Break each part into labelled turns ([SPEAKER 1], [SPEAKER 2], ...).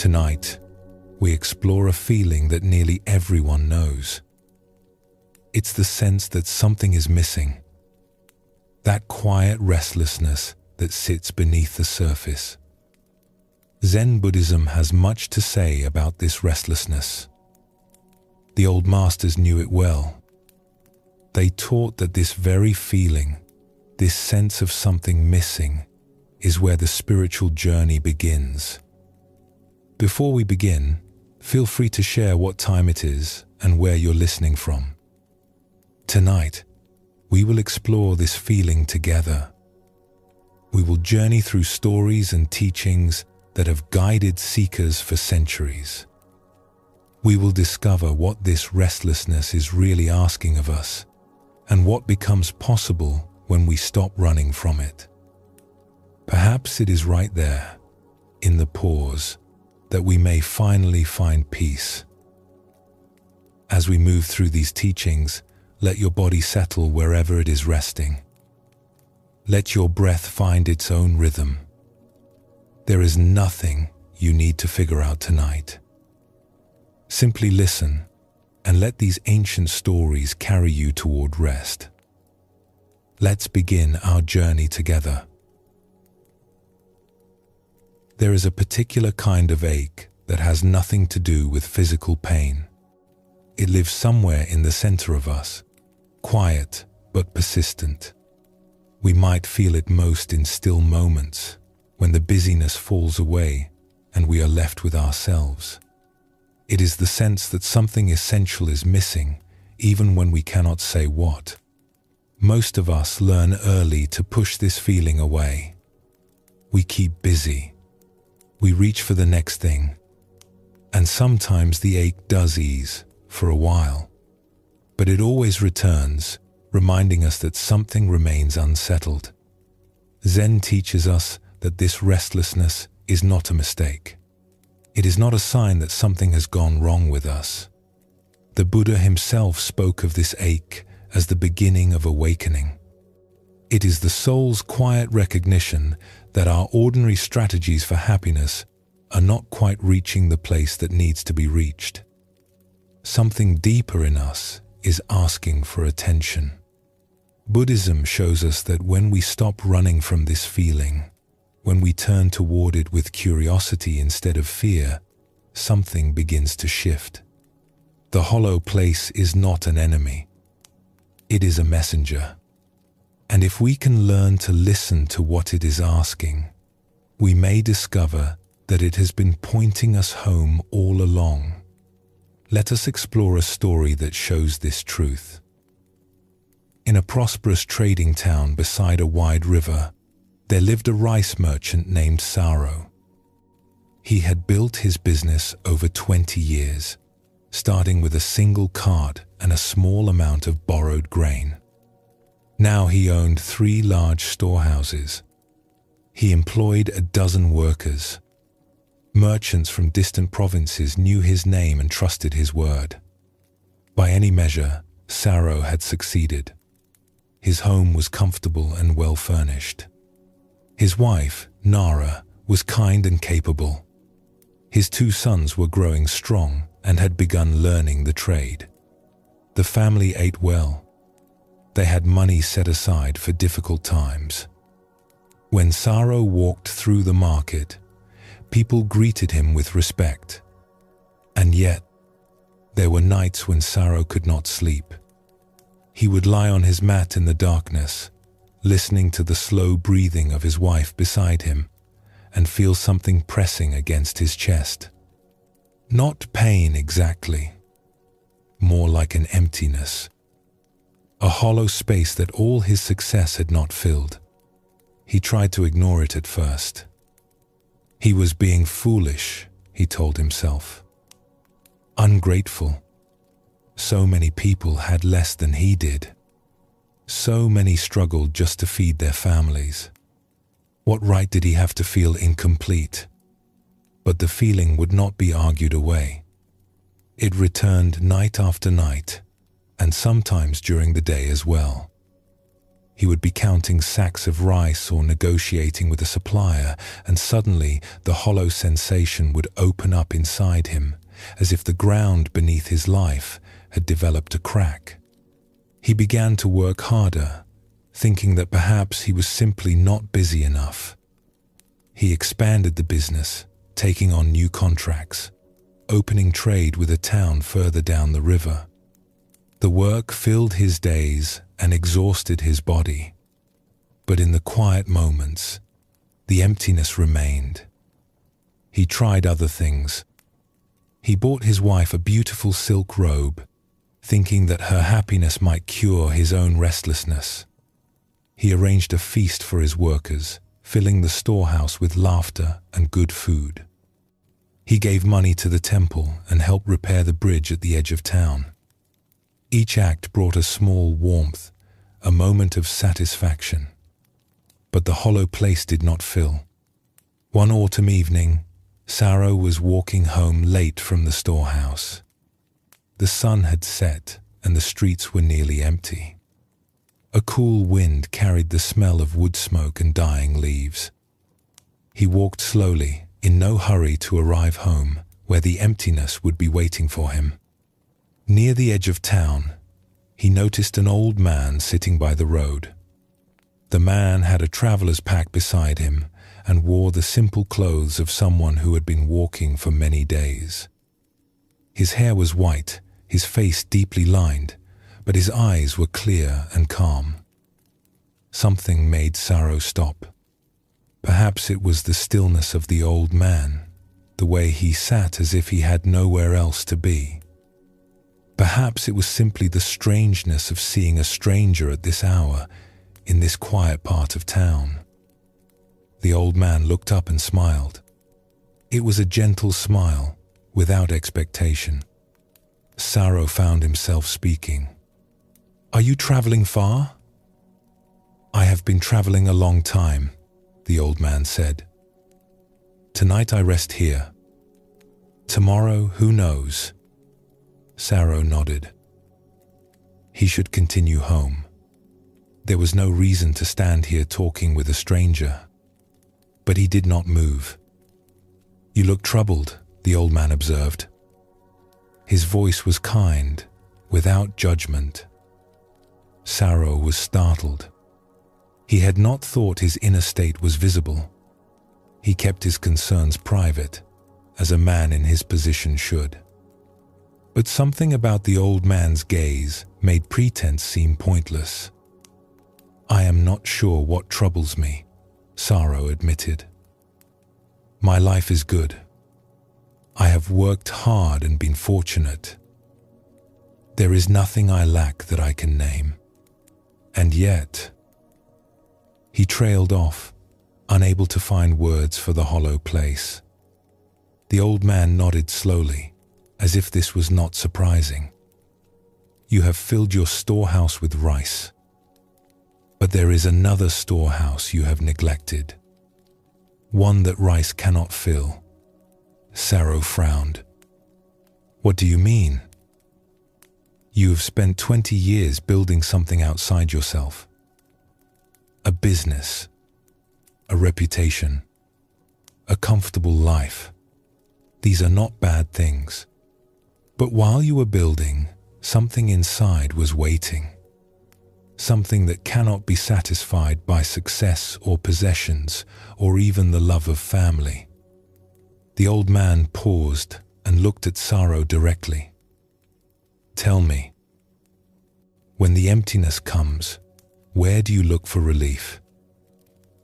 [SPEAKER 1] Tonight, we explore a feeling that nearly everyone knows. It's the sense that something is missing. That quiet restlessness that sits beneath the surface. Zen Buddhism has much to say about this restlessness. The old masters knew it well. They taught that this very feeling, this sense of something missing, is where the spiritual journey begins. Before we begin, feel free to share what time it is and where you're listening from. Tonight, we will explore this feeling together. We will journey through stories and teachings that have guided seekers for centuries. We will discover what this restlessness is really asking of us, and what becomes possible when we stop running from it. Perhaps it is right there, in the pause, that we may finally find peace. As we move through these teachings, let your body settle wherever it is resting. Let your breath find its own rhythm. There is nothing you need to figure out tonight. Simply listen and let these ancient stories carry you toward rest. Let's begin our journey together. There is a particular kind of ache that has nothing to do with physical pain. It lives somewhere in the center of us, quiet but persistent. We might feel it most in still moments, when the busyness falls away and we are left with ourselves. It is the sense that something essential is missing, even when we cannot say what. Most of us learn early to push this feeling away. We keep busy. We reach for the next thing. And sometimes the ache does ease, for a while. But it always returns, reminding us that something remains unsettled. Zen teaches us that this restlessness is not a mistake. It is not a sign that something has gone wrong with us. The Buddha himself spoke of this ache as the beginning of awakening. It is the soul's quiet recognition that our ordinary strategies for happiness are not quite reaching the place that needs to be reached. Something deeper in us is asking for attention. Buddhism shows us that when we stop running from this feeling, when we turn toward it with curiosity instead of fear, something begins to shift. The hollow place is not an enemy. It is a messenger. And if we can learn to listen to what it is asking, we may discover that it has been pointing us home all along. Let us explore a story that shows this truth. In a prosperous trading town beside a wide river, there lived a rice merchant named Saro. He had built his business over 20 years, starting with a single cart and a small amount of borrowed grain. Now he owned 3 large storehouses. He employed a dozen workers. Merchants from distant provinces knew his name and trusted his word. By any measure, Saro had succeeded. His home was comfortable and well furnished. His wife, Nara, was kind and capable. His 2 sons were growing strong and had begun learning the trade. The family ate well. They had money set aside for difficult times. When Saro walked through the market, people greeted him with respect. And yet, there were nights when Saro could not sleep. He would lie on his mat in the darkness, listening to the slow breathing of his wife beside him, and feel something pressing against his chest. Not pain exactly, more like an emptiness. A hollow space that all his success had not filled. He tried to ignore it at first. He was being foolish, he told himself. Ungrateful. So many people had less than he did. So many struggled just to feed their families. What right did he have to feel incomplete? But the feeling would not be argued away. It returned night after night, and sometimes during the day as well. He would be counting sacks of rice or negotiating with a supplier, and suddenly the hollow sensation would open up inside him, as if the ground beneath his life had developed a crack. He began to work harder, thinking that perhaps he was simply not busy enough. He expanded the business, taking on new contracts, opening trade with a town further down the river. The work filled his days and exhausted his body. But in the quiet moments, the emptiness remained. He tried other things. He bought his wife a beautiful silk robe, thinking that her happiness might cure his own restlessness. He arranged a feast for his workers, filling the storehouse with laughter and good food. He gave money to the temple and helped repair the bridge at the edge of town. Each act brought a small warmth, a moment of satisfaction. But the hollow place did not fill. One autumn evening, Saro was walking home late from the storehouse. The sun had set and the streets were nearly empty. A cool wind carried the smell of wood smoke and dying leaves. He walked slowly, in no hurry to arrive home, where the emptiness would be waiting for him. Near the edge of town, he noticed an old man sitting by the road. The man had a traveler's pack beside him and wore the simple clothes of someone who had been walking for many days. His hair was white, his face deeply lined, but his eyes were clear and calm. Something made Saro stop. Perhaps it was the stillness of the old man, the way he sat as if he had nowhere else to be. Perhaps it was simply the strangeness of seeing a stranger at this hour, in this quiet part of town. The old man looked up and smiled. It was a gentle smile, without expectation. Saro found himself speaking. "Are you traveling far?" "I have been traveling a long time," the old man said. "Tonight I rest here. Tomorrow, who knows?" Saro nodded. He should continue home. There was no reason to stand here talking with a stranger. But he did not move. "You look troubled," the old man observed. His voice was kind, without judgment. Saro was startled. He had not thought his inner state was visible. He kept his concerns private, as a man in his position should. But something about the old man's gaze made pretense seem pointless. "I am not sure what troubles me," Saro admitted. "My life is good. I have worked hard and been fortunate. There is nothing I lack that I can name. And yet..." He trailed off, unable to find words for the hollow place. The old man nodded slowly, as if this was not surprising. "You have filled your storehouse with rice. But there is another storehouse you have neglected. One that rice cannot fill." Saro frowned. "What do you mean?" "You have spent 20 years building something outside yourself. A business, a reputation, a comfortable life. These are not bad things. But while you were building, something inside was waiting. Something that cannot be satisfied by success or possessions or even the love of family." The old man paused and looked at Saro directly. "Tell me, when the emptiness comes, where do you look for relief?"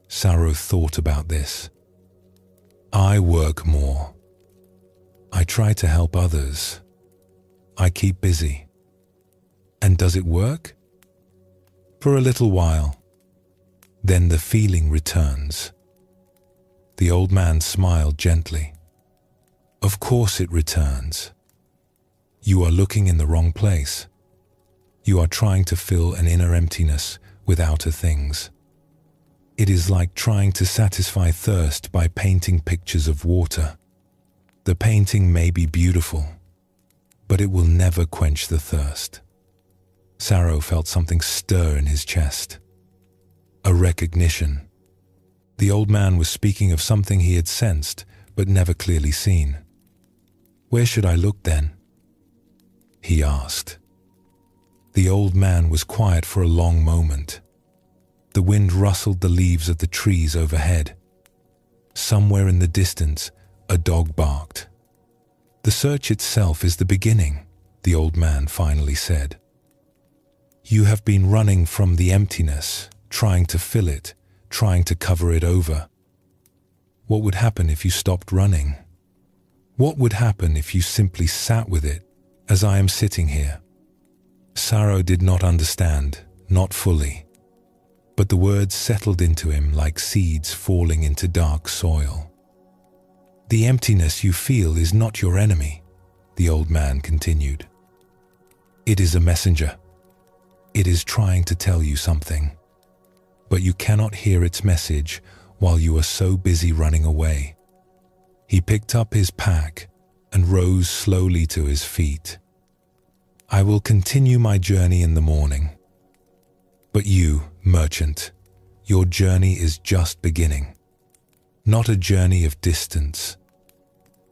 [SPEAKER 1] Saro thought about this. "I work more. I try to help others. I keep busy. And does it work?" "For a little while. Then the feeling returns." The old man smiled gently. "Of course it returns. You are looking in the wrong place. You are trying to fill an inner emptiness with outer things. It is like trying to satisfy thirst by painting pictures of water. The painting may be beautiful, but it will never quench the thirst." Saro felt something stir in his chest. a recognition. The old man was speaking of something he had sensed but never clearly seen. "Where should I look then?" he asked. The old man was quiet for a long moment. The wind rustled the leaves of the trees overhead. Somewhere in the distance, a dog barked. "The search itself is the beginning," the old man finally said. "You have been running from the emptiness, trying to fill it, trying to cover it over. What would happen if you stopped running? What would happen if you simply sat with it, as I am sitting here?" Saro did not understand, not fully, but the words settled into him like seeds falling into dark soil. "The emptiness you feel is not your enemy," the old man continued. "It is a messenger. It is trying to tell you something, but you cannot hear its message while you are so busy running away." He picked up his pack and rose slowly to his feet. "I will continue my journey in the morning. But you, merchant, your journey is just beginning. Not a journey of distance,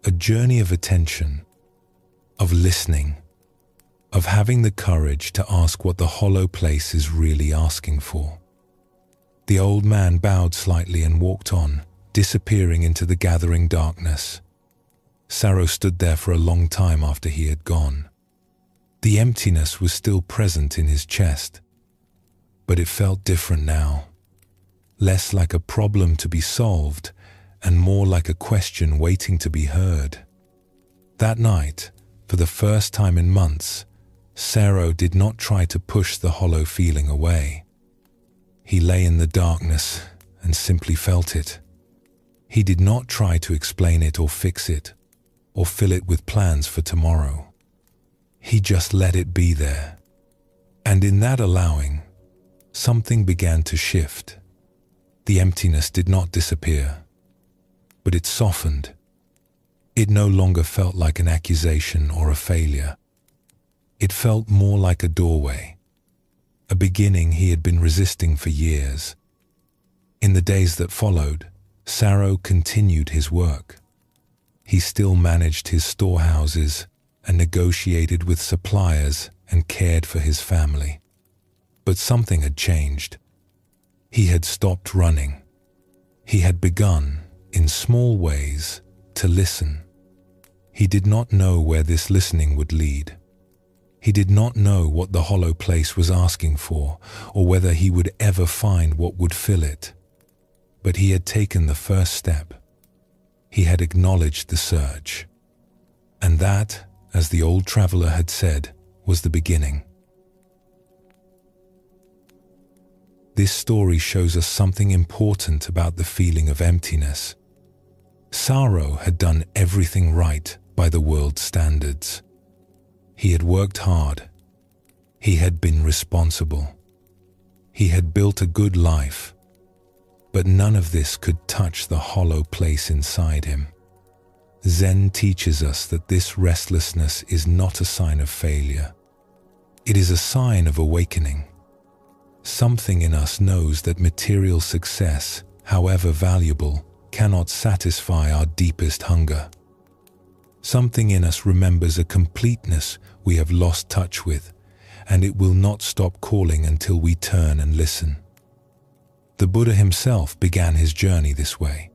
[SPEAKER 1] a journey of attention, of listening, of having the courage to ask what the hollow place is really asking for." The old man bowed slightly and walked on, disappearing into the gathering darkness. Saro stood there for a long time after he had gone. The emptiness was still present in his chest, but it felt different now. Less like a problem to be solved and more like a question waiting to be heard. That night, for the first time in months, Saro did not try to push the hollow feeling away. He lay in the darkness and simply felt it. He did not try to explain it or fix it, or fill it with plans for tomorrow. He just let it be there. And in that allowing, something began to shift. The emptiness did not disappear, but it softened. It no longer felt like an accusation or a failure. It felt more like a doorway, a beginning he had been resisting for years. In the days that followed, Saro continued his work. He still managed his storehouses and negotiated with suppliers and cared for his family. But something had changed. He had stopped running. He had begun, in small ways, to listen. He did not know where this listening would lead. He did not know what the hollow place was asking for, or whether he would ever find what would fill it. But he had taken the first step. He had acknowledged the search. And that, as the old traveler had said, was the beginning. This story shows us something important about the feeling of emptiness. Saro had done everything right by the world's standards. He had worked hard. He had been responsible. He had built a good life. But none of this could touch the hollow place inside him. Zen teaches us that this restlessness is not a sign of failure. It is a sign of awakening. Something in us knows that material success, however valuable, cannot satisfy our deepest hunger. Something in us remembers a completeness we have lost touch with, and it will not stop calling until we turn and listen. The Buddha himself began his journey this way.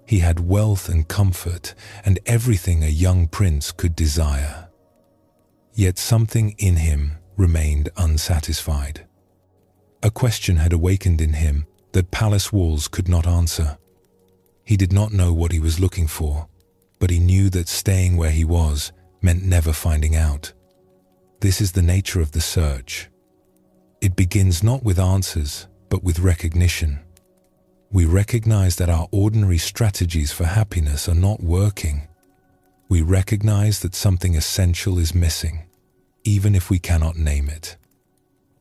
[SPEAKER 1] He had wealth and comfort and everything a young prince could desire. Yet something in him remained unsatisfied. A question had awakened in him that palace walls could not answer. He did not know what he was looking for, but he knew that staying where he was meant never finding out. This is the nature of the search. It begins not with answers, but with recognition. We recognize that our ordinary strategies for happiness are not working. We recognize that something essential is missing, even if we cannot name it.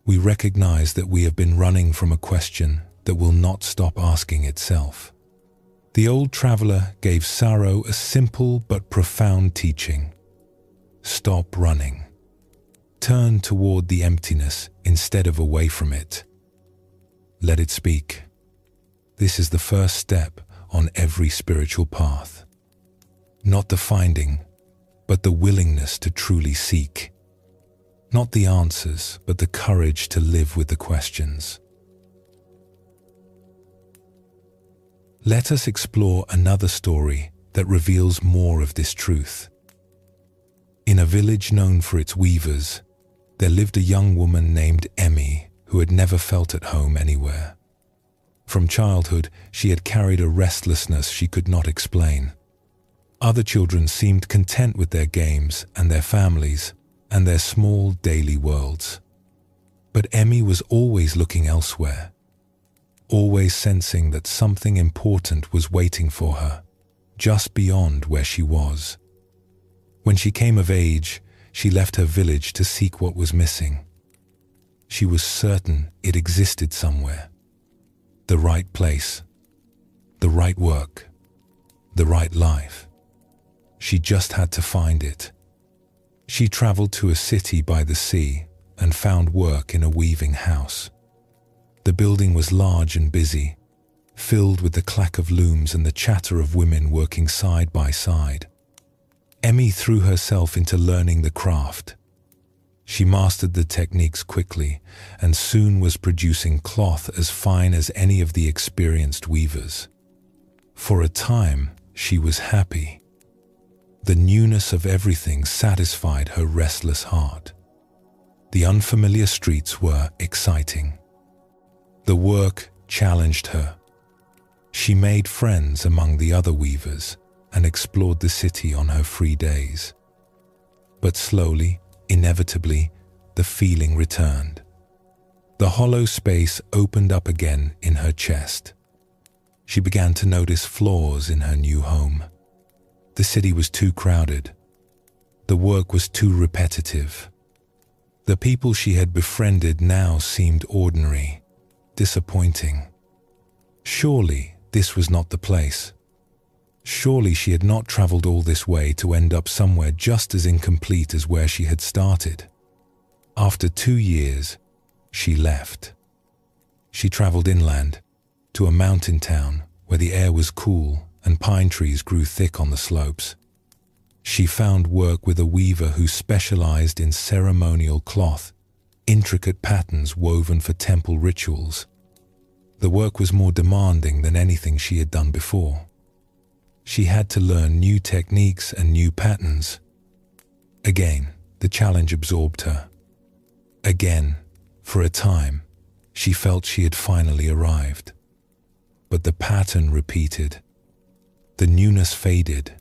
[SPEAKER 1] We recognize that we have been running from a question that will not stop asking itself. The old traveler gave Saro a simple but profound teaching. Stop running. Turn toward the emptiness instead of away from it. let it speak. This is the first step on every spiritual path. Not the finding, but the willingness to truly seek. Not the answers, but the courage to live with the questions. Let us explore another story that reveals more of this truth. In a village known for its weavers, there lived a young woman named Emmy who had never felt at home anywhere. From childhood, she had carried a restlessness she could not explain. Other children seemed content with their games and their families and their small daily worlds. But Emmy was always looking elsewhere, always sensing that something important was waiting for her, just beyond where she was. When she came of age, she left her village to seek what was missing. She was certain it existed somewhere. The right place, the right work, the right life. She just had to find it. She traveled to a city by the sea and found work in a weaving house. The building was large and busy, filled with the clack of looms and the chatter of women working side by side. Emmy threw herself into learning the craft. She mastered the techniques quickly and soon was producing cloth as fine as any of the experienced weavers. For a time, she was happy. The newness of everything satisfied her restless heart. The unfamiliar streets were exciting. The work challenged her. She made friends among the other weavers and explored the city on her free days. But slowly, inevitably, the feeling returned. The hollow space opened up again in her chest. She began to notice flaws in her new home. The city was too crowded. The work was too repetitive. The people she had befriended now seemed ordinary, disappointing. Surely this was not the place. Surely she had not traveled all this way to end up somewhere just as incomplete as where she had started. After 2 years, she left. She traveled inland to a mountain town where the air was cool and pine trees grew thick on the slopes. She found work with a weaver who specialized in ceremonial cloth, intricate patterns woven for temple rituals. The work was more demanding than anything she had done before. She had to learn new techniques and new patterns. Again, the challenge absorbed her. Again, for a time, she felt she had finally arrived. But the pattern repeated. The newness faded.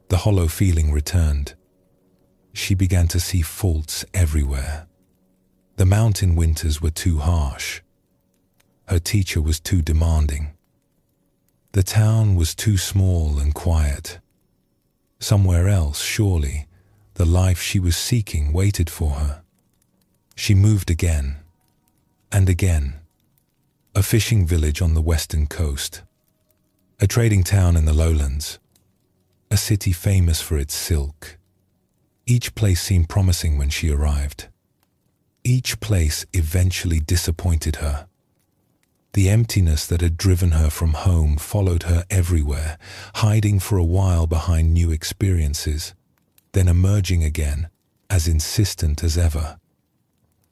[SPEAKER 1] The hollow feeling returned. She began to see faults everywhere. The mountain winters were too harsh. Her teacher was too demanding. The town was too small and quiet. Somewhere else, surely, the life she was seeking waited for her. She moved again, and again. A fishing village on the western coast, a trading town in the lowlands, a city famous for its silk. Each place seemed promising when she arrived. Each place eventually disappointed her. The emptiness that had driven her from home followed her everywhere, hiding for a while behind new experiences, then emerging again, as insistent as ever.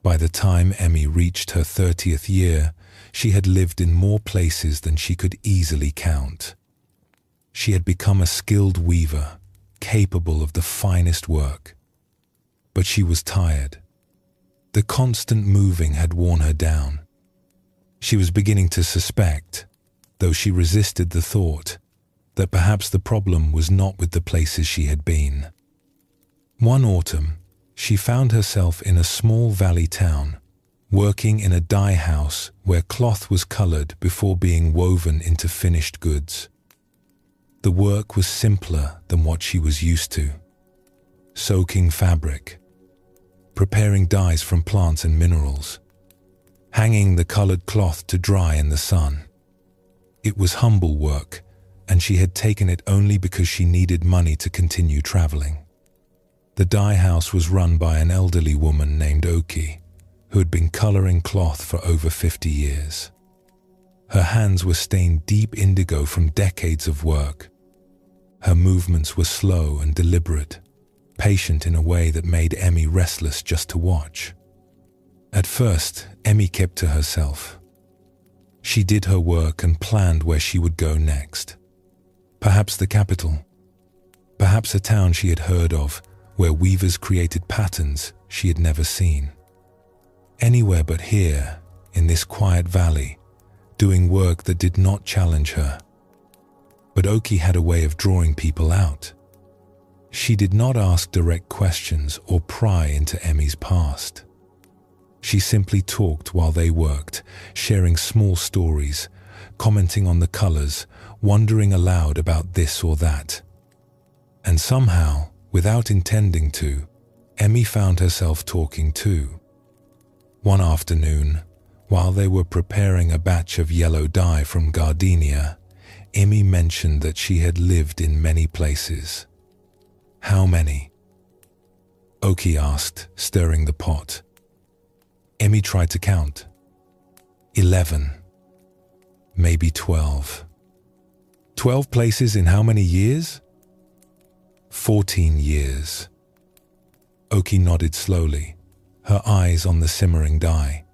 [SPEAKER 1] By the time Emmy reached her 30th year, she had lived in more places than she could easily count. She had become a skilled weaver, capable of the finest work. But she was tired. The constant moving had worn her down. She was beginning to suspect, though she resisted the thought, that perhaps the problem was not with the places she had been. One autumn, she found herself in a small valley town, working in a dye house where cloth was colored before being woven into finished goods. The work was simpler than what she was used to. Soaking fabric, preparing dyes from plants and minerals, hanging the colored cloth to dry in the sun. It was humble work, and she had taken it only because she needed money to continue traveling. The dye house was run by an elderly woman named Oki, who had been coloring cloth for over 50 years. Her hands were stained deep indigo from decades of work. Her movements were slow and deliberate, patient in a way that made Emmy restless just to watch. At first, Emmy kept to herself. She did her work and planned where she would go next. Perhaps the capital. Perhaps a town she had heard of, where weavers created patterns she had never seen. Anywhere but here, in this quiet valley, doing work that did not challenge her. But Oki had a way of drawing people out. She did not ask direct questions or pry into Emmy's past. She simply talked while they worked, sharing small stories, commenting on the colors, wondering aloud about this or that. And somehow, without intending to, Emmy found herself talking too. One afternoon, while they were preparing a batch of yellow dye from gardenia, Emmy mentioned that she had lived in many places. How many? Oki asked, stirring the pot. Emmy tried to count. 11. Maybe 12. 12 places in how many years? 14 years. Oki nodded slowly, her eyes on the simmering dye.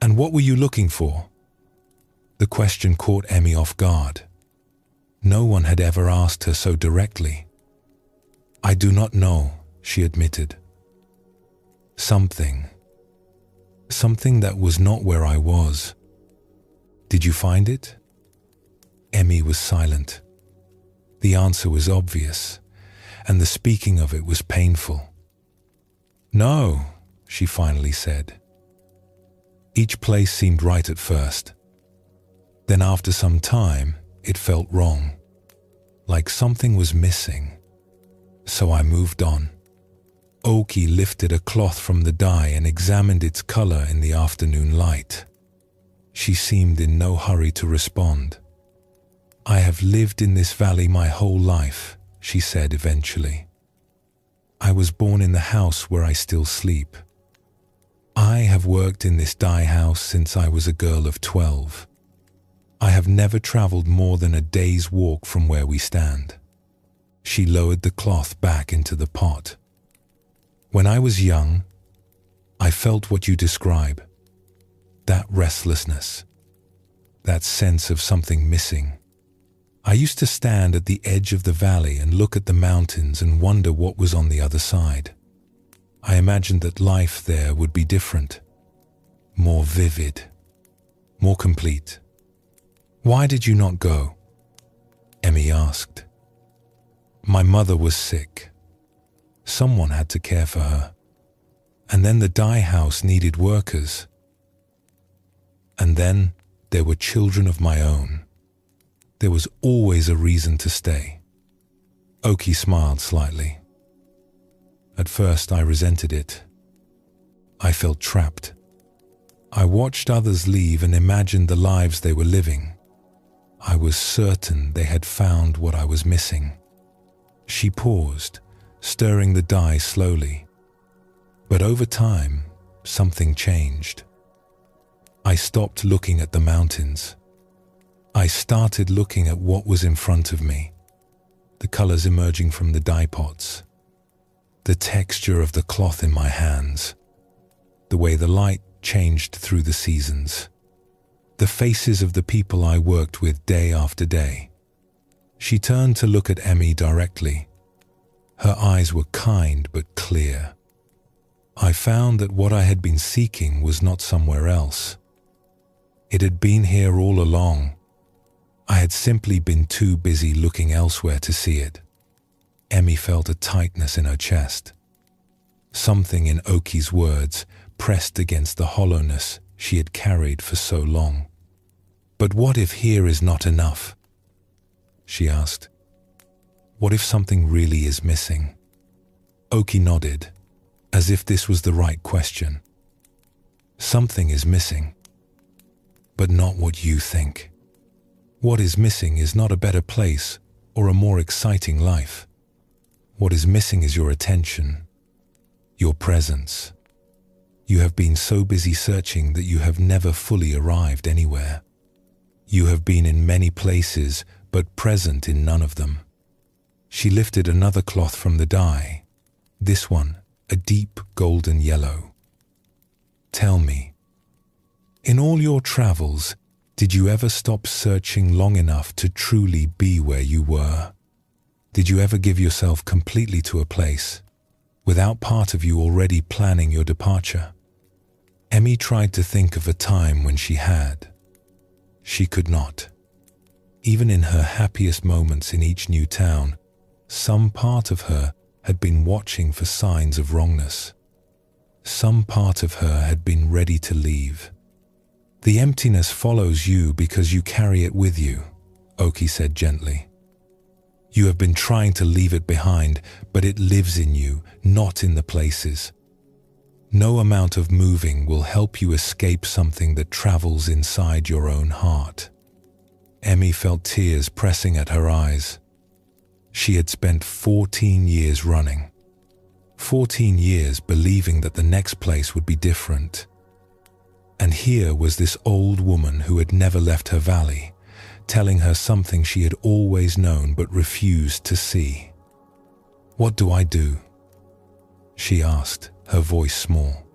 [SPEAKER 1] And what were you looking for? The question caught Emmy off guard. No one had ever asked her so directly. I do not know, she admitted. Something that was not where I was. Did you find it? Emmy was silent. The answer was obvious, and the speaking of it was painful. No, she finally said. Each place seemed right at first. Then after some time, it felt wrong, like something was missing. So I moved on. Oki lifted a cloth from the dye and examined its color in the afternoon light. She seemed in no hurry to respond. I have lived in this valley my whole life, she said eventually. I was born in the house where I still sleep. I have worked in this dye house since I was a girl of 12. I have never traveled more than a day's walk from where we stand. She lowered the cloth back into the pot. When I was young, I felt what you describe. That restlessness, that sense of something missing. I used to stand at the edge of the valley and look at the mountains and wonder what was on the other side. I imagined that life there would be different, more vivid, more complete. Why did you not go? Emmy asked. My mother was sick. Someone had to care for her. And then the dye house needed workers. And then there were children of my own. There was always a reason to stay. Oki smiled slightly. At first I resented it. I felt trapped. I watched others leave and imagined the lives they were living. I was certain they had found what I was missing. She paused, stirring the dye slowly. But over time, something changed. I stopped looking at the mountains. I started looking at what was in front of me, the colors emerging from the dye pots, the texture of the cloth in my hands, the way the light changed through the seasons, the faces of the people I worked with day after day. She turned to look at Emmy directly. Her eyes were kind but clear. I found that what I had been seeking was not somewhere else. It had been here all along. I had simply been too busy looking elsewhere to see it. Emmy felt a tightness in her chest. Something in Oki's words pressed against the hollowness she had carried for so long. But what if here is not enough? She asked. What if something really is missing? Oki nodded, as if this was the right question. Something is missing, but not what you think. What is missing is not a better place or a more exciting life. What is missing is your attention, your presence. You have been so busy searching that you have never fully arrived anywhere. You have been in many places, but present in none of them. She lifted another cloth from the dye, this one a deep golden yellow. Tell me, in all your travels, did you ever stop searching long enough to truly be where you were? Did you ever give yourself completely to a place, without part of you already planning your departure? Emmy tried to think of a time when she had. She could not. Even in her happiest moments in each new town, some part of her had been watching for signs of wrongness. Some part of her had been ready to leave. The emptiness follows you because you carry it with you, Oki said gently. You have been trying to leave it behind, but it lives in you, not in the places. No amount of moving will help you escape something that travels inside your own heart. Emmy felt tears pressing at her eyes. She had spent 14 years running. 14 years believing that the next place would be different. And here was this old woman who had never left her valley, telling her something she had always known but refused to see. "What do I do?" she asked, her voice small.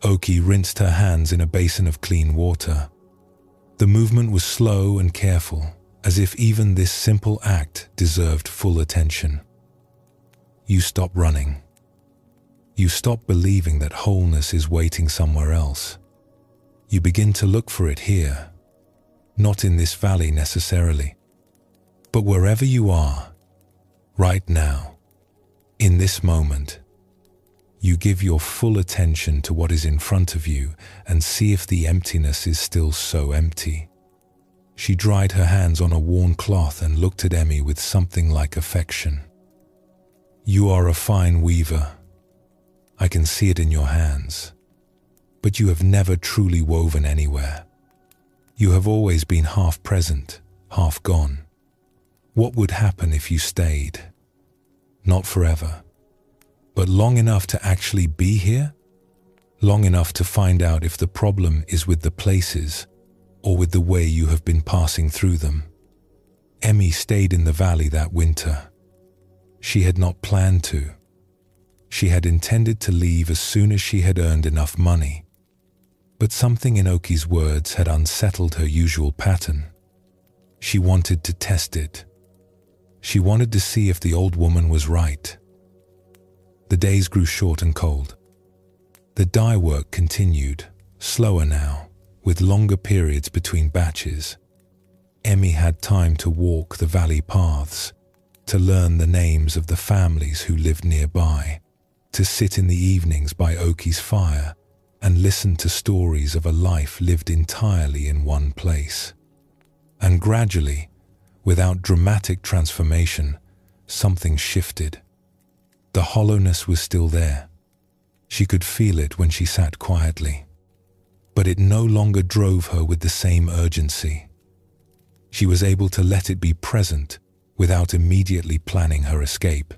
[SPEAKER 1] Oki rinsed her hands in a basin of clean water. The movement was slow and careful, as if even this simple act deserved full attention. You stop running. You stop believing that wholeness is waiting somewhere else. You begin to look for it here, not in this valley necessarily, but wherever you are, right now, in this moment. You give your full attention to what is in front of you and see if the emptiness is still so empty. She dried her hands on a worn cloth and looked at Emmy with something like affection. You are a fine weaver. I can see it in your hands. But you have never truly woven anywhere. You have always been half present, half gone. What would happen if you stayed? Not forever, but long enough to actually be here? Long enough to find out if the problem is with the places or with the way you have been passing through them. Emmy stayed in the valley that winter. She had not planned to. She had intended to leave as soon as she had earned enough money. But something in Oki's words had unsettled her usual pattern. She wanted to test it. She wanted to see if the old woman was right. The days grew short and cold. The dye work continued, slower now, with longer periods between batches. Emmy had time to walk the valley paths, to learn the names of the families who lived nearby, to sit in the evenings by Oki's fire and listen to stories of a life lived entirely in one place. And gradually, without dramatic transformation, something shifted. The hollowness was still there. She could feel it when she sat quietly. But it no longer drove her with the same urgency. She was able to let it be present without immediately planning her escape.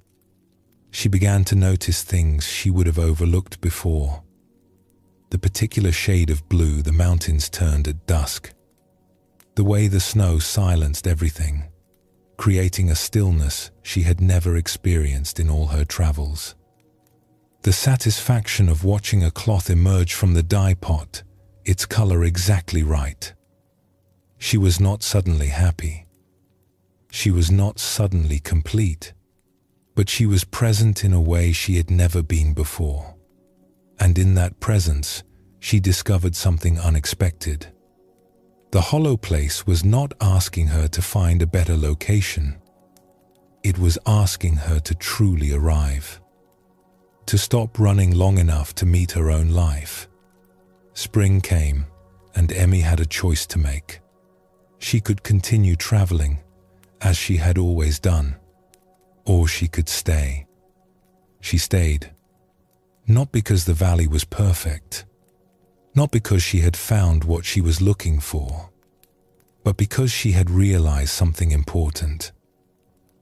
[SPEAKER 1] She began to notice things she would have overlooked before. The particular shade of blue the mountains turned at dusk. The way the snow silenced everything, creating a stillness she had never experienced in all her travels. The satisfaction of watching a cloth emerge from the dye pot, its color exactly right. She was not suddenly happy. She was not suddenly complete, but she was present in a way she had never been before. And in that presence, she discovered something unexpected. The hollow place was not asking her to find a better location. It was asking her to truly arrive, to stop running long enough to meet her own life. Spring came, and Emmy had a choice to make. She could continue traveling, as she had always done, or she could stay. She stayed, not because the valley was perfect, not because she had found what she was looking for, but because she had realized something important.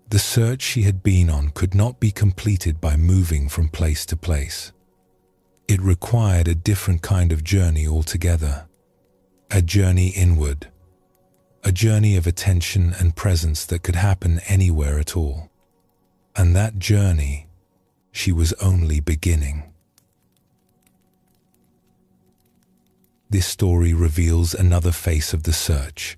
[SPEAKER 1] The search she had been on could not be completed by moving from place to place. It required a different kind of journey altogether, a journey inward, a journey of attention and presence that could happen anywhere at all. And that journey, she was only beginning. This story reveals another face of the search.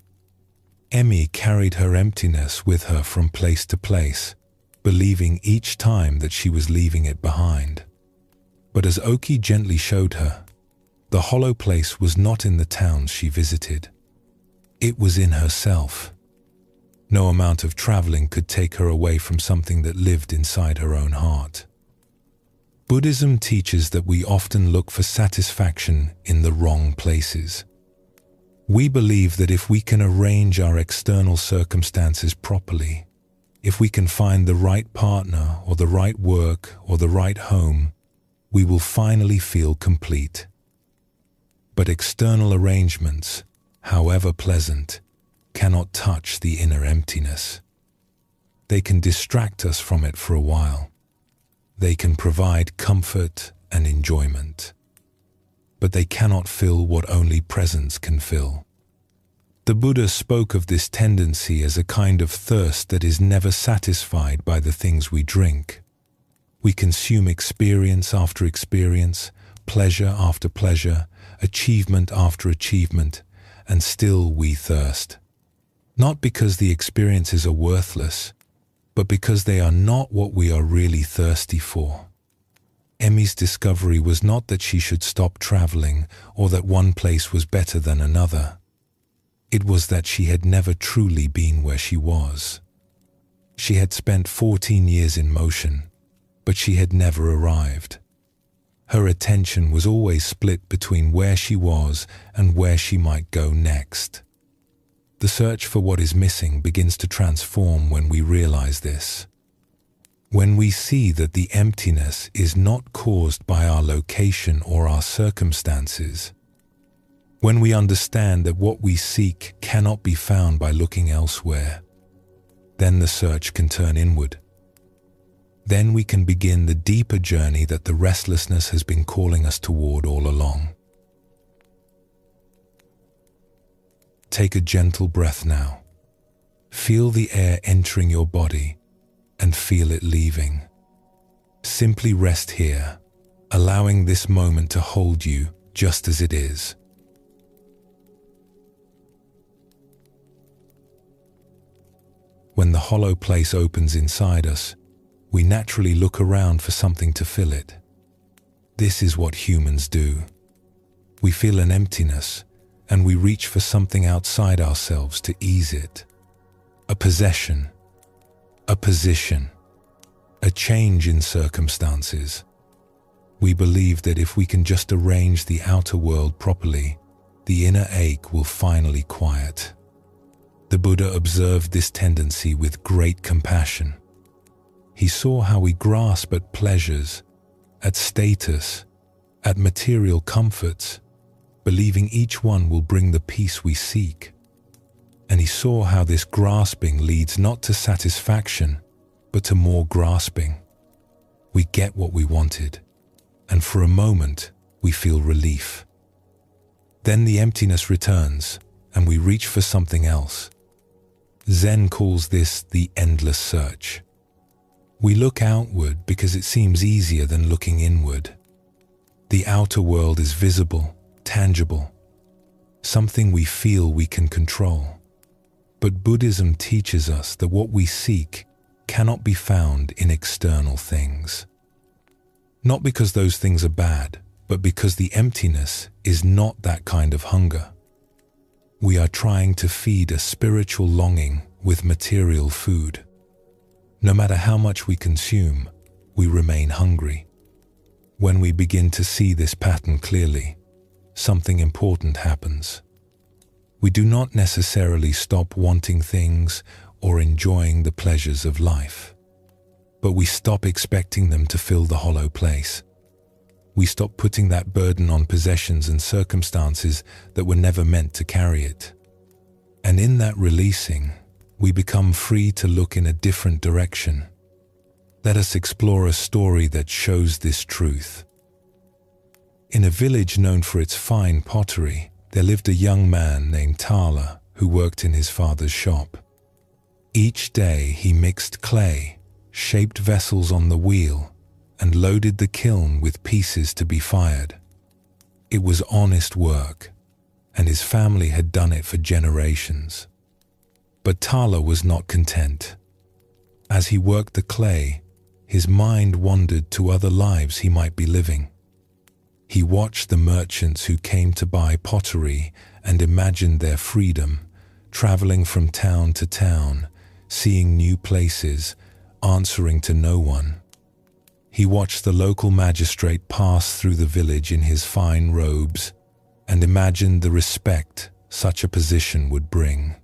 [SPEAKER 1] Emmy carried her emptiness with her from place to place, believing each time that she was leaving it behind. But as Oki gently showed her, the hollow place was not in the towns she visited. It was in herself. No amount of traveling could take her away from something that lived inside her own heart. Buddhism teaches that we often look for satisfaction in the wrong places. We believe that if we can arrange our external circumstances properly, if we can find the right partner or the right work or the right home, we will finally feel complete. But external arrangements, however pleasant, cannot touch the inner emptiness. They can distract us from it for a while. They can provide comfort and enjoyment. But they cannot fill what only presence can fill. The Buddha spoke of this tendency as a kind of thirst that is never satisfied by the things we drink. We consume experience after experience, pleasure after pleasure, achievement after achievement, and still we thirst. Not because the experiences are worthless, but because they are not what we are really thirsty for. Emmy's discovery was not that she should stop traveling or that one place was better than another. It was that she had never truly been where she was. She had spent 14 years in motion, but she had never arrived. Her attention was always split between where she was and where she might go next. The search for what is missing begins to transform when we realize this. When we see that the emptiness is not caused by our location or our circumstances, when we understand that what we seek cannot be found by looking elsewhere, then the search can turn inward. Then we can begin the deeper journey that the restlessness has been calling us toward all along. Take a gentle breath now. Feel the air entering your body and feel it leaving. Simply rest here, allowing this moment to hold you just as it is. When the hollow place opens inside us, we naturally look around for something to fill it. This is what humans do. We feel an emptiness, and we reach for something outside ourselves to ease it. A possession, a position, a change in circumstances. We believe that if we can just arrange the outer world properly, the inner ache will finally quiet. The Buddha observed this tendency with great compassion. He saw how we grasp at pleasures, at status, at material comforts, believing each one will bring the peace we seek. And he saw how this grasping leads not to satisfaction, but to more grasping. We get what we wanted, and for a moment we feel relief. Then the emptiness returns, and we reach for something else. Zen calls this the endless search. We look outward because it seems easier than looking inward. The outer world is visible, tangible, something we feel we can control. But Buddhism teaches us that what we seek cannot be found in external things. Not because those things are bad, but because the emptiness is not that kind of hunger. We are trying to feed a spiritual longing with material food. No matter how much we consume, we remain hungry. When we begin to see this pattern clearly, something important happens. We do not necessarily stop wanting things or enjoying the pleasures of life, but we stop expecting them to fill the hollow place. We stop putting that burden on possessions and circumstances that were never meant to carry it. And in that releasing, we become free to look in a different direction. Let us explore a story that shows this truth. In a village known for its fine pottery, there lived a young man named Tala who worked in his father's shop. Each day he mixed clay, shaped vessels on the wheel, and loaded the kiln with pieces to be fired. It was honest work, and his family had done it for generations. But Tala was not content. As he worked the clay, his mind wandered to other lives he might be living. He watched the merchants who came to buy pottery and imagined their freedom, traveling from town to town, seeing new places, answering to no one. He watched the local magistrate pass through the village in his fine robes and imagined the respect such a position would bring.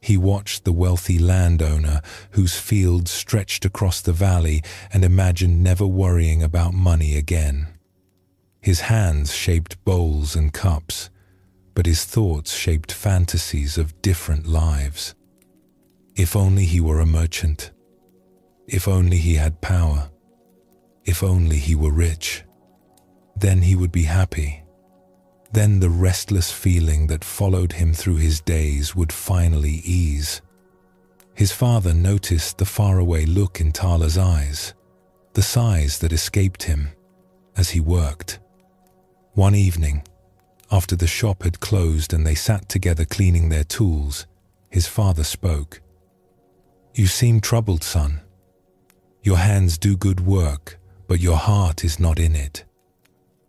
[SPEAKER 1] He watched the wealthy landowner whose fields stretched across the valley and imagined never worrying about money again. His hands shaped bowls and cups, but his thoughts shaped fantasies of different lives. If only he were a merchant. If only he had power. If only he were rich. Then he would be happy. Then the restless feeling that followed him through his days would finally ease. His father noticed the faraway look in Tala's eyes, the sighs that escaped him as he worked. One evening, after the shop had closed and they sat together cleaning their tools, his father spoke. "You seem troubled, son. Your hands do good work, but your heart is not in it."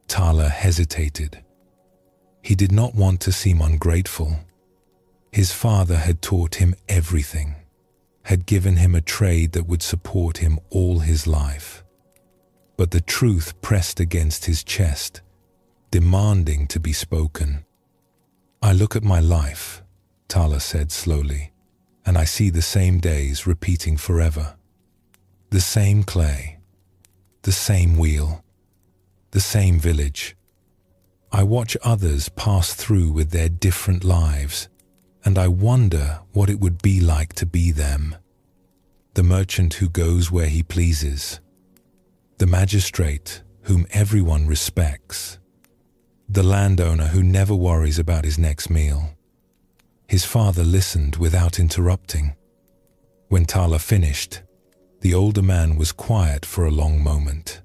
[SPEAKER 1] Tala hesitated. He did not want to seem ungrateful. His father had taught him everything, had given him a trade that would support him all his life. But the truth pressed against his chest, demanding to be spoken. "I look at my life," Tala said slowly, "and I see the same days repeating forever. The same clay, the same wheel, the same village. I watch others pass through with their different lives, and I wonder what it would be like to be them. The merchant who goes where he pleases, the magistrate whom everyone respects, the landowner who never worries about his next meal." His father listened without interrupting. When Tala finished, the older man was quiet for a long moment.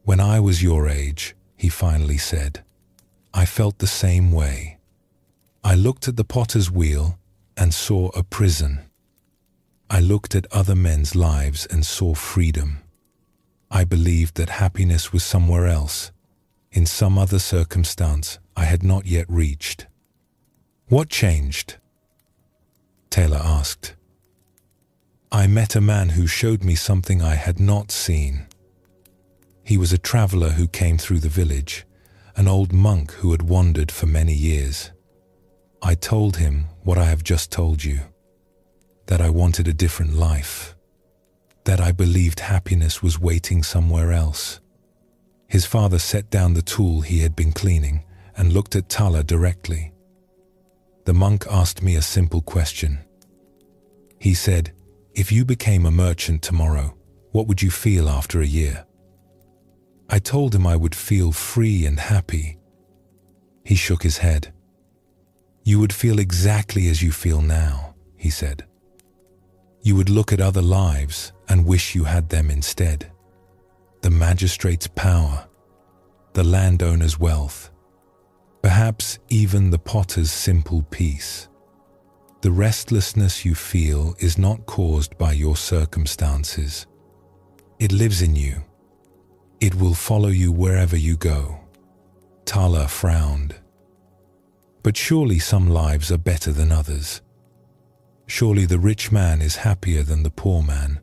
[SPEAKER 1] "When I was your age," he finally said, "I felt the same way. I looked at the potter's wheel and saw a prison. I looked at other men's lives and saw freedom. I believed that happiness was somewhere else, in some other circumstance I had not yet reached." "What changed?" Taylor asked. "I met a man who showed me something I had not seen. He was a traveler who came through the village, an old monk who had wandered for many years. I told him what I have just told you, that I wanted a different life, that I believed happiness was waiting somewhere else." His father set down the tool he had been cleaning and looked at Tala directly. "The monk asked me a simple question. He said, 'If you became a merchant tomorrow, what would you feel after a year?' I told him I would feel free and happy. He shook his head. 'You would feel exactly as you feel now,' he said. 'You would look at other lives and wish you had them instead. The magistrate's power, the landowner's wealth, perhaps even the potter's simple peace. The restlessness you feel is not caused by your circumstances. It lives in you. It will follow you wherever you go." Tala frowned. "But surely some lives are better than others. Surely the rich man is happier than the poor man."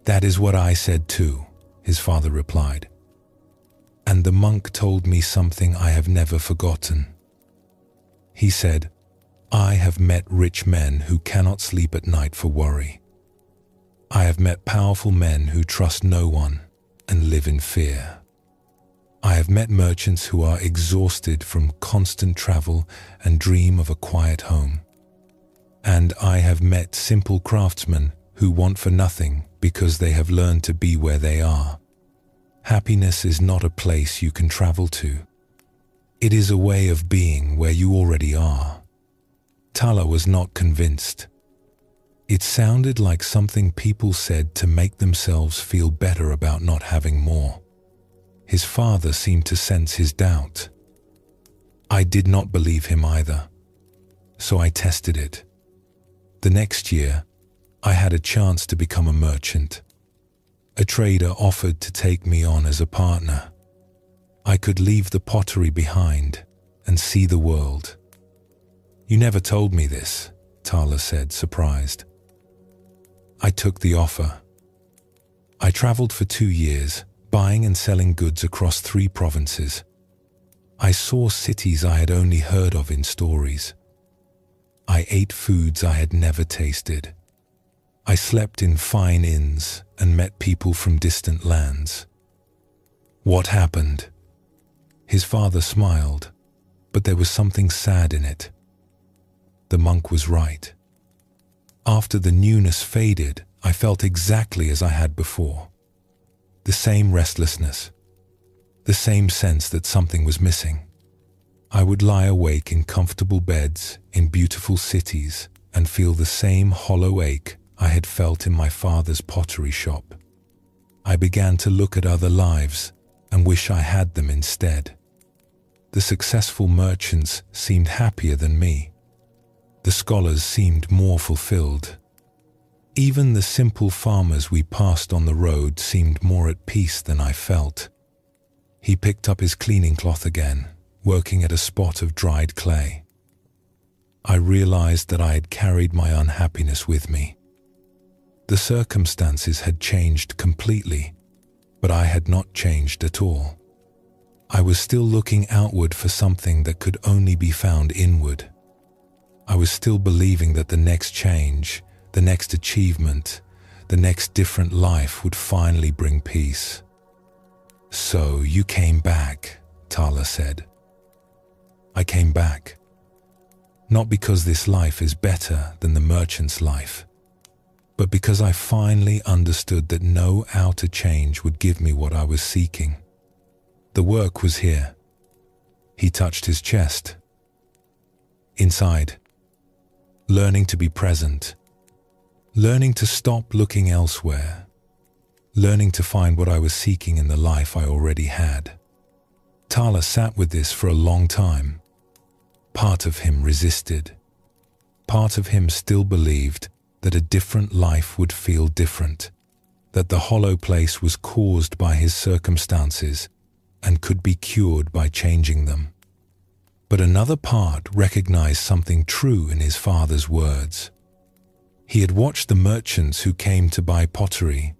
[SPEAKER 1] "That is what I said too," his father replied. "And the monk told me something I have never forgotten. He said, 'I have met rich men who cannot sleep at night for worry. I have met powerful men who trust no one and live in fear. I have met merchants who are exhausted from constant travel and dream of a quiet home. And I have met simple craftsmen who want for nothing because they have learned to be where they are. Happiness is not a place you can travel to. It is a way of being where you already are. Tala was not convinced. It sounded like something people said to make themselves feel better about not having more. His father seemed to sense his doubt. I did not believe him either, so I tested it. The next year, I had a chance to become a merchant. A trader offered to take me on as a partner. I could leave the pottery behind and see the world. You never told me this, Tala said, surprised. I took the offer. I traveled for 2 years, buying and selling goods across 3 provinces. I saw cities I had only heard of in stories. I ate foods I had never tasted. I slept in fine inns and met people from distant lands. What happened? His father smiled, but there was something sad in it. The monk was right. After the newness faded, I felt exactly as I had before. The same restlessness, the same sense that something was missing. I would lie awake in comfortable beds in beautiful cities and feel the same hollow ache I had felt in my father's pottery shop. I began to look at other lives and wish I had them instead. The successful merchants seemed happier than me. The scholars seemed more fulfilled. Even the simple farmers we passed on the road seemed more at peace than I felt. He picked up his cleaning cloth again, working at a spot of dried clay. I realized that I had carried my unhappiness with me. The circumstances had changed completely, but I had not changed at all. I was still looking outward for something that could only be found inward. I was still believing that the next change, the next achievement, the next different life would finally bring peace. So you came back, Tala said. I came back. Not because this life is better than the merchant's life, but because I finally understood that no outer change would give me what I was seeking. The work was here. He touched his chest. Inside. Learning to be present. Learning to stop looking elsewhere. Learning to find what I was seeking in the life I already had. Tala sat with this for a long time. Part of him resisted. Part of him still believed that a different life would feel different, that the hollow place was caused by his circumstances and could be cured by changing them. But another part recognized something true in his father's words. He had watched the merchants who came to buy pottery.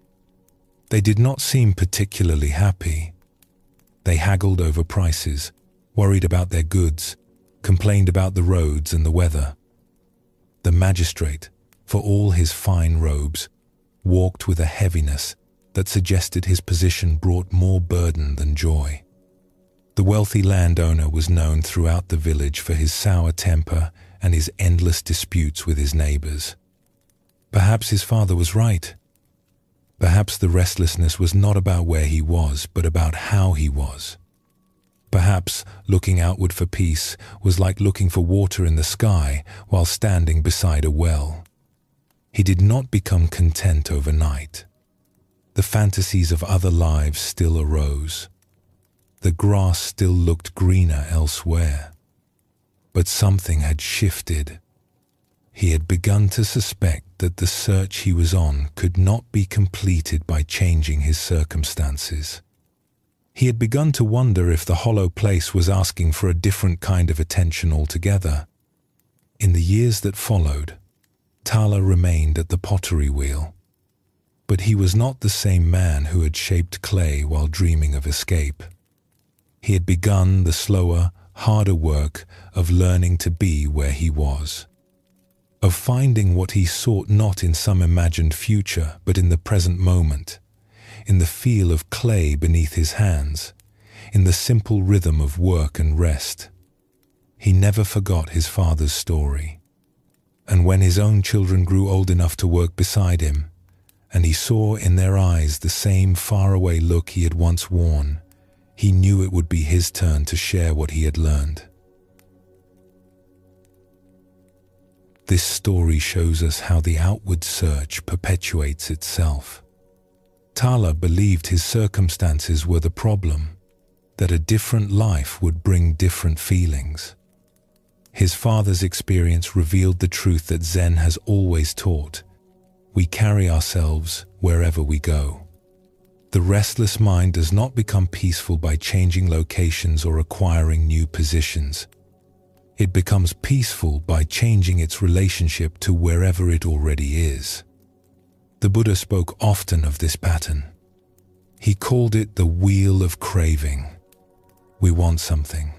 [SPEAKER 1] They did not seem particularly happy. They haggled over prices, worried about their goods, complained about the roads and the weather. The magistrate, for all his fine robes, walked with a heaviness that suggested his position brought more burden than joy. The wealthy landowner was known throughout the village for his sour temper and his endless disputes with his neighbors. Perhaps his father was right. Perhaps the restlessness was not about where he was, but about how he was. Perhaps looking outward for peace was like looking for water in the sky while standing beside a well. He did not become content overnight. The fantasies of other lives still arose. The grass still looked greener elsewhere. But something had shifted. He had begun to suspect that the search he was on could not be completed by changing his circumstances. He had begun to wonder if the hollow place was asking for a different kind of attention altogether. In the years that followed, Tala remained at the pottery wheel. But he was not the same man who had shaped clay while dreaming of escape. He had begun the slower, harder work of learning to be where he was, of finding what he sought not in some imagined future but in the present moment, in the feel of clay beneath his hands, in the simple rhythm of work and rest. He never forgot his father's story. And when his own children grew old enough to work beside him, and he saw in their eyes the same faraway look he had once worn, he knew it would be his turn to share what he had learned. This story shows us how the outward search perpetuates itself. Tala believed his circumstances were the problem, that a different life would bring different feelings. His father's experience revealed the truth that Zen has always taught: we carry ourselves wherever we go. The restless mind does not become peaceful by changing locations or acquiring new positions. It becomes peaceful by changing its relationship to wherever it already is. The Buddha spoke often of this pattern. He called it the wheel of craving. We want something,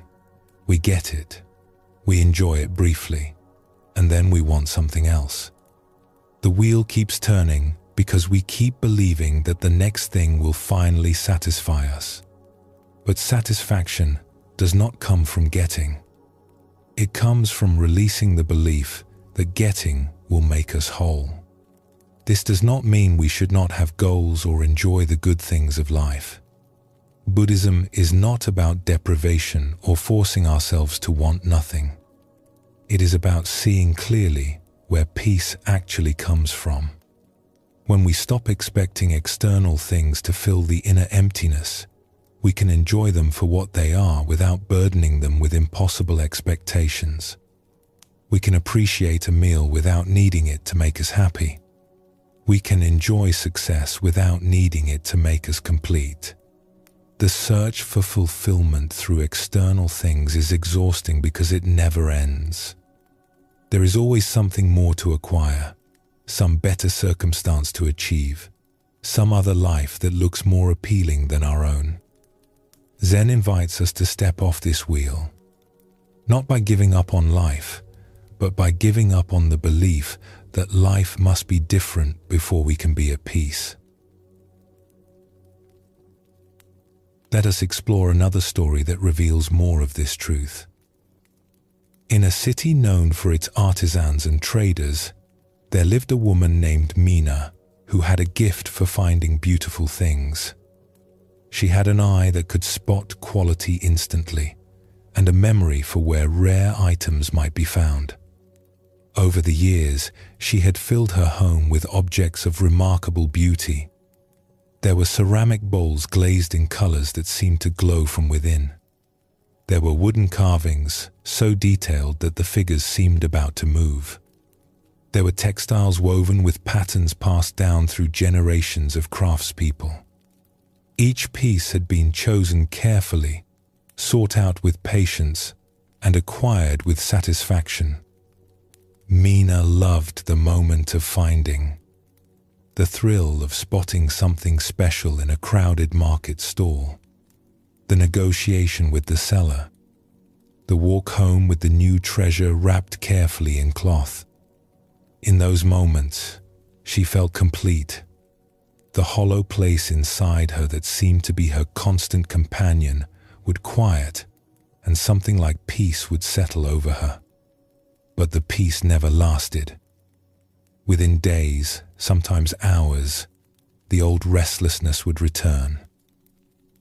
[SPEAKER 1] we get it, we enjoy it briefly, and then we want something else. The wheel keeps turning because we keep believing that the next thing will finally satisfy us. But satisfaction does not come from getting. It comes from releasing the belief that getting will make us whole. This does not mean we should not have goals or enjoy the good things of life. Buddhism is not about deprivation or forcing ourselves to want nothing. It is about seeing clearly where peace actually comes from. When we stop expecting external things to fill the inner emptiness, we can enjoy them for what they are without burdening them with impossible expectations. We can appreciate a meal without needing it to make us happy. We can enjoy success without needing it to make us complete. The search for fulfillment through external things is exhausting because it never ends. There is always something more to acquire, some better circumstance to achieve, some other life that looks more appealing than our own. Zen invites us to step off this wheel, not by giving up on life, but by giving up on the belief that life must be different before we can be at peace. Let us explore another story that reveals more of this truth. In a city known for its artisans and traders, there lived a woman named Mina who had a gift for finding beautiful things. She had an eye that could spot quality instantly, and a memory for where rare items might be found. Over the years, she had filled her home with objects of remarkable beauty. There were ceramic bowls glazed in colors that seemed to glow from within. There were wooden carvings, so detailed that the figures seemed about to move. There were textiles woven with patterns passed down through generations of craftspeople. Each piece had been chosen carefully, sought out with patience, and acquired with satisfaction. Mina loved the moment of finding, the thrill of spotting something special in a crowded market stall, the negotiation with the seller, the walk home with the new treasure wrapped carefully in cloth. In those moments, she felt complete. The hollow place inside her that seemed to be her constant companion would quiet, and something like peace would settle over her. But the peace never lasted. Within days, sometimes hours, the old restlessness would return.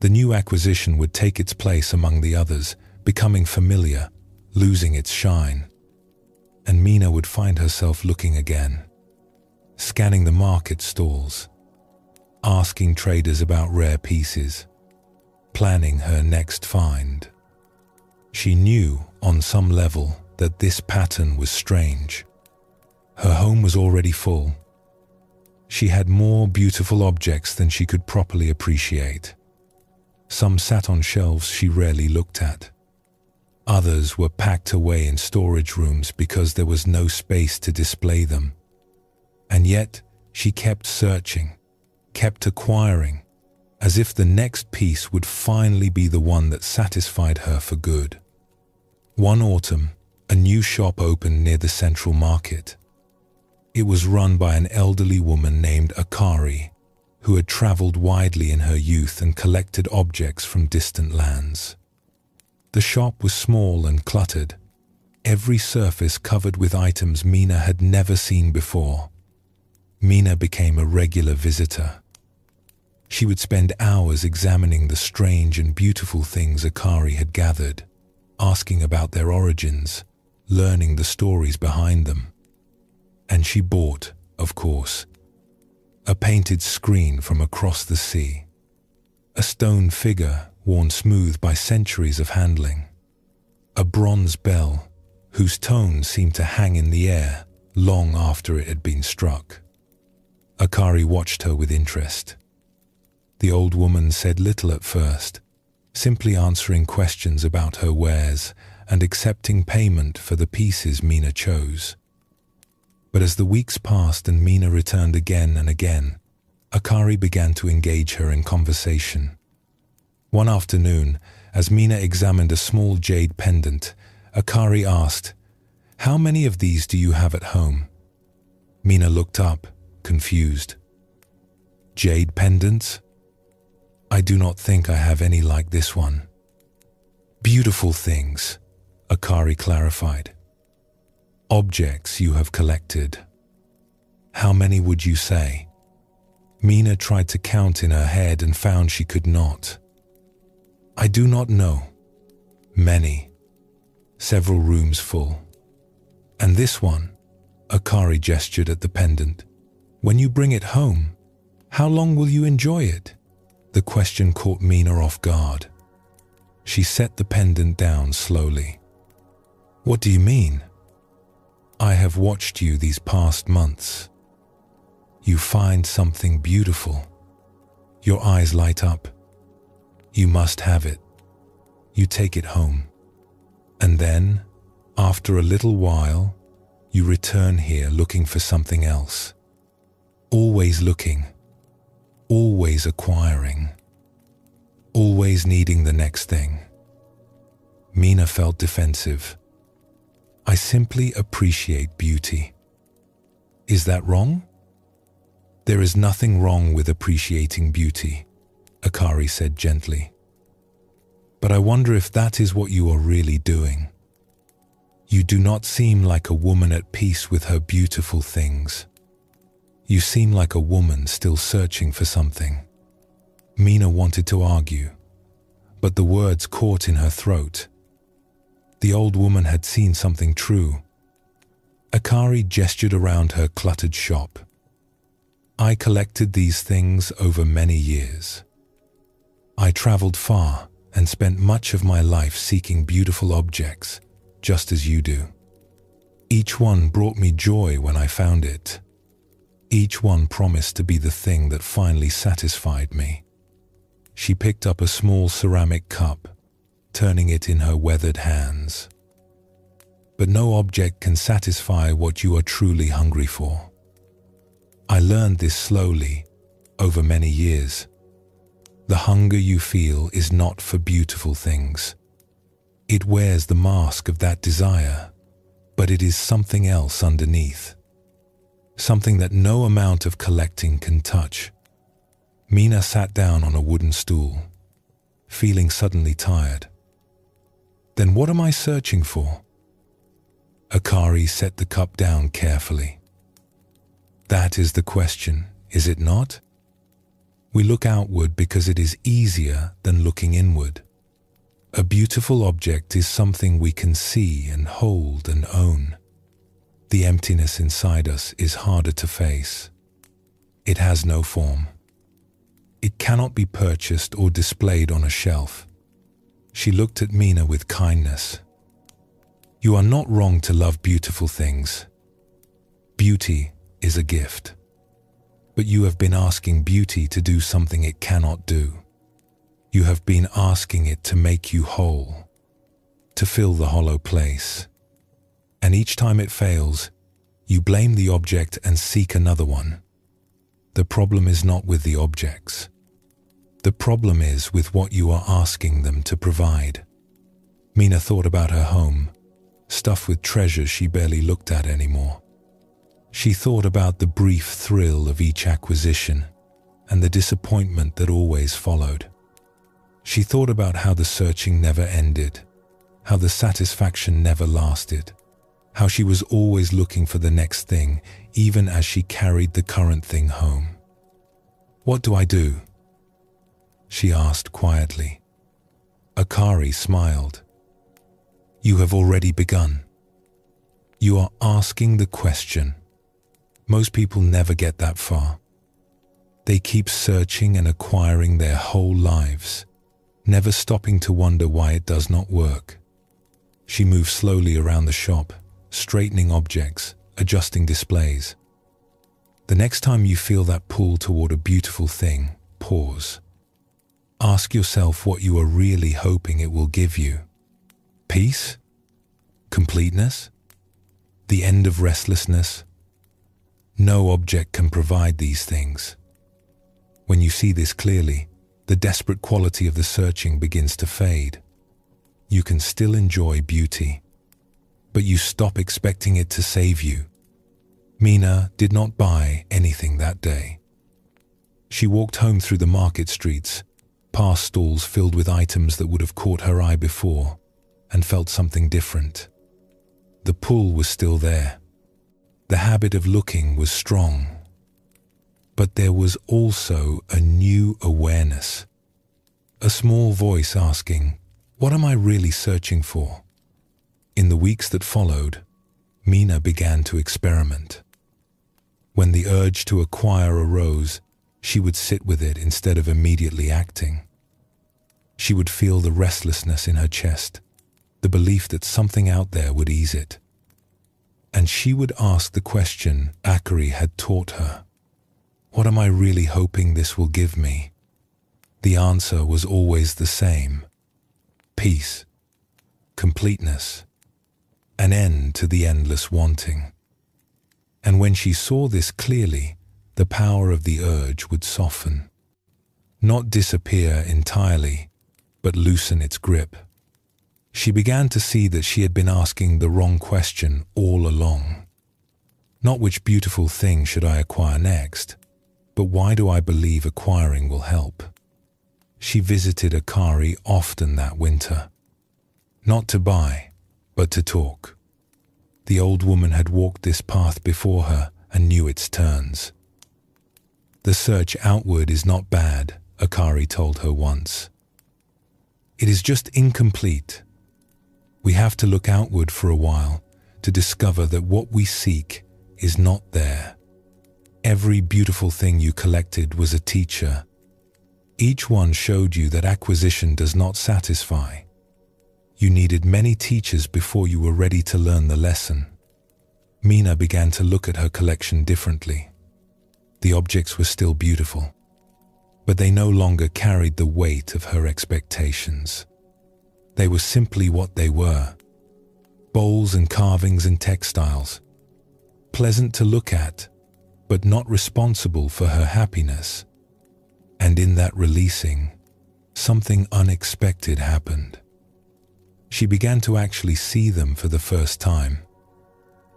[SPEAKER 1] The new acquisition would take its place among the others, becoming familiar, losing its shine. And Mina would find herself looking again, scanning the market stalls, asking traders about rare pieces, planning her next find. She knew, on some level, that this pattern was strange. Her home was already full. She had more beautiful objects than she could properly appreciate. Some sat on shelves she rarely looked at. Others were packed away in storage rooms because there was no space to display them. And yet, she kept searching, kept acquiring, as if the next piece would finally be the one that satisfied her for good. One autumn, a new shop opened near the central market. It was run by an elderly woman named Akari, who had traveled widely in her youth and collected objects from distant lands. The shop was small and cluttered, every surface covered with items Mina had never seen before. Mina became a regular visitor. She would spend hours examining the strange and beautiful things Akari had gathered, asking about their origins, learning the stories behind them. And she bought, of course, a painted screen from across the sea, a stone figure worn smooth by centuries of handling, a bronze bell whose tone seemed to hang in the air long after it had been struck. Akari watched her with interest. The old woman said little at first, simply answering questions about her wares and accepting payment for the pieces Mina chose. But as the weeks passed and Mina returned again and again, Akari began to engage her in conversation. One afternoon, as Mina examined a small jade pendant, Akari asked, "How many of these do you have at home?" Mina looked up, confused. "Jade pendants? I do not think I have any like this one." "Beautiful things," Akari clarified. "Objects you have collected. How many would you say?" Mina tried to count in her head and found she could not. "I do not know. Many. Several rooms full. And this one," Akari gestured at the pendant. "When you bring it home, how long will you enjoy it?" The question caught Mina off guard. She set the pendant down slowly. "What do you mean?" "I have watched you these past months. You find something beautiful. Your eyes light up. You must have it. You take it home. And then, after a little while, you return here looking for something else. Always looking. Always acquiring. Always needing the next thing." Mina felt defensive. "I simply appreciate beauty." "Is that wrong?" "There is nothing wrong with appreciating beauty," Akari said gently. "But I wonder if that is what you are really doing. You do not seem like a woman at peace with her beautiful things. You seem like a woman still searching for something." Mina wanted to argue, but the words caught in her throat. The old woman had seen something true. Akari gestured around her cluttered shop. "I collected these things over many years. I traveled far and spent much of my life seeking beautiful objects, just as you do. Each one brought me joy when I found it. Each one promised to be the thing that finally satisfied me." She picked up a small ceramic cup, turning it in her weathered hands. "But no object can satisfy what you are truly hungry for. I learned this slowly, over many years. The hunger you feel is not for beautiful things. It wears the mask of that desire, but it is something else underneath. Something that no amount of collecting can touch." Mina sat down on a wooden stool, feeling suddenly tired. "Then what am I searching for?" Akari set the cup down carefully. "That is the question, is it not? We look outward because it is easier than looking inward. A beautiful object is something we can see and hold and own. The emptiness inside us is harder to face. It has no form. It cannot be purchased or displayed on a shelf." She looked at Mina with kindness. "You are not wrong to love beautiful things. Beauty is a gift. But you have been asking beauty to do something it cannot do. You have been asking it to make you whole, to fill the hollow place. And each time it fails, you blame the object and seek another one. The problem is not with the objects. The problem is with what you are asking them to provide." Mina thought about her home, stuffed with treasures she barely looked at anymore. She thought about the brief thrill of each acquisition and the disappointment that always followed. She thought about how the searching never ended, how the satisfaction never lasted, how she was always looking for the next thing, even as she carried the current thing home. "What do I do?" she asked quietly. Akari smiled. "You have already begun. You are asking the question. Most people never get that far. They keep searching and acquiring their whole lives, never stopping to wonder why it does not work. She moves slowly around the shop, straightening objects, adjusting displays. The next time you feel that pull toward a beautiful thing, pause. Ask yourself what you are really hoping it will give you. Peace? Completeness? The end of restlessness? No object can provide these things. When you see this clearly, the desperate quality of the searching begins to fade. You can still enjoy beauty, but you stop expecting it to save you. Mina did not buy anything that day. She walked home through the market streets, past stalls filled with items that would have caught her eye before, and felt something different. The pull was still there. The habit of looking was strong. But there was also a new awareness. A small voice asking, "What am I really searching for?" In the weeks that followed, Mina began to experiment. When the urge to acquire arose, she would sit with it instead of immediately acting. She would feel the restlessness in her chest, the belief that something out there would ease it. And she would ask the question Akari had taught her. What am I really hoping this will give me? The answer was always the same. Peace, completeness, an end to the endless wanting. And when she saw this clearly, the power of the urge would soften. Not disappear entirely, but loosen its grip. She began to see that she had been asking the wrong question all along. Not which beautiful thing should I acquire next, but why do I believe acquiring will help? She visited Akari often that winter. Not to buy, but to talk. The old woman had walked this path before her and knew its turns. The search outward is not bad, Akari told her once. It is just incomplete. We have to look outward for a while to discover that what we seek is not there. Every beautiful thing you collected was a teacher. Each one showed you that acquisition does not satisfy. You needed many teachers before you were ready to learn the lesson. Mina began to look at her collection differently. The objects were still beautiful, but they no longer carried the weight of her expectations. They were simply what they were. Bowls and carvings and textiles. Pleasant to look at, but not responsible for her happiness. And in that releasing, something unexpected happened. She began to actually see them for the first time.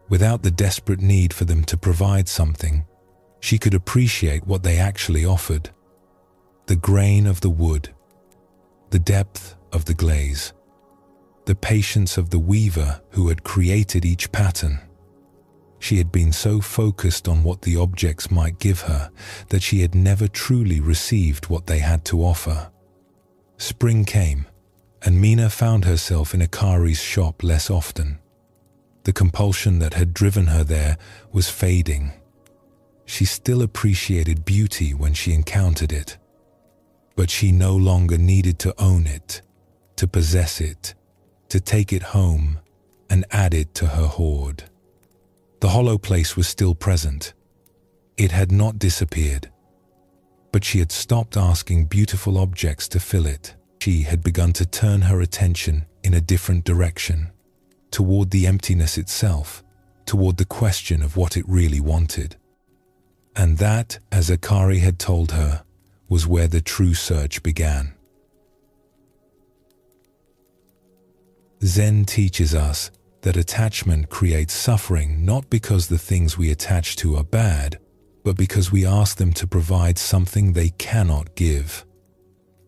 [SPEAKER 1] Without the desperate need for them to provide something, she could appreciate what they actually offered. The grain of the wood, the depth of the glaze, the patience of the weaver who had created each pattern. She had been so focused on what the objects might give her that she had never truly received what they had to offer. Spring came, and Mina found herself in Akari's shop less often. The compulsion that had driven her there was fading. She still appreciated beauty when she encountered it, but she no longer needed to own it, to possess it, to take it home and add it to her hoard. The hollow place was still present. It had not disappeared, but she had stopped asking beautiful objects to fill it. She had begun to turn her attention in a different direction, toward the emptiness itself, toward the question of what it really wanted. And that, as Akari had told her, was where the true search began. Zen teaches us that attachment creates suffering not because the things we attach to are bad, but because we ask them to provide something they cannot give.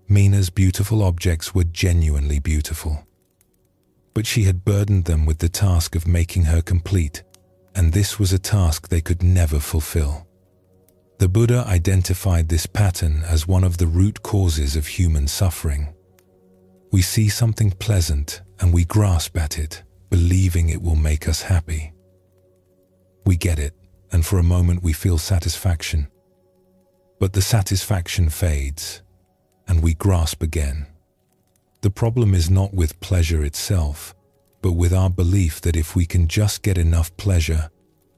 [SPEAKER 1] Mina's beautiful objects were genuinely beautiful, but she had burdened them with the task of making her complete, and this was a task they could never fulfill. The Buddha identified this pattern as one of the root causes of human suffering. We see something pleasant and we grasp at it, believing it will make us happy. We get it, and for a moment we feel satisfaction. But the satisfaction fades, and we grasp again. The problem is not with pleasure itself, but with our belief that if we can just get enough pleasure,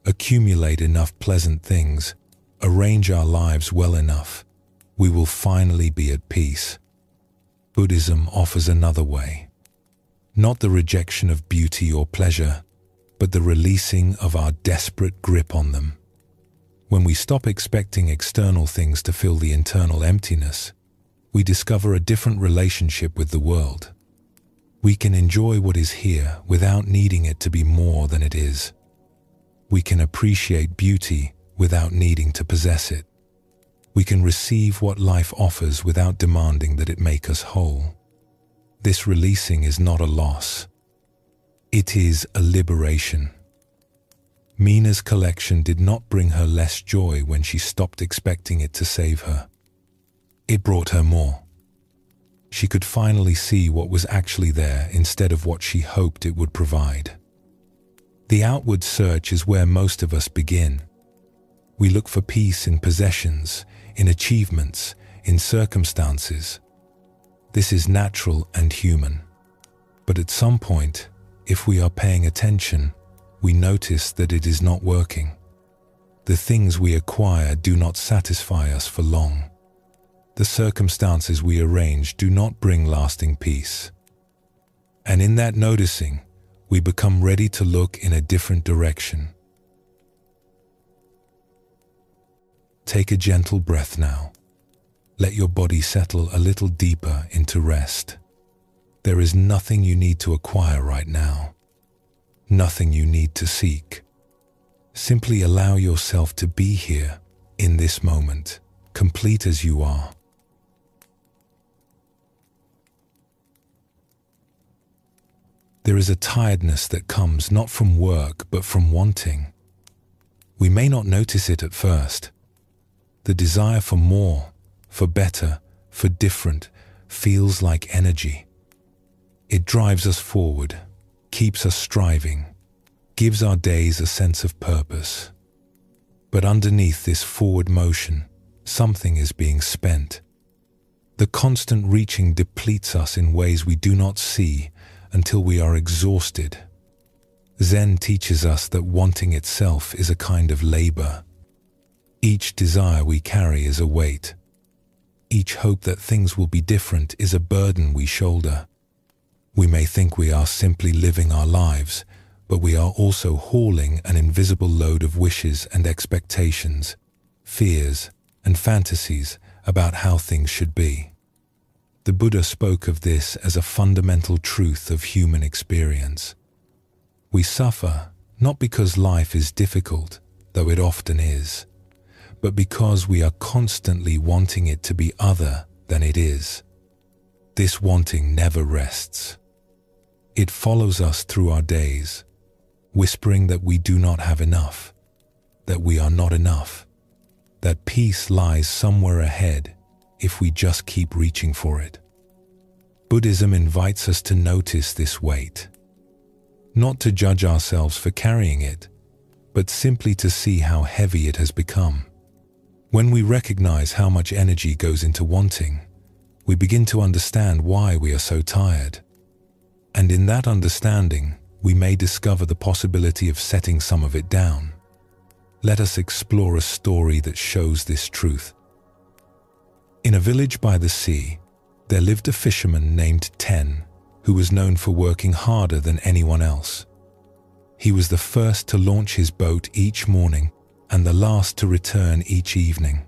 [SPEAKER 1] accumulate enough pleasant things, arrange our lives well enough, we will finally be at peace. Buddhism offers another way. Not the rejection of beauty or pleasure, but the releasing of our desperate grip on them. When we stop expecting external things to fill the internal emptiness, we discover a different relationship with the world. We can enjoy what is here without needing it to be more than it is. We can appreciate beauty without needing to possess it. We can receive what life offers without demanding that it make us whole. This releasing is not a loss. It is a liberation. Mina's collection did not bring her less joy when she stopped expecting it to save her. It brought her more. She could finally see what was actually there instead of what she hoped it would provide. The outward search is where most of us begin. We look for peace in possessions, in achievements, in circumstances. This is natural and human. But at some point, if we are paying attention, we notice that it is not working. The things we acquire do not satisfy us for long. The circumstances we arrange do not bring lasting peace. And in that noticing, we become ready to look in a different direction. Take a gentle breath now. Let your body settle a little deeper into rest. There is nothing you need to acquire right now. Nothing you need to seek. Simply allow yourself to be here, in this moment, complete as you are. There is a tiredness that comes not from work but from wanting. We may not notice it at first. The desire for more, for better, for different, feels like energy. It drives us forward, keeps us striving, gives our days a sense of purpose. But underneath this forward motion, something is being spent. The constant reaching depletes us in ways we do not see until we are exhausted. Zen teaches us that wanting itself is a kind of labor. Each desire we carry is a weight. Each hope that things will be different is a burden we shoulder. We may think we are simply living our lives, but we are also hauling an invisible load of wishes and expectations, fears and fantasies about how things should be. The Buddha spoke of this as a fundamental truth of human experience. We suffer not because life is difficult, though it often is, but because we are constantly wanting it to be other than it is. This wanting never rests. It follows us through our days, whispering that we do not have enough, that we are not enough, that peace lies somewhere ahead if we just keep reaching for it. Buddhism invites us to notice this weight, not to judge ourselves for carrying it, but simply to see how heavy it has become. When we recognize how much energy goes into wanting, we begin to understand why we are so tired. And in that understanding, we may discover the possibility of setting some of it down. Let us explore a story that shows this truth. In a village by the sea, there lived a fisherman named Ten, who was known for working harder than anyone else. He was the first to launch his boat each morning and the last to return each evening.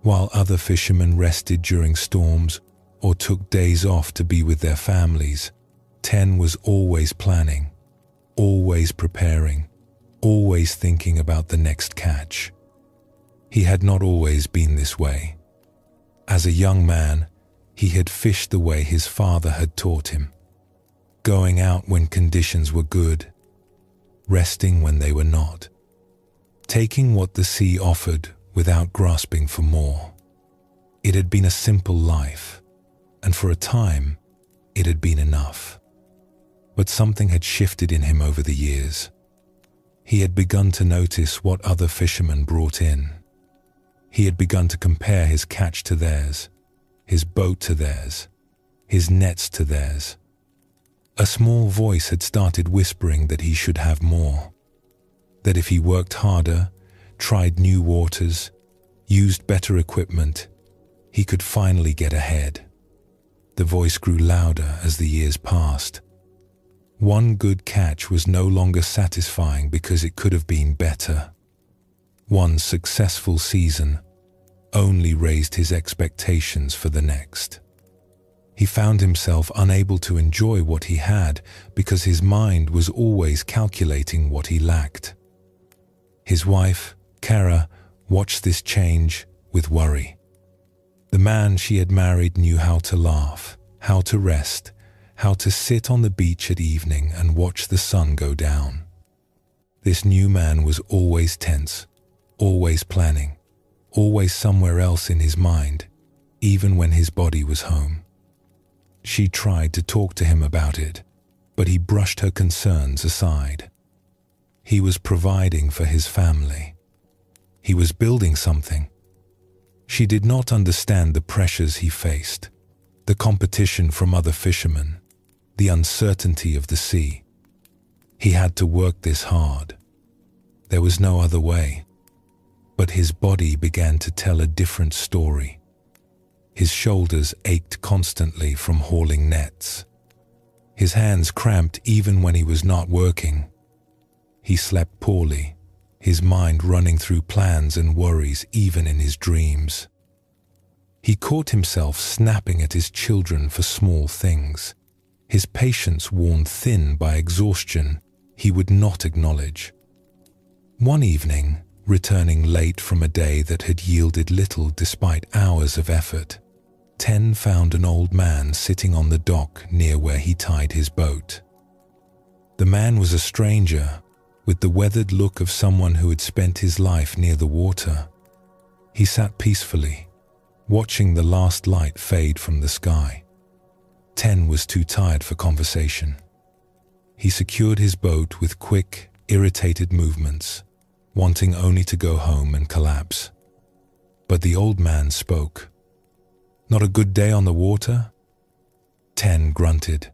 [SPEAKER 1] While other fishermen rested during storms or took days off to be with their families, Ten was always planning, always preparing, always thinking about the next catch. He had not always been this way. As a young man, he had fished the way his father had taught him, going out when conditions were good, resting when they were not, taking what the sea offered without grasping for more. It had been a simple life, and for a time, it had been enough. But something had shifted in him over the years. He had begun to notice what other fishermen brought in. He had begun to compare his catch to theirs, his boat to theirs, his nets to theirs. A small voice had started whispering that he should have more, that if he worked harder, tried new waters, used better equipment, he could finally get ahead. The voice grew louder as the years passed. One good catch was no longer satisfying because it could have been better. One successful season only raised his expectations for the next. He found himself unable to enjoy what he had because his mind was always calculating what he lacked. His wife, Kara, watched this change with worry. The man she had married knew how to laugh, how to rest, how to sit on the beach at evening and watch the sun go down. This new man was always tense, always planning, always somewhere else in his mind, even when his body was home. She tried to talk to him about it, but he brushed her concerns aside. He was providing for his family. He was building something. She did not understand the pressures he faced, the competition from other fishermen, the uncertainty of the sea. He had to work this hard. There was no other way. But his body began to tell a different story. His shoulders ached constantly from hauling nets. His hands cramped even when he was not working. He slept poorly, his mind running through plans and worries even in his dreams. He caught himself snapping at his children for small things, his patience worn thin by exhaustion he would not acknowledge. One evening, returning late from a day that had yielded little despite hours of effort, Ten found an old man sitting on the dock near where he tied his boat. The man was a stranger, with the weathered look of someone who had spent his life near the water. He sat peacefully, watching the last light fade from the sky. Ten was too tired for conversation. He secured his boat with quick, irritated movements, wanting only to go home and collapse. But the old man spoke. "Not a good day on the water?" Ten grunted.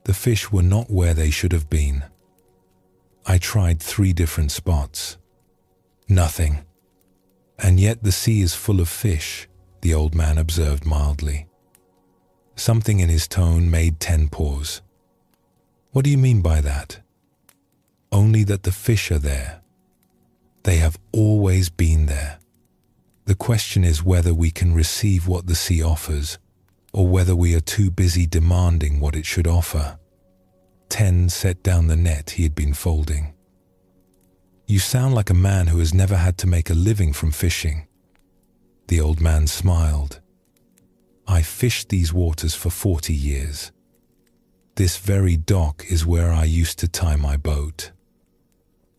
[SPEAKER 1] The fish were not where they should have been. I tried 3 different spots. Nothing. And yet the sea is full of fish, the old man observed mildly. Something in his tone made Ten pause. "What do you mean by that?" "Only that the fish are there. They have always been there. The question is whether we can receive what the sea offers, or whether we are too busy demanding what it should offer." Ten set down the net he had been folding. "You sound like a man who has never had to make a living from fishing." The old man smiled. "I fished these waters for 40 years. This very dock is where I used to tie my boat."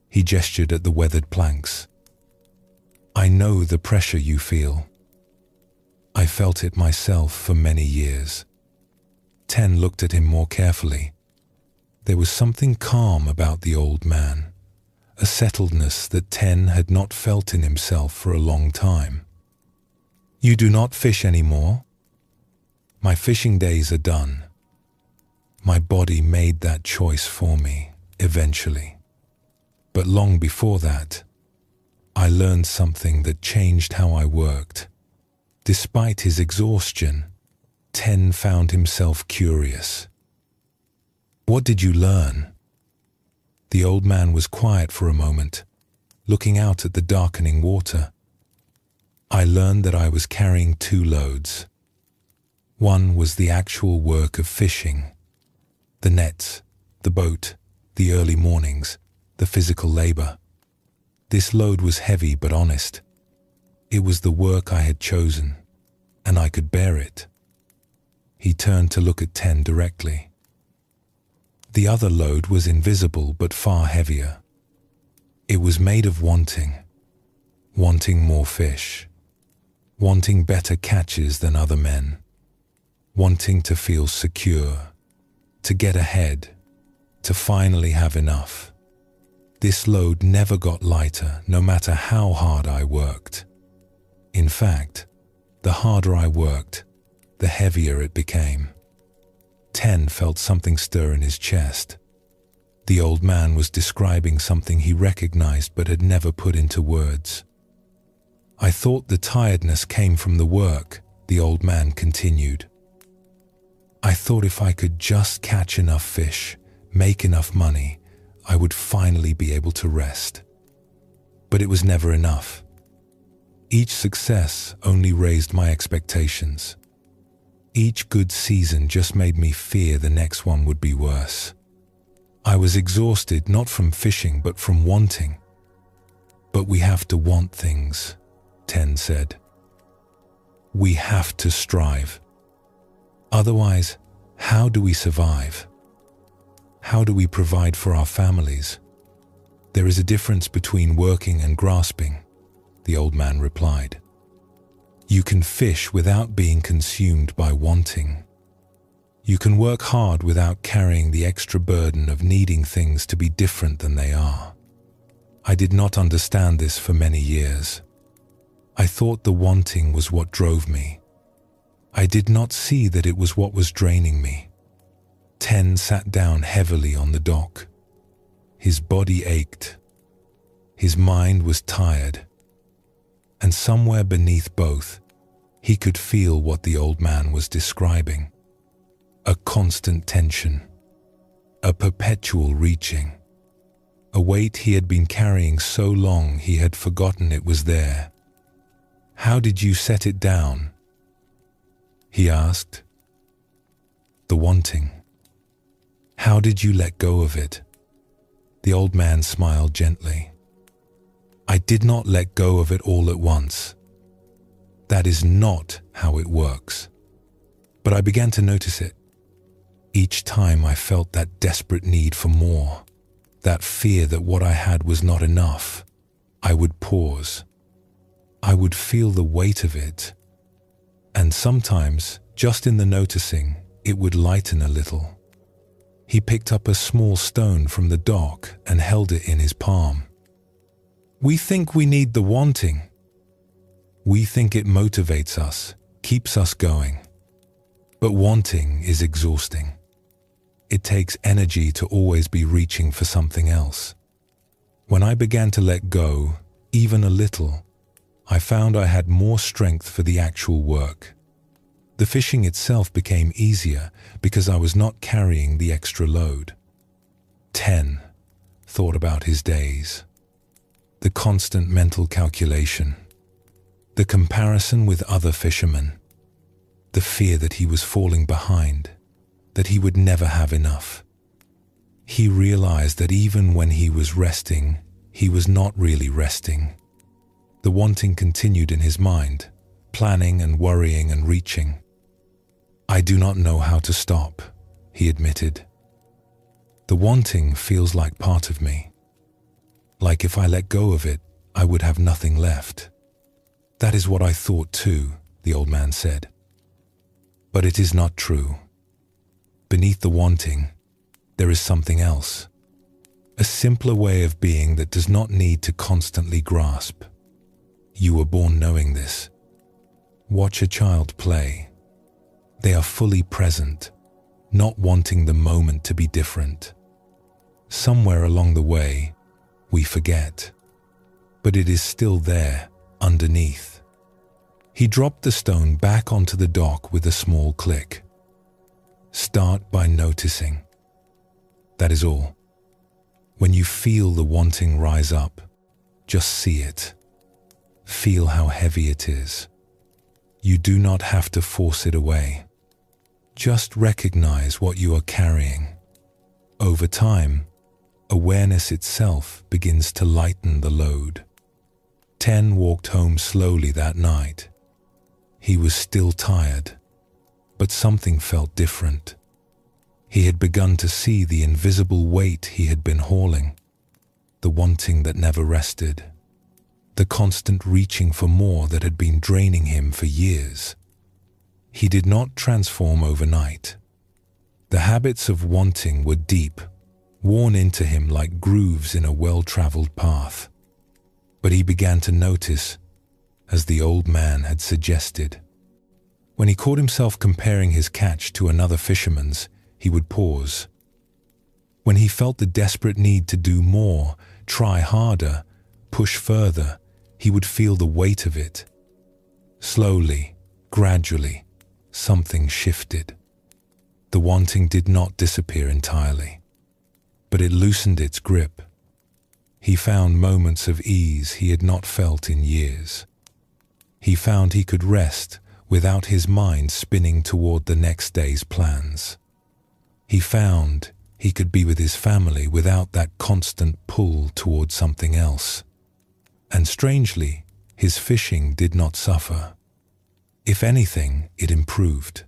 [SPEAKER 1] He gestured at the weathered planks. "I know the pressure you feel. I felt it myself for many years." Ten looked at him more carefully. There was something calm about the old man, a settledness that Ten had not felt in himself for a long time. "You do not fish anymore?" "My fishing days are done. My body made that choice for me, eventually. But long before that, I learned something that changed how I worked." Despite his exhaustion, Ten found himself curious. "What did you learn?" The old man was quiet for a moment, looking out at the darkening water. "I learned that I was carrying 2 loads. One was the actual work of fishing, the nets, the boat, the early mornings, the physical labor. This load was heavy but honest. It was the work I had chosen, and I could bear it." He turned to look at Ten directly. The other load was invisible but far heavier. It was made of wanting more fish, wanting better catches than other men, wanting to feel secure, to get ahead, to finally have enough. This load never got lighter, no matter how hard I worked. In fact, the harder I worked, the heavier it became. 10 felt something stir in his chest. The old man was describing something he recognized but had never put into words. I thought the tiredness came from the work, the old man continued. I thought if I could just catch enough fish, make enough money, I would finally be able to rest. But it was never enough. Each success only raised my expectations. Each good season just made me fear the next one would be worse. I was exhausted not from fishing but from wanting. But we have to want things, 10 said. We have to strive. Otherwise, how do we survive? How do we provide for our families? There is a difference between working and grasping, the old man replied. You can fish without being consumed by wanting. You can work hard without carrying the extra burden of needing things to be different than they are. I did not understand this for many years. I thought the wanting was what drove me. I did not see that it was what was draining me. 10 sat down heavily on the dock. His body ached. His mind was tired. And somewhere beneath both, he could feel what the old man was describing. A constant tension. A perpetual reaching. A weight he had been carrying so long he had forgotten it was there. How did you set it down? He asked. The wanting. How did you let go of it? The old man smiled gently. I did not let go of it all at once. That is not how it works. But I began to notice it. Each time I felt that desperate need for more, that fear that what I had was not enough, I would pause. I would feel the weight of it. And sometimes, just in the noticing, it would lighten a little. He picked up a small stone from the dock and held it in his palm. We think we need the wanting. We think it motivates us, keeps us going. But wanting is exhausting. It takes energy to always be reaching for something else. When I began to let go, even a little, I found I had more strength for the actual work. The fishing itself became easier because I was not carrying the extra load. 10 thought about his days. The constant mental calculation. The comparison with other fishermen. The fear that he was falling behind, that he would never have enough. He realized that even when he was resting, he was not really resting. The wanting continued in his mind, planning and worrying and reaching. I do not know how to stop, he admitted. The wanting feels like part of me. Like if I let go of it, I would have nothing left. That is what I thought too, the old man said. But it is not true. Beneath the wanting, there is something else. A simpler way of being that does not need to constantly grasp. You were born knowing this. Watch a child play. They are fully present, not wanting the moment to be different. Somewhere along the way, we forget. But it is still there, underneath. He dropped the stone back onto the dock with a small click. Start by noticing. That is all. When you feel the wanting rise up, just see it. Feel how heavy it is. You do not have to force it away. Just recognize what you are carrying. Over time, awareness itself begins to lighten the load. 10 walked home slowly that night. He was still tired, but something felt different. He had begun to see the invisible weight he had been hauling, the wanting that never rested, the constant reaching for more that had been draining him for years. He did not transform overnight. The habits of wanting were deep, worn into him like grooves in a well-traveled path. But he began to notice, as the old man had suggested. When he caught himself comparing his catch to another fisherman's, he would pause. When he felt the desperate need to do more, try harder, push further, he would feel the weight of it. Slowly, gradually, something shifted. The wanting did not disappear entirely, but it loosened its grip. He found moments of ease he had not felt in years. He found he could rest without his mind spinning toward the next day's plans. He found he could be with his family without that constant pull toward something else. And strangely, his fishing did not suffer. If anything, it improved.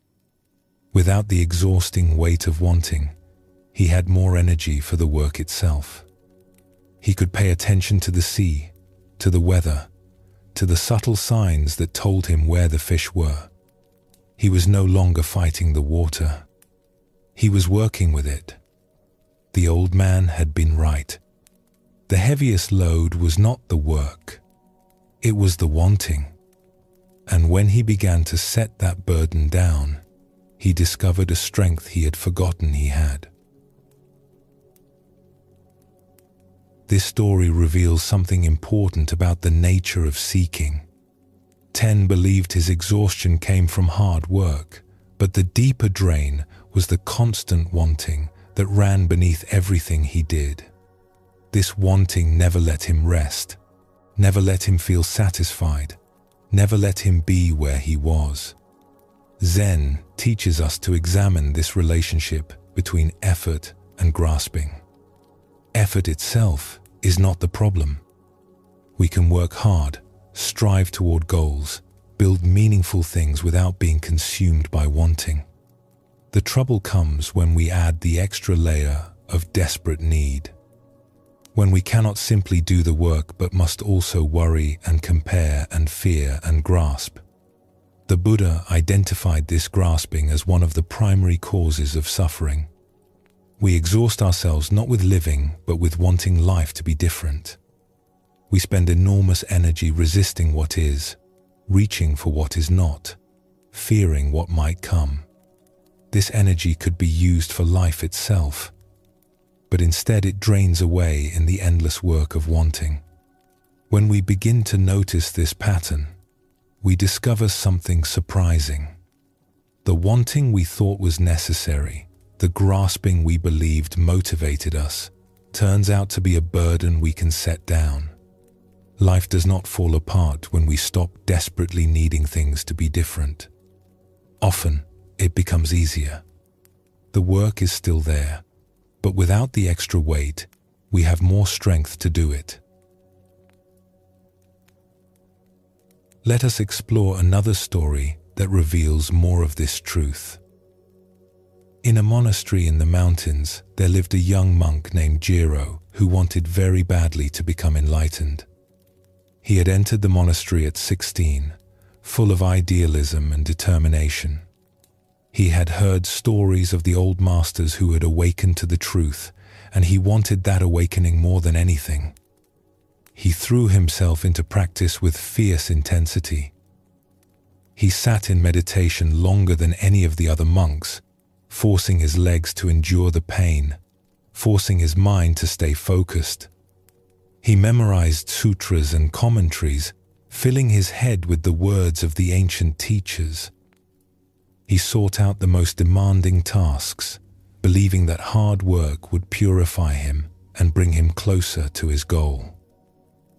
[SPEAKER 1] Without the exhausting weight of wanting, he had more energy for the work itself. He could pay attention to the sea, to the weather, to the subtle signs that told him where the fish were. He was no longer fighting the water. He was working with it. The old man had been right. The heaviest load was not the work. It was the wanting. And when he began to set that burden down, he discovered a strength he had forgotten he had. This story reveals something important about the nature of seeking. Ten believed his exhaustion came from hard work, but the deeper drain was the constant wanting that ran beneath everything he did. This wanting never let him rest, never let him feel satisfied, never let him be where he was. Zen teaches us to examine this relationship between effort and grasping. Effort itself is not the problem. We can work hard, strive toward goals, build meaningful things without being consumed by wanting. The trouble comes when we add the extra layer of desperate need. When we cannot simply do the work but must also worry and compare and fear and grasp. The Buddha identified this grasping as one of the primary causes of suffering. We exhaust ourselves not with living, but with wanting life to be different. We spend enormous energy resisting what is, reaching for what is not, fearing what might come. This energy could be used for life itself, but instead it drains away in the endless work of wanting. When we begin to notice this pattern, we discover something surprising. The wanting we thought was necessary, the grasping we believed motivated us, turns out to be a burden we can set down. Life does not fall apart when we stop desperately needing things to be different. Often, it becomes easier. The work is still there, but without the extra weight, we have more strength to do it. Let us explore another story that reveals more of this truth. In a monastery in the mountains, there lived a young monk named Jiro who wanted very badly to become enlightened. He had entered the monastery at 16, full of idealism and determination. He had heard stories of the old masters who had awakened to the truth, and he wanted that awakening more than anything. He threw himself into practice with fierce intensity. He sat in meditation longer than any of the other monks, forcing his legs to endure the pain, forcing his mind to stay focused. He memorized sutras and commentaries, filling his head with the words of the ancient teachers. He sought out the most demanding tasks, believing that hard work would purify him and bring him closer to his goal.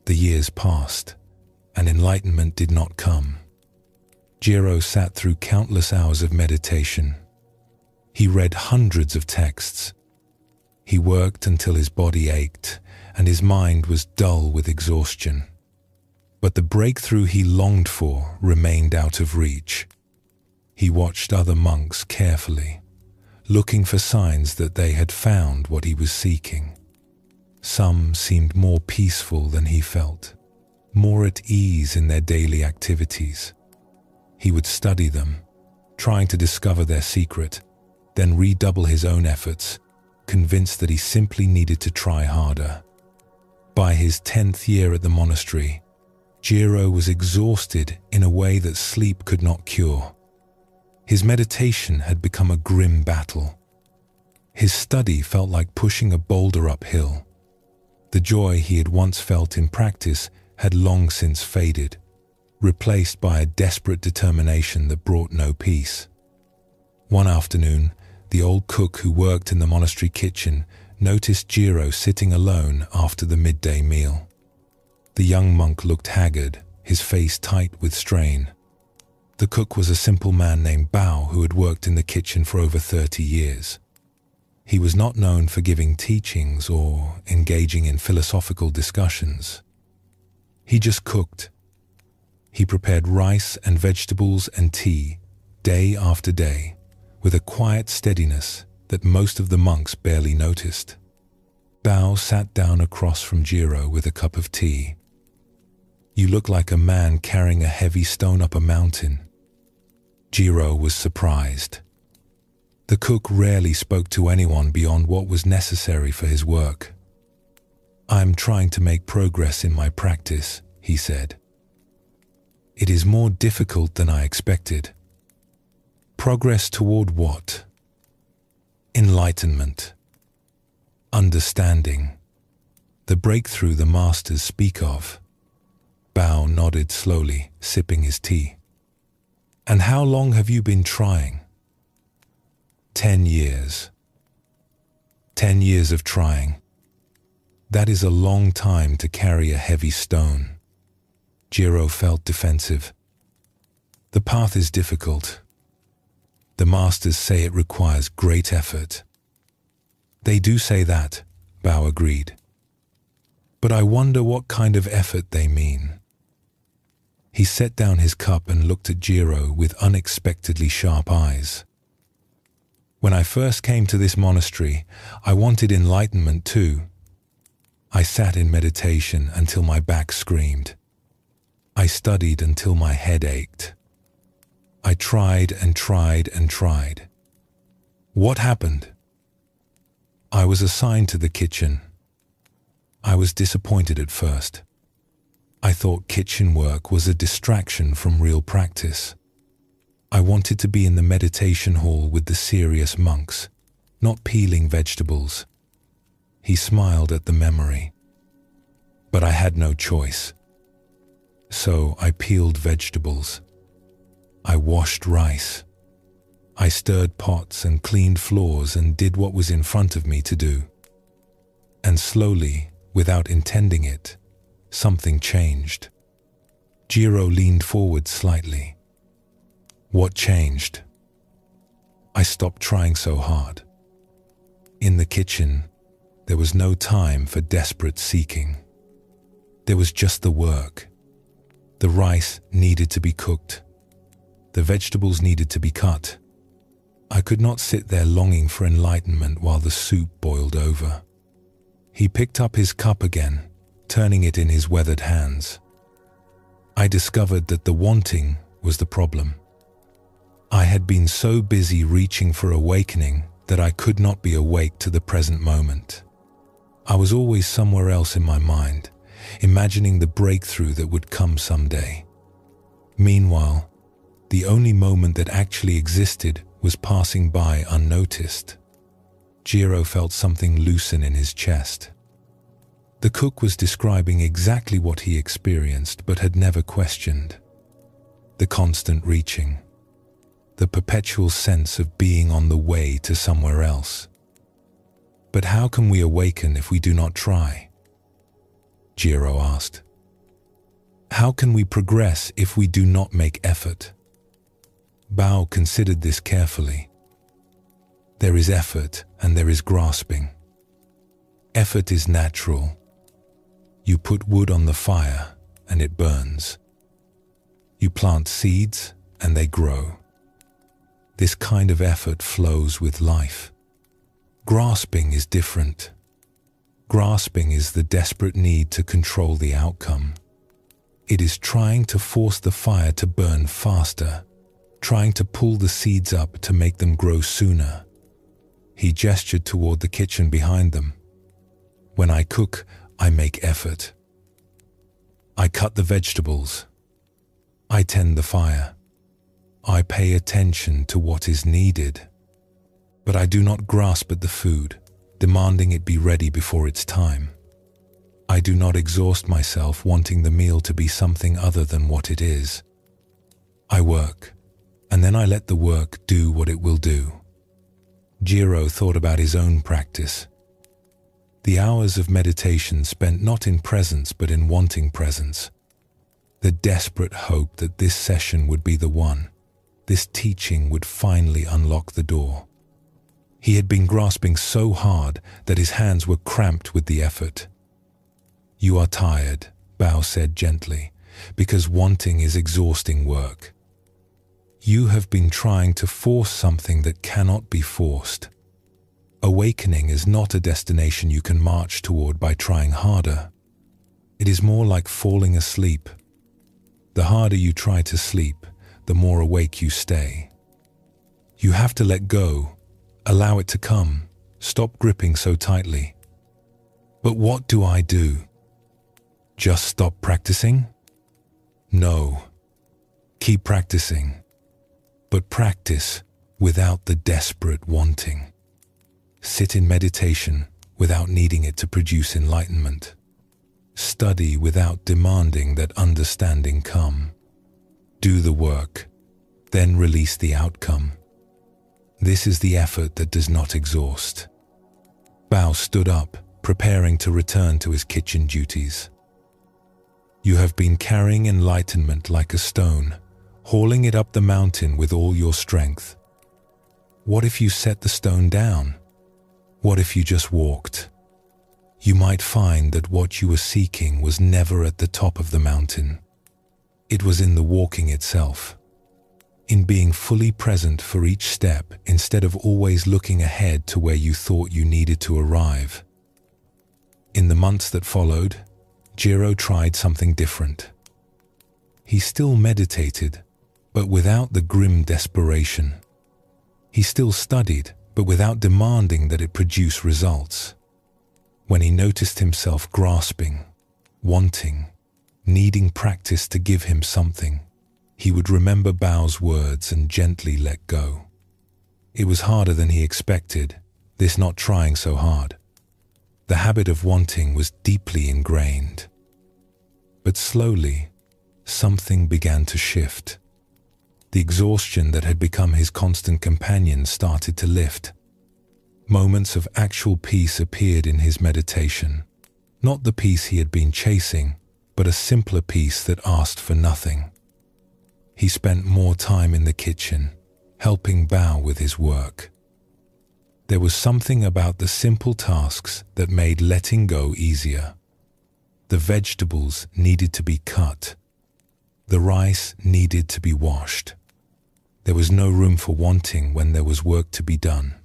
[SPEAKER 1] The years passed, and enlightenment did not come. Jiro sat through countless hours of meditation. He read hundreds of texts. He worked until his body ached and his mind was dull with exhaustion. But the breakthrough he longed for remained out of reach. He watched other monks carefully, looking for signs that they had found what he was seeking. Some seemed more peaceful than he felt, more at ease in their daily activities. He would study them, trying to discover their secret, then redouble his own efforts, convinced that he simply needed to try harder. By his 10th year at the monastery, Jiro was exhausted in a way that sleep could not cure. His meditation had become a grim battle. His study felt like pushing a boulder uphill. The joy he had once felt in practice had long since faded, replaced by a desperate determination that brought no peace. One afternoon, the old cook who worked in the monastery kitchen noticed Jiro sitting alone after the midday meal. The young monk looked haggard, his face tight with strain. The cook was a simple man named Bao who had worked in the kitchen for over 30 years. He was not known for giving teachings or engaging in philosophical discussions. He just cooked. He prepared rice and vegetables and tea day after day with a quiet steadiness that most of the monks barely noticed. Bao sat down across from Jiro with a cup of tea. "You look like a man carrying a heavy stone up a mountain." Jiro was surprised. The cook rarely spoke to anyone beyond what was necessary for his work. "I'm trying to make progress in my practice," he said. "It is more difficult than I expected." "Progress toward what?" "Enlightenment. Understanding. The breakthrough the masters speak of." Bao nodded slowly, sipping his tea. "And how long have you been trying?" 10 years. 10 years of trying. That is a long time to carry a heavy stone. Jiro felt defensive. "The path is difficult. The masters say it requires great effort." "They do say that," Bao agreed. "But I wonder what kind of effort they mean." He set down his cup and looked at Jiro with unexpectedly sharp eyes. "When I first came to this monastery, I wanted enlightenment too. I sat in meditation until my back screamed. I studied until my head ached. I tried and tried and tried. What happened? I was assigned to the kitchen. I was disappointed at first. I thought kitchen work was a distraction from real practice. I wanted to be in the meditation hall with the serious monks, not peeling vegetables." He smiled at the memory. "But I had no choice. So I peeled vegetables. I washed rice. I stirred pots and cleaned floors and did what was in front of me to do. And slowly, without intending it, something changed." Jiro leaned forward slightly. "What changed?" "I stopped trying so hard. In the kitchen, there was no time for desperate seeking. There was just the work. The rice needed to be cooked. The vegetables needed to be cut. I could not sit there longing for enlightenment while the soup boiled over." He picked up his cup again, turning it in his weathered hands. "I discovered that the wanting was the problem. I had been so busy reaching for awakening that I could not be awake to the present moment. I was always somewhere else in my mind, imagining the breakthrough that would come someday. Meanwhile, the only moment that actually existed was passing by unnoticed." Jiro felt something loosen in his chest. The cook was describing exactly what he experienced but had never questioned. The constant reaching. The perpetual sense of being on the way to somewhere else. "But how can we awaken if we do not try?" Jiro asked. "How can we progress if we do not make effort?" Bao considered this carefully. "There is effort and there is grasping. Effort is natural. You put wood on the fire and it burns. You plant seeds and they grow. This kind of effort flows with life. Grasping is different. Grasping is the desperate need to control the outcome. It is trying to force the fire to burn faster, trying to pull the seeds up to make them grow sooner. He gestured toward the kitchen behind them. When I cook, I make effort. I cut the vegetables. I tend the fire. I pay attention to what is needed. But I do not grasp at the food, demanding it be ready before its time. I do not exhaust myself wanting the meal to be something other than what it is. I work, and then I let the work do what it will do. Jiro thought about his own practice. The hours of meditation spent not in presence but in wanting presence. The desperate hope that this session would be the one, this teaching would finally unlock the door. He had been grasping so hard that his hands were cramped with the effort. "You are tired," Bao said gently, "because wanting is exhausting work. You have been trying to force something that cannot be forced. Awakening is not a destination you can march toward by trying harder. It is more like falling asleep. The harder you try to sleep, the more awake you stay. You have to let go, allow it to come, stop gripping so tightly. But what do I do? Just stop practicing? No. Keep practicing. But practice without the desperate wanting. Sit in meditation without needing it to produce enlightenment. Study without demanding that understanding come. Do the work, then release the outcome. This is the effort that does not exhaust." Bao stood up, preparing to return to his kitchen duties. "You have been carrying enlightenment like a stone, hauling it up the mountain with all your strength. What if you set the stone down? What if you just walked? You might find that what you were seeking was never at the top of the mountain. It was in the walking itself, in being fully present for each step instead of always looking ahead to where you thought you needed to arrive." In the months that followed, Jiro tried something different. He still meditated, but without the grim desperation. He still studied, but without demanding that it produce results. When he noticed himself grasping, wanting, needing practice to give him something, he would remember Bao's words and gently let go. It was harder than he expected, this not trying so hard. The habit of wanting was deeply ingrained. But slowly, something began to shift. The exhaustion that had become his constant companion started to lift. Moments of actual peace appeared in his meditation. Not the peace he had been chasing, but a simpler peace that asked for nothing. He spent more time in the kitchen, helping Bao with his work. There was something about the simple tasks that made letting go easier. The vegetables needed to be cut. The rice needed to be washed. There was no room for wanting when there was work to be done.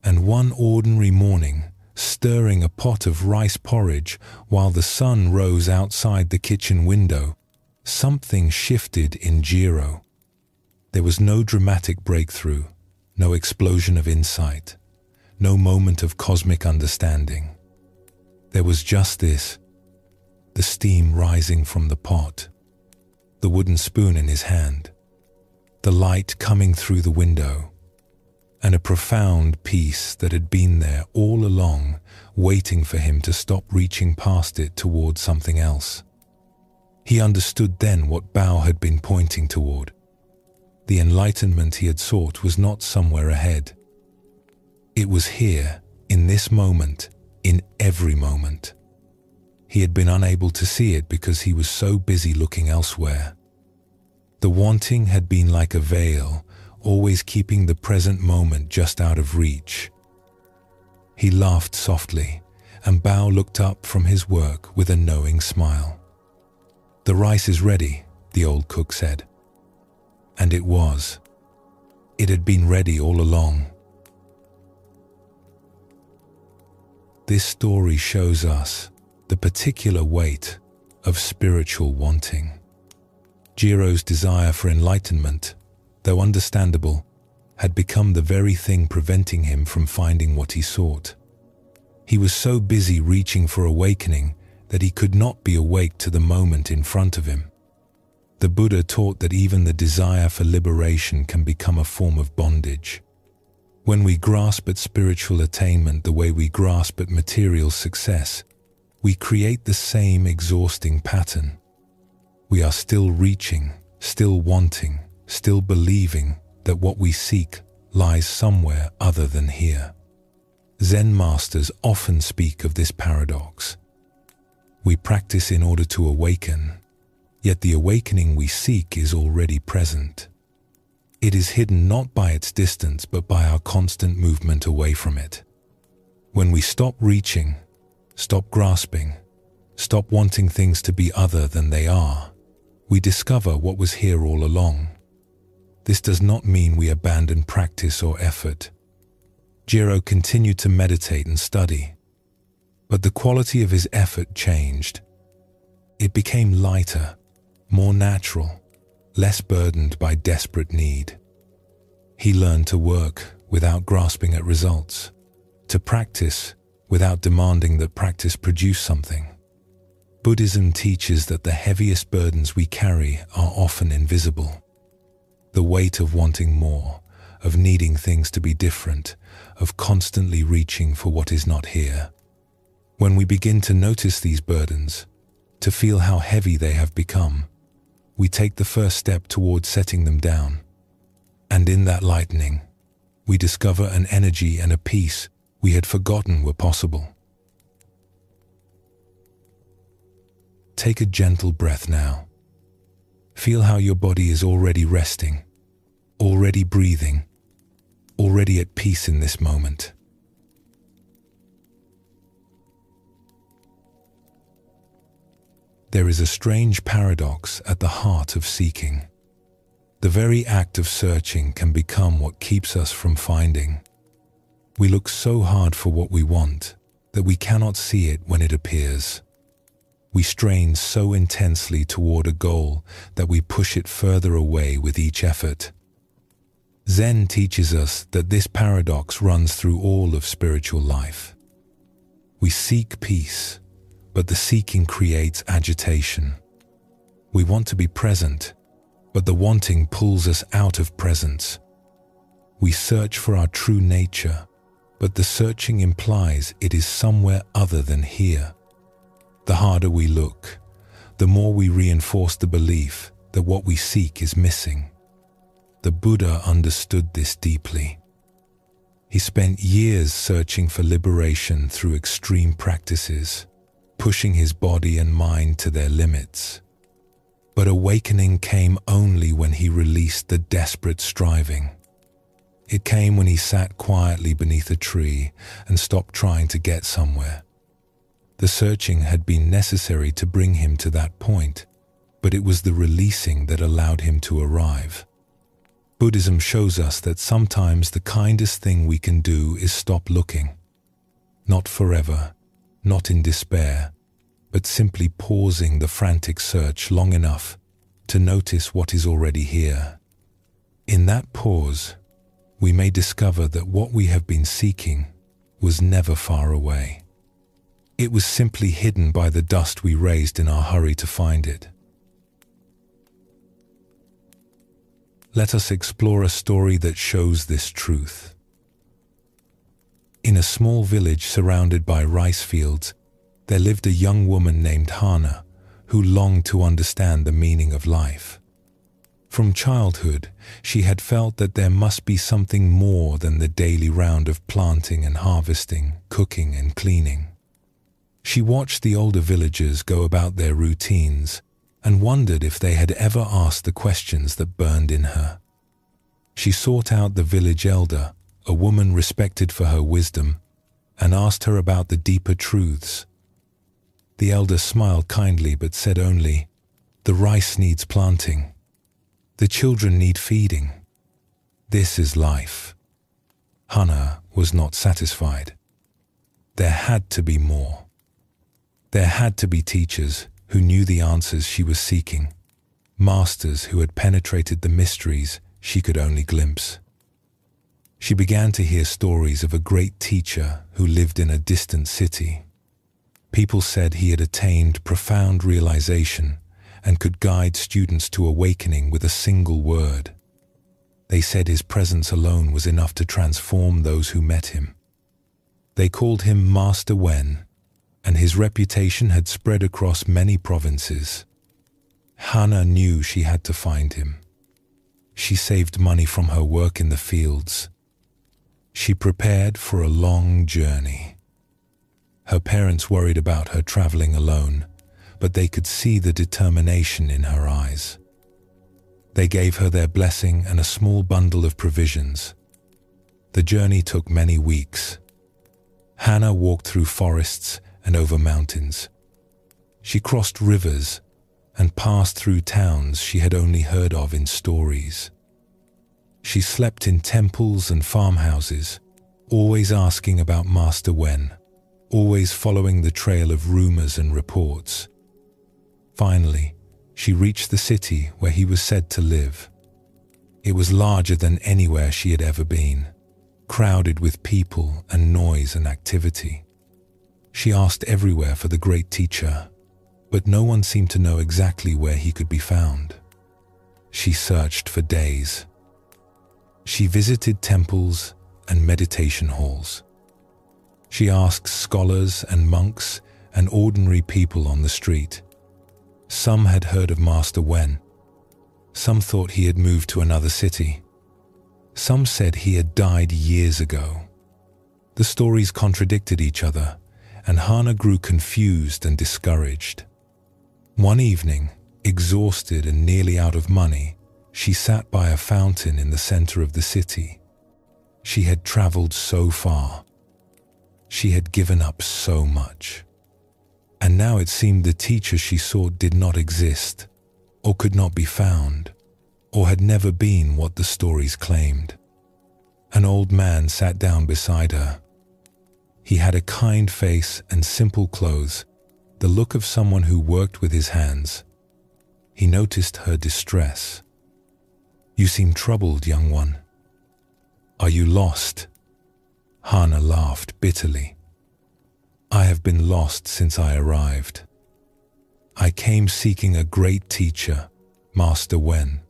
[SPEAKER 1] And one ordinary morning, stirring a pot of rice porridge while the sun rose outside the kitchen window, something shifted in Jiro. There was no dramatic breakthrough, no explosion of insight, no moment of cosmic understanding. There was just this, the steam rising from the pot, the wooden spoon in his hand, the light coming through the window, and a profound peace that had been there all along, waiting for him to stop reaching past it toward something else. He understood then what Bao had been pointing toward. The enlightenment he had sought was not somewhere ahead. It was here, in this moment, in every moment. He had been unable to see it because he was so busy looking elsewhere. The wanting had been like a veil, always keeping the present moment just out of reach. He laughed softly, and Bao looked up from his work with a knowing smile. "The rice is ready," the old cook said. And it was. It had been ready all along. This story shows us the particular weight of spiritual wanting. Jiro's desire for enlightenment, though understandable, had become the very thing preventing him from finding what he sought. He was so busy reaching for awakening that he could not be awake to the moment in front of him. The Buddha taught that even the desire for liberation can become a form of bondage. When we grasp at spiritual attainment the way we grasp at material success, we create the same exhausting pattern. We are still reaching, still wanting, still believing that what we seek lies somewhere other than here. Zen masters often speak of this paradox. We practice in order to awaken, yet the awakening we seek is already present. It is hidden not by its distance but by our constant movement away from it. When we stop reaching, stop grasping, stop wanting things to be other than they are, we discover what was here all along. This does not mean we abandon practice or effort. Jiro continued to meditate and study, but the quality of his effort changed. It became lighter, more natural, less burdened by desperate need. He learned to work without grasping at results, to practice without demanding that practice produce something. Buddhism teaches that the heaviest burdens we carry are often invisible. The weight of wanting more, of needing things to be different, of constantly reaching for what is not here. When we begin to notice these burdens, to feel how heavy they have become, we take the first step towards setting them down. And in that lightening, we discover an energy and a peace we had forgotten were possible. Take a gentle breath now. Feel how your body is already resting, already breathing, already at peace in this moment. There is a strange paradox at the heart of seeking. The very act of searching can become what keeps us from finding. We look so hard for what we want that we cannot see it when it appears. We strain so intensely toward a goal that we push it further away with each effort. Zen teaches us that this paradox runs through all of spiritual life. We seek peace, but the seeking creates agitation. We want to be present, but the wanting pulls us out of presence. We search for our true nature, but the searching implies it is somewhere other than here. The harder we look, the more we reinforce the belief that what we seek is missing. The Buddha understood this deeply. He spent years searching for liberation through extreme practices, pushing his body and mind to their limits. But awakening came only when he released the desperate striving. It came when he sat quietly beneath a tree and stopped trying to get somewhere. The searching had been necessary to bring him to that point, but it was the releasing that allowed him to arrive. Buddhism shows us that sometimes the kindest thing we can do is stop looking. Not forever, not in despair, but simply pausing the frantic search long enough to notice what is already here. In that pause, we may discover that what we have been seeking was never far away. It was simply hidden by the dust we raised in our hurry to find it. Let us explore a story that shows this truth. In a small village surrounded by rice fields, there lived a young woman named Hana, who longed to understand the meaning of life. From childhood, she had felt that there must be something more than the daily round of planting and harvesting, cooking and cleaning. She watched the older villagers go about their routines and wondered if they had ever asked the questions that burned in her. She sought out the village elder, a woman respected for her wisdom, and asked her about the deeper truths. The elder smiled kindly but said only, "The rice needs planting. The children need feeding. This is life." Hana was not satisfied. There had to be more. There had to be teachers who knew the answers she was seeking, masters who had penetrated the mysteries she could only glimpse. She began to hear stories of a great teacher who lived in a distant city. People said he had attained profound realization and could guide students to awakening with a single word. They said his presence alone was enough to transform those who met him. They called him Master Wen, and his reputation had spread across many provinces. Hannah knew she had to find him. She saved money from her work in the fields. She prepared for a long journey. Her parents worried about her traveling alone, but they could see the determination in her eyes. They gave her their blessing and a small bundle of provisions. The journey took many weeks. Hannah walked through forests and over mountains. She crossed rivers and passed through towns she had only heard of in stories. She slept in temples and farmhouses, always asking about Master Wen, always following the trail of rumors and reports. Finally, she reached the city where he was said to live. It was larger than anywhere she had ever been, crowded with people and noise and activity. She asked everywhere for the great teacher, but no one seemed to know exactly where he could be found. She searched for days. She visited temples and meditation halls. She asked scholars and monks and ordinary people on the street. Some had heard of Master Wen. Some thought he had moved to another city. Some said he had died years ago. The stories contradicted each other, and Hannah grew confused and discouraged. One evening, exhausted and nearly out of money, she sat by a fountain in the center of the city. She had traveled so far. She had given up so much. And now it seemed the teacher she sought did not exist, or could not be found, or had never been what the stories claimed. An old man sat down beside her. He had a kind face and simple clothes, the look of someone who worked with his hands. He noticed her distress. "You seem troubled, young one. Are you lost?" Hannah laughed bitterly. "I have been lost since I arrived. I came seeking a great teacher, Master Wen,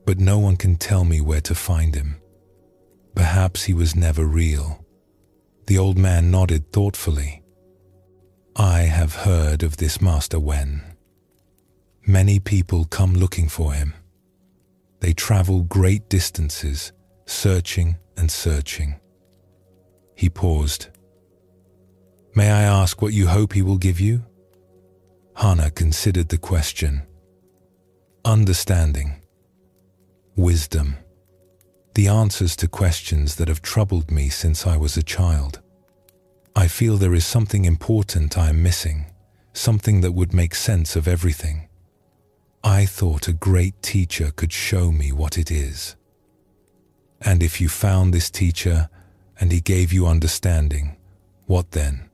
[SPEAKER 1] but no one can tell me where to find him. Perhaps he was never real." The old man nodded thoughtfully. "I have heard of this Master Wen. Many people come looking for him. They travel great distances, searching and searching." He paused. "May I ask what you hope he will give you?" Hannah considered the question. "Understanding. Wisdom. The answers to questions that have troubled me since I was a child. I feel there is something important I am missing, something that would make sense of everything. I thought a great teacher could show me what it is. And if you found this teacher and he gave you understanding, what then?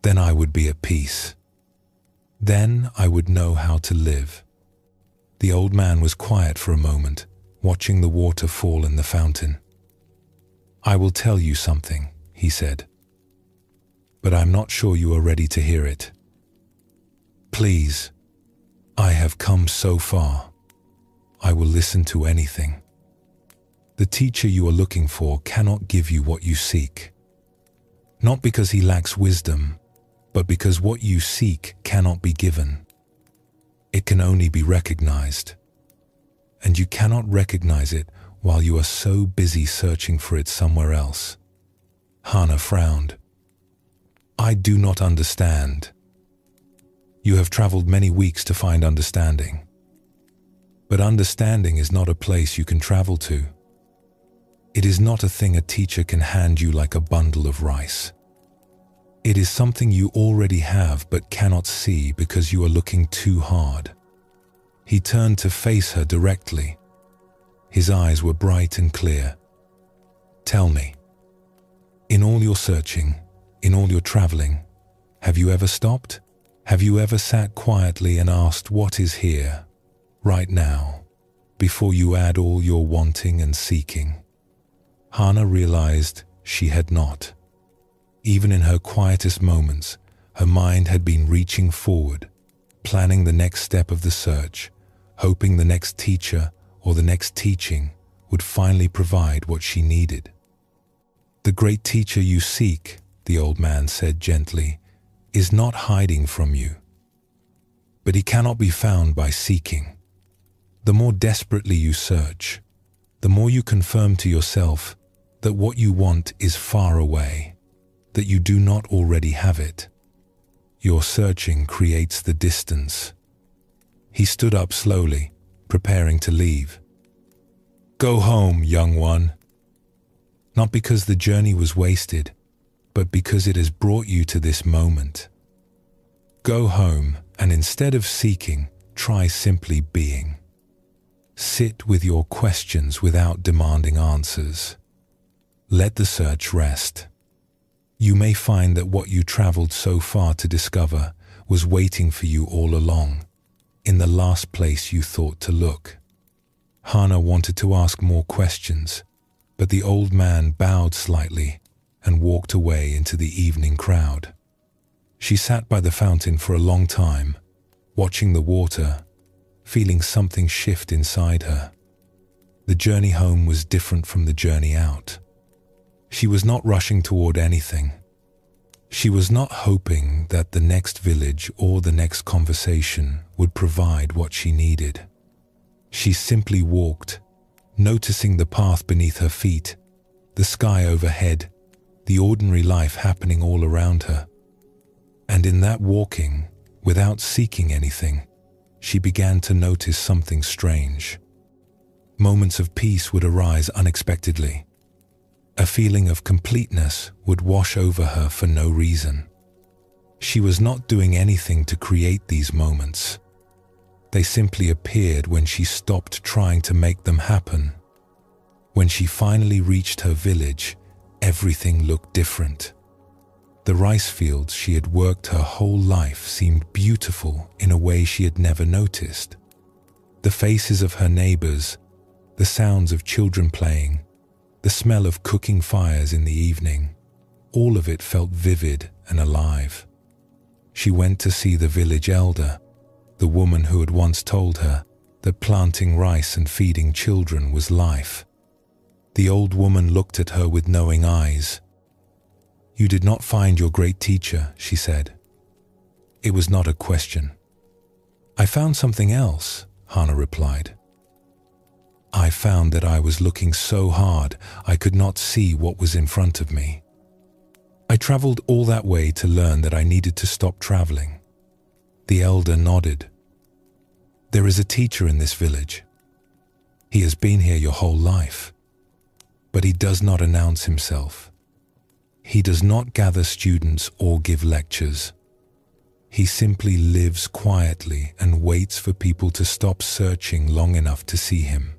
[SPEAKER 1] Then I would be at peace. Then I would know how to live." The old man was quiet for a moment, watching the water fall in the fountain. "I will tell you something," he said, "but I'm not sure you are ready to hear it. Please, I have come so far. I will listen to anything. The teacher you are looking for cannot give you what you seek. Not because he lacks wisdom, but because what you seek cannot be given. It can only be recognized. And you cannot recognize it while you are so busy searching for it somewhere else." Hannah frowned. "I do not understand. You have traveled many weeks to find understanding. But understanding is not a place you can travel to. It is not a thing a teacher can hand you like a bundle of rice. It is something you already have but cannot see because you are looking too hard." He turned to face her directly. His eyes were bright and clear. "Tell me, in all your searching, in all your traveling, have you ever stopped? Have you ever sat quietly and asked what is here, right now, before you add all your wanting and seeking?" Hana realized she had not. Even in her quietest moments, her mind had been reaching forward, planning the next step of the search, hoping the next teacher or the next teaching would finally provide what she needed. "The great teacher you seek," the old man said gently, "is not hiding from you. But he cannot be found by seeking. The more desperately you search, the more you confirm to yourself that what you want is far away, that you do not already have it. Your searching creates the distance." He stood up slowly, preparing to leave. "Go home, young one. Not because the journey was wasted, but because it has brought you to this moment. Go home, and instead of seeking, try simply being. Sit with your questions without demanding answers. Let the search rest. You may find that what you traveled so far to discover was waiting for you all along, in the last place you thought to look." Hana wanted to ask more questions, but the old man bowed slightly and walked away into the evening crowd. She sat by the fountain for a long time, watching the water, feeling something shift inside her. The journey home was different from the journey out. She was not rushing toward anything. She was not hoping that the next village or the next conversation would provide what she needed. She simply walked, noticing the path beneath her feet, the sky overhead, the ordinary life happening all around her. And in that walking, without seeking anything, she began to notice something strange. Moments of peace would arise unexpectedly. A feeling of completeness would wash over her for no reason. She was not doing anything to create these moments. They simply appeared when she stopped trying to make them happen. When she finally reached her village, everything looked different. The rice fields she had worked her whole life seemed beautiful in a way she had never noticed. The faces of her neighbors, the sounds of children playing, the smell of cooking fires in the evening, all of it felt vivid and alive. She went to see the village elder, the woman who had once told her that planting rice and feeding children was life. The old woman looked at her with knowing eyes. "You did not find your great teacher," she said. It was not a question. "I found something else," Hana replied. "I found that I was looking so hard I could not see what was in front of me. I traveled all that way to learn that I needed to stop traveling." The elder nodded. "There is a teacher in this village. He has been here your whole life, but he does not announce himself. He does not gather students or give lectures. He simply lives quietly and waits for people to stop searching long enough to see him."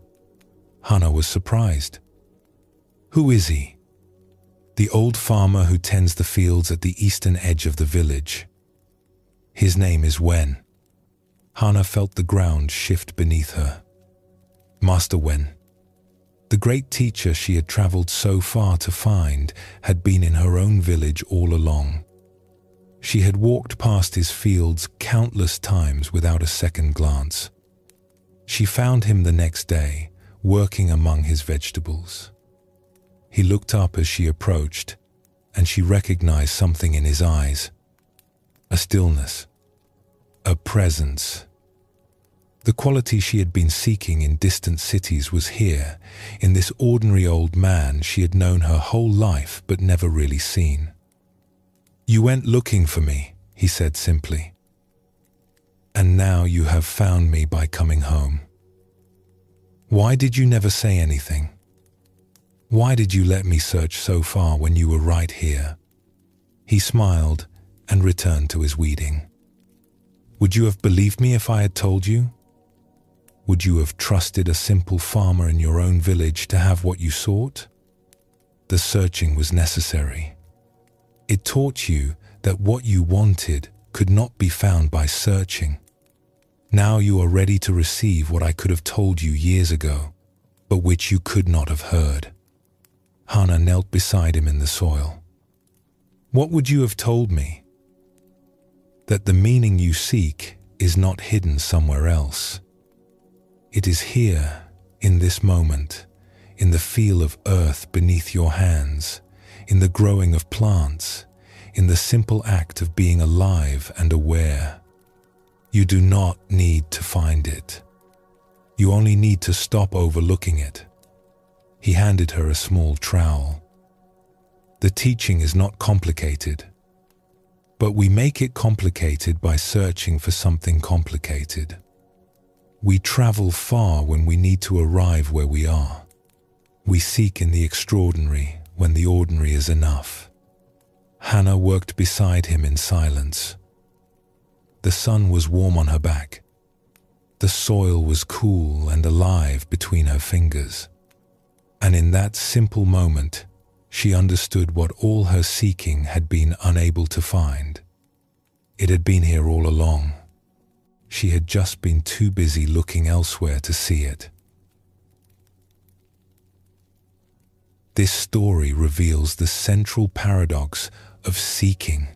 [SPEAKER 1] Hana was surprised. "Who is he?" "The old farmer who tends the fields at the eastern edge of the village. His name is Wen." Hana felt the ground shift beneath her. Master Wen. The great teacher she had traveled so far to find had been in her own village all along. She had walked past his fields countless times without a second glance. She found him the next day, working among his vegetables. He looked up as she approached, and she recognized something in his eyes. A stillness, a presence. The quality she had been seeking in distant cities was here, in this ordinary old man she had known her whole life but never really seen. "You went looking for me," he said simply. "And now you have found me by coming home. Why did you never say anything? Why did you let me search so far when you were right here?" He smiled and returned to his weeding. "Would you have believed me if I had told you? Would you have trusted a simple farmer in your own village to have what you sought? The searching was necessary. It taught you that what you wanted could not be found by searching. Now you are ready to receive what I could have told you years ago, but which you could not have heard." Hannah knelt beside him in the soil. What would you have told me? That the meaning you seek is not hidden somewhere else. It is here, in this moment, in the feel of earth beneath your hands, in the growing of plants, in the simple act of being alive and aware. You do not need to find it. You only need to stop overlooking it. He handed her a small trowel. The teaching is not complicated, but we make it complicated by searching for something complicated. We travel far when we need to arrive where we are. We seek in the extraordinary when the ordinary is enough. Hannah worked beside him in silence. The sun was warm on her back. The soil was cool and alive between her fingers. And in that simple moment, she understood what all her seeking had been unable to find. It had been here all along. She had just been too busy looking elsewhere to see it. This story reveals the central paradox of seeking.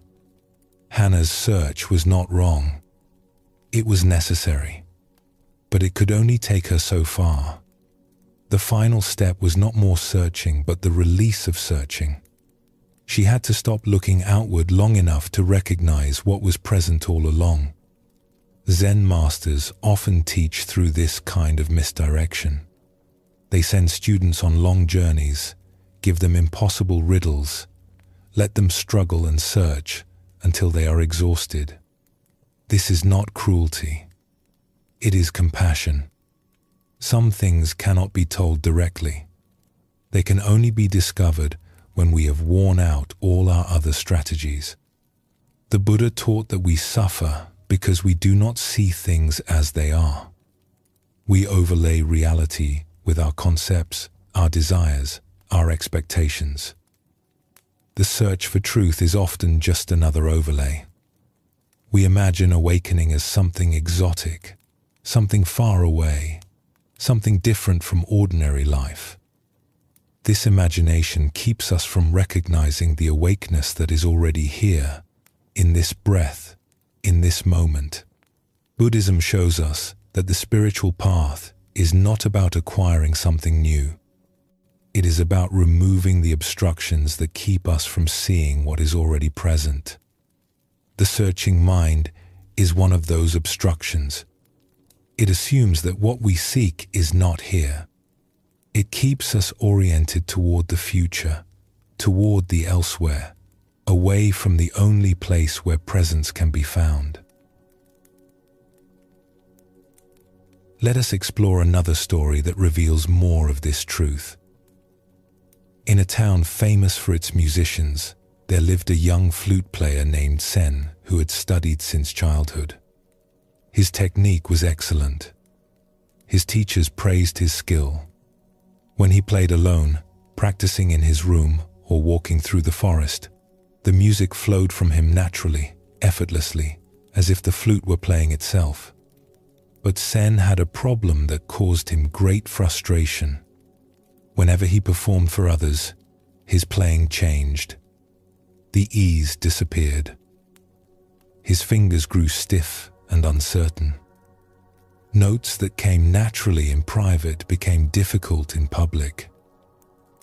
[SPEAKER 1] Hannah's search was not wrong. It was necessary, but it could only take her so far. The final step was not more searching, but the release of searching. She had to stop looking outward long enough to recognize what was present all along. Zen masters often teach through this kind of misdirection. They send students on long journeys, give them impossible riddles, let them struggle and search until they are exhausted. This is not cruelty. It is compassion. Some things cannot be told directly. They can only be discovered when we have worn out all our other strategies. The Buddha taught that we suffer because we do not see things as they are. We overlay reality with our concepts, our desires, our expectations. The search for truth is often just another overlay. We imagine awakening as something exotic, something far away, something different from ordinary life. This imagination keeps us from recognizing the awakeness that is already here, in this breath, in this moment. Buddhism shows us that the spiritual path is not about acquiring something new. It is about removing the obstructions that keep us from seeing what is already present. The searching mind is one of those obstructions. It assumes that what we seek is not here. It keeps us oriented toward the future, toward the elsewhere, away from the only place where presence can be found. Let us explore another story that reveals more of this truth. In a town famous for its musicians, there lived a young flute player named Zen who had studied since childhood. His technique was excellent. His teachers praised his skill. When he played alone, practicing in his room or walking through the forest, the music flowed from him naturally, effortlessly, as if the flute were playing itself. But Zen had a problem that caused him great frustration. Whenever he performed for others, his playing changed. The ease disappeared. His fingers grew stiff and uncertain. Notes that came naturally in private became difficult in public.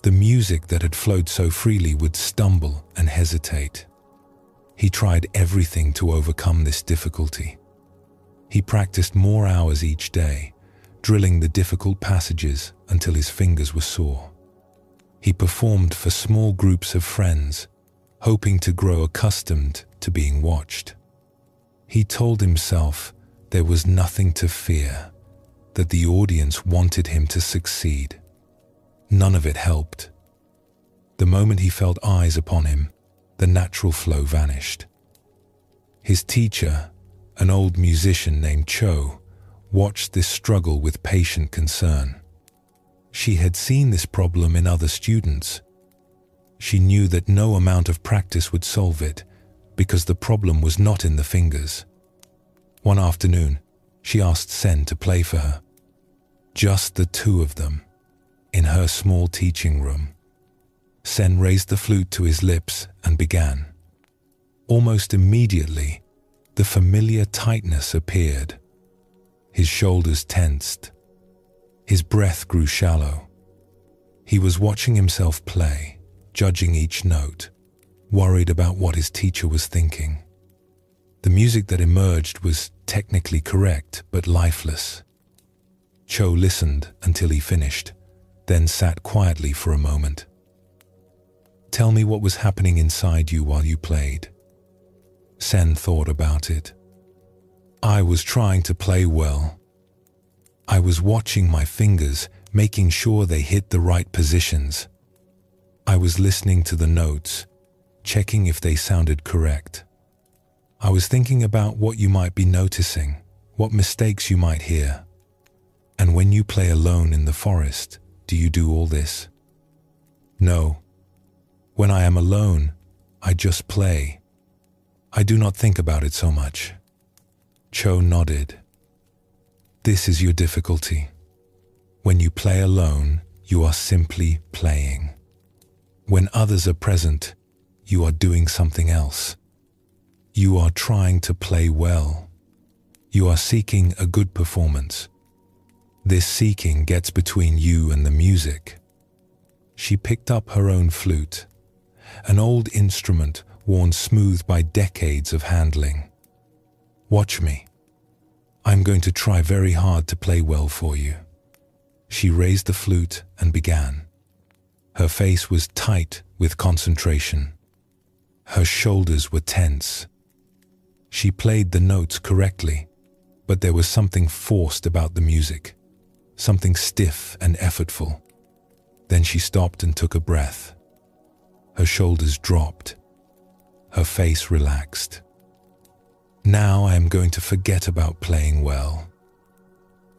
[SPEAKER 1] The music that had flowed so freely would stumble and hesitate. He tried everything to overcome this difficulty. He practiced more hours each day, drilling the difficult passages until his fingers were sore. He performed for small groups of friends, hoping to grow accustomed to being watched. He told himself there was nothing to fear, that the audience wanted him to succeed. None of it helped. The moment he felt eyes upon him, the natural flow vanished. His teacher, an old musician named Cho, watched this struggle with patient concern. She had seen this problem in other students. She knew that no amount of practice would solve it, because the problem was not in the fingers. One afternoon, she asked Zen to play for her. Just the two of them, in her small teaching room. Zen raised the flute to his lips and began. Almost immediately, the familiar tightness appeared. His shoulders tensed. His breath grew shallow. He was watching himself play, judging each note, worried about what his teacher was thinking. The music that emerged was technically correct, but lifeless. Cho listened until he finished, then sat quietly for a moment. "Tell me what was happening inside you while you played." Zen thought about it. "I was trying to play well. I was watching my fingers, making sure they hit the right positions. I was listening to the notes, checking if they sounded correct. I was thinking about what you might be noticing, what mistakes you might hear. And when you play alone in the forest, do you do all this?" "No. When I am alone, I just play. I do not think about it so much." Cho nodded. "This is your difficulty. When you play alone, you are simply playing. When others are present, you are doing something else. You are trying to play well. You are seeking a good performance. This seeking gets between you and the music." She picked up her own flute, an old instrument worn smooth by decades of handling. "Watch me. I'm going to try very hard to play well for you." She raised the flute and began. Her face was tight with concentration. Her shoulders were tense. She played the notes correctly, but there was something forced about the music, something stiff and effortful. Then she stopped and took a breath. Her shoulders dropped. Her face relaxed. "Now I am going to forget about playing well.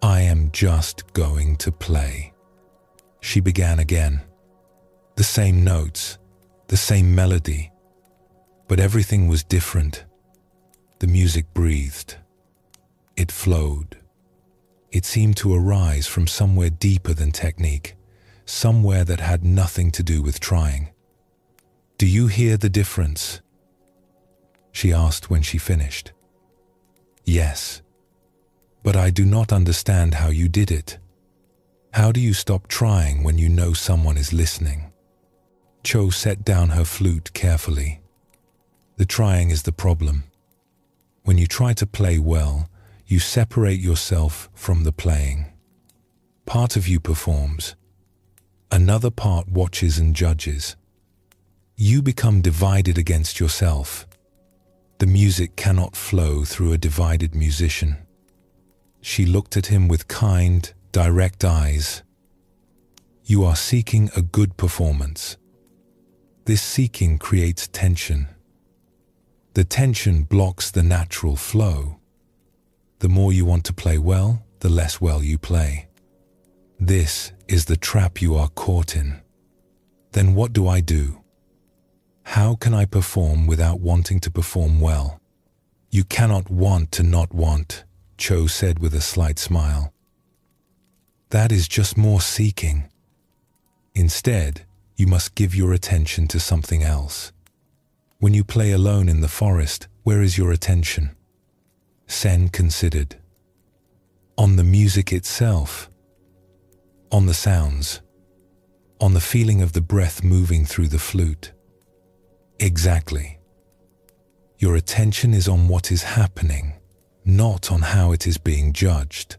[SPEAKER 1] I am just going to play." She began again. The same notes, the same melody, but everything was different. The music breathed. It flowed. It seemed to arise from somewhere deeper than technique, somewhere that had nothing to do with trying. "Do you hear the difference?" she asked when she finished. "Yes, but I do not understand how you did it. How do you stop trying when you know someone is listening?" Cho set down her flute carefully. "The trying is the problem. When you try to play well, you separate yourself from the playing. Part of you performs. Another part watches and judges. You become divided against yourself. The music cannot flow through a divided musician." She looked at him with kind, direct eyes. "You are seeking a good performance. This seeking creates tension. The tension blocks the natural flow. The more you want to play well, the less well you play. This is the trap you are caught in. Then what do I do? How can I perform without wanting to perform well?" "You cannot want to not want," Cho said with a slight smile. "That is just more seeking. Instead, you must give your attention to something else. When you play alone in the forest, where is your attention?" Zen considered. "On the music itself. On the sounds. On the feeling of the breath moving through the flute." "Exactly. Your attention is on what is happening, not on how it is being judged.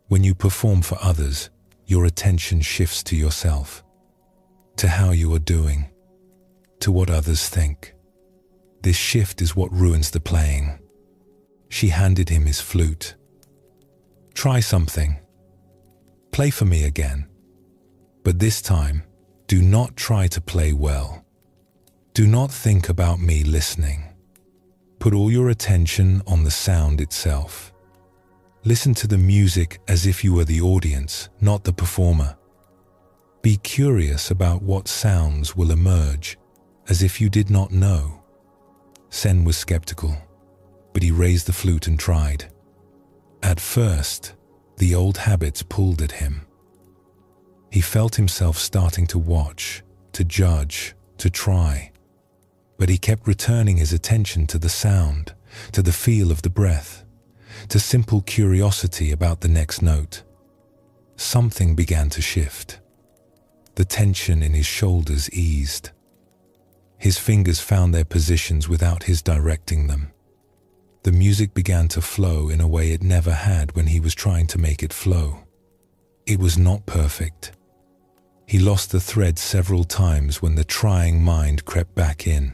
[SPEAKER 1] When you perform for others, your attention shifts to yourself, to how you are doing, to what others think. This shift is what ruins the playing." She handed him his flute. "Try something. Play for me again. But this time, do not try to play well. Do not think about me listening. Put all your attention on the sound itself. Listen to the music as if you were the audience, not the performer. Be curious about what sounds will emerge, as if you did not know." Zen was skeptical, but he raised the flute and tried. At first, the old habits pulled at him. He felt himself starting to watch, to judge, to try. But he kept returning his attention to the sound, to the feel of the breath, to simple curiosity about the next note. Something began to shift. The tension in his shoulders eased. His fingers found their positions without his directing them. The music began to flow in a way it never had when he was trying to make it flow. It was not perfect. He lost the thread several times when the trying mind crept back in.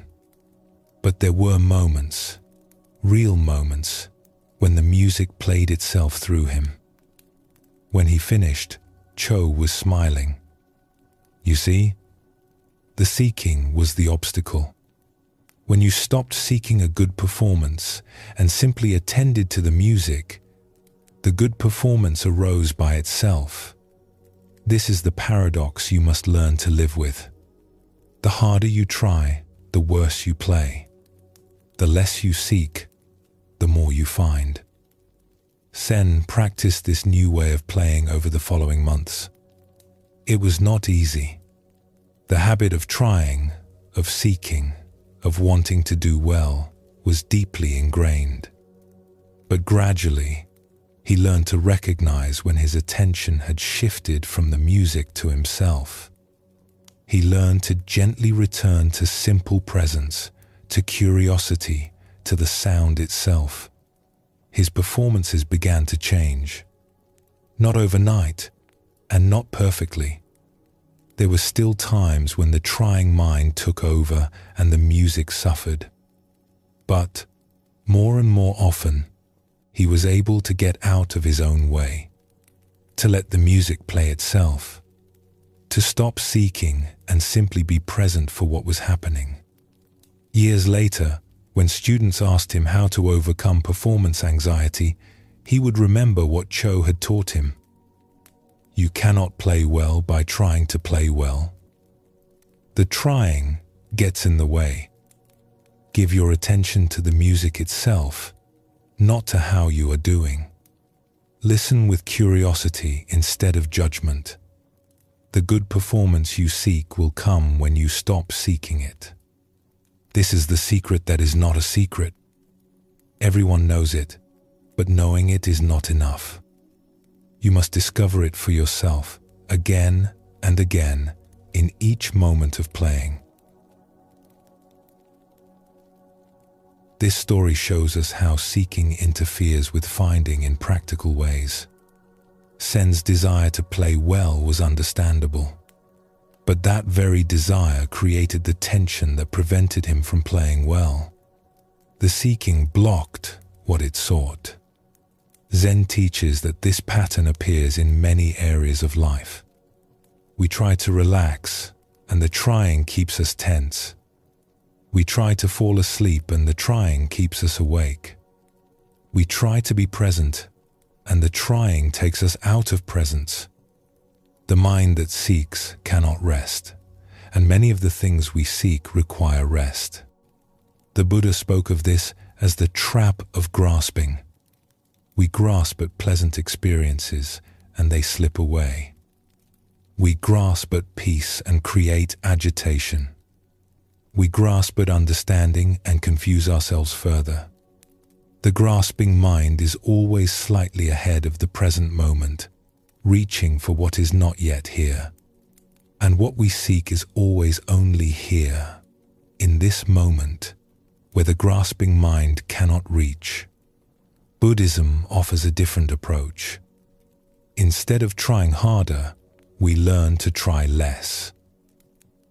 [SPEAKER 1] But there were moments, real moments, when the music played itself through him. When he finished, Cho was smiling. You see, the seeking was the obstacle. When you stopped seeking a good performance and simply attended to the music, the good performance arose by itself. This is the paradox you must learn to live with. The harder you try, the worse you play. The less you seek, the more you find. Zen practiced this new way of playing over the following months. It was not easy. The habit of trying, of seeking, of wanting to do well was deeply ingrained. But gradually, he learned to recognize when his attention had shifted from the music to himself. He learned to gently return to simple presence, to curiosity, to the sound itself. His performances began to change. Not overnight, and not perfectly. There were still times when the trying mind took over and the music suffered. But, more and more often, he was able to get out of his own way, to let the music play itself, to stop seeking and simply be present for what was happening. Years later, when students asked him how to overcome performance anxiety, he would remember what Cho had taught him. You cannot play well by trying to play well. The trying gets in the way. Give your attention to the music itself, not to how you are doing. Listen with curiosity instead of judgment. The good performance you seek will come when you stop seeking it. This is the secret that is not a secret. Everyone knows it, but knowing it is not enough. You must discover it for yourself, again and again, in each moment of playing. This story shows us how seeking interferes with finding in practical ways. Zen's desire to play well was understandable, but that very desire created the tension that prevented him from playing well. The seeking blocked what it sought. Zen teaches that this pattern appears in many areas of life. We try to relax, and the trying keeps us tense. We try to fall asleep, and the trying keeps us awake. We try to be present, and the trying takes us out of presence. The mind that seeks cannot rest, and many of the things we seek require rest. The Buddha spoke of this as the trap of grasping. We grasp at pleasant experiences, and they slip away. We grasp at peace and create agitation. We grasp at understanding and confuse ourselves further. The grasping mind is always slightly ahead of the present moment, reaching for what is not yet here. And what we seek is always only here, in this moment, where the grasping mind cannot reach. Buddhism offers a different approach. Instead of trying harder, we learn to try less.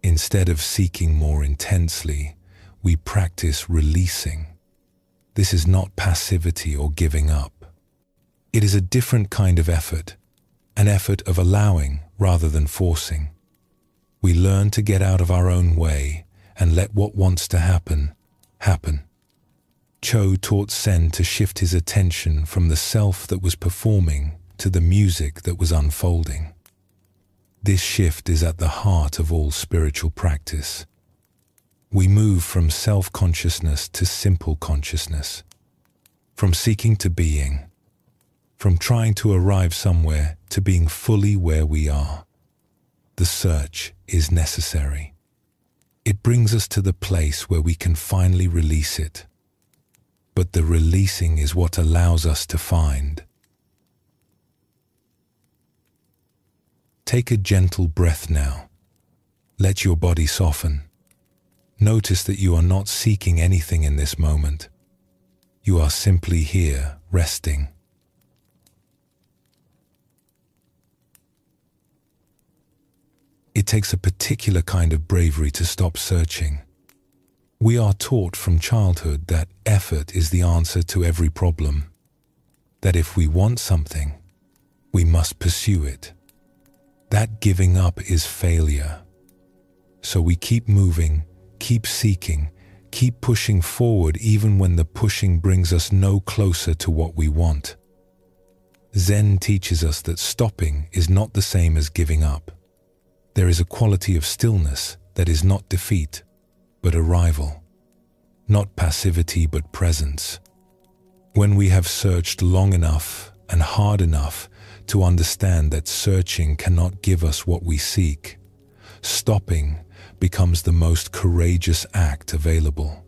[SPEAKER 1] Instead of seeking more intensely, we practice releasing. This is not passivity or giving up. It is a different kind of effort, an effort of allowing rather than forcing. We learn to get out of our own way and let what wants to happen, happen. Cho taught Zen to shift his attention from the self that was performing to the music that was unfolding. This shift is at the heart of all spiritual practice. We move from self-consciousness to simple consciousness, from seeking to being, from trying to arrive somewhere to being fully where we are. The search is necessary, It brings us to the place where we can finally release it. But the releasing is what allows us to find. Take a gentle breath now. Let your body soften. Notice that you are not seeking anything in this moment. You are simply here, resting. It takes a particular kind of bravery to stop searching. We are taught from childhood that effort is the answer to every problem. That if we want something, we must pursue it. That giving up is failure. So we keep moving, keep seeking, keep pushing forward even when the pushing brings us no closer to what we want. Zen teaches us that stopping is not the same as giving up. There is a quality of stillness that is not defeat, but arrival. Not passivity, but presence. When we have searched long enough and hard enough to understand that searching cannot give us what we seek, stopping becomes the most courageous act available.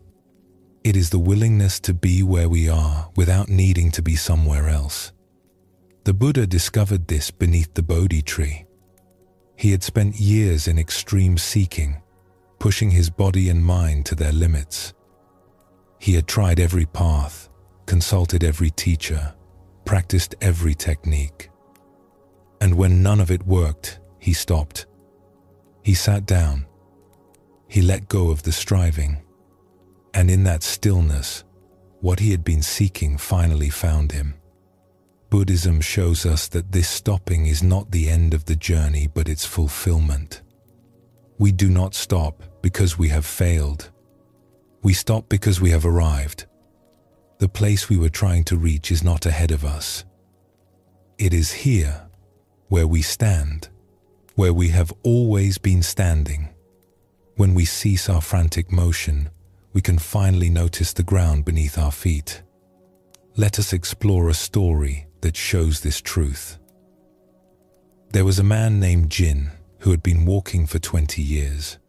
[SPEAKER 1] It is the willingness to be where we are without needing to be somewhere else. The Buddha discovered this beneath the Bodhi tree. He had spent years in extreme seeking, pushing his body and mind to their limits. He had tried every path, consulted every teacher, practiced every technique. And when none of it worked, he stopped. He sat down. He let go of the striving. And in that stillness, what he had been seeking finally found him. Buddhism shows us that this stopping is not the end of the journey, but its fulfillment. We do not stop because we have failed. We stop because we have arrived. The place we were trying to reach is not ahead of us. It is here, where we stand, where we have always been standing. When we cease our frantic motion, we can finally notice the ground beneath our feet. Let us explore a story that shows this truth. There was a man named Jin who had been walking for 20 years.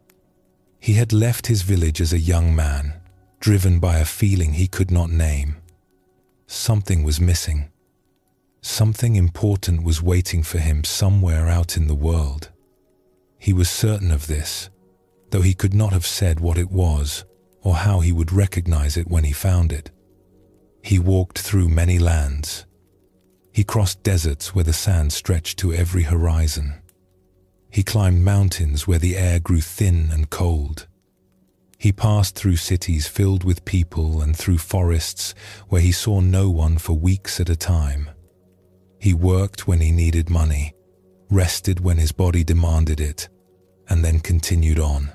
[SPEAKER 1] He had left his village as a young man, driven by a feeling he could not name. Something was missing. Something important was waiting for him somewhere out in the world. He was certain of this, though he could not have said what it was or how he would recognize it when he found it. He walked through many lands. He crossed deserts where the sand stretched to every horizon. He climbed mountains where the air grew thin and cold. He passed through cities filled with people and through forests where he saw no one for weeks at a time. He worked when he needed money, rested when his body demanded it, and then continued on.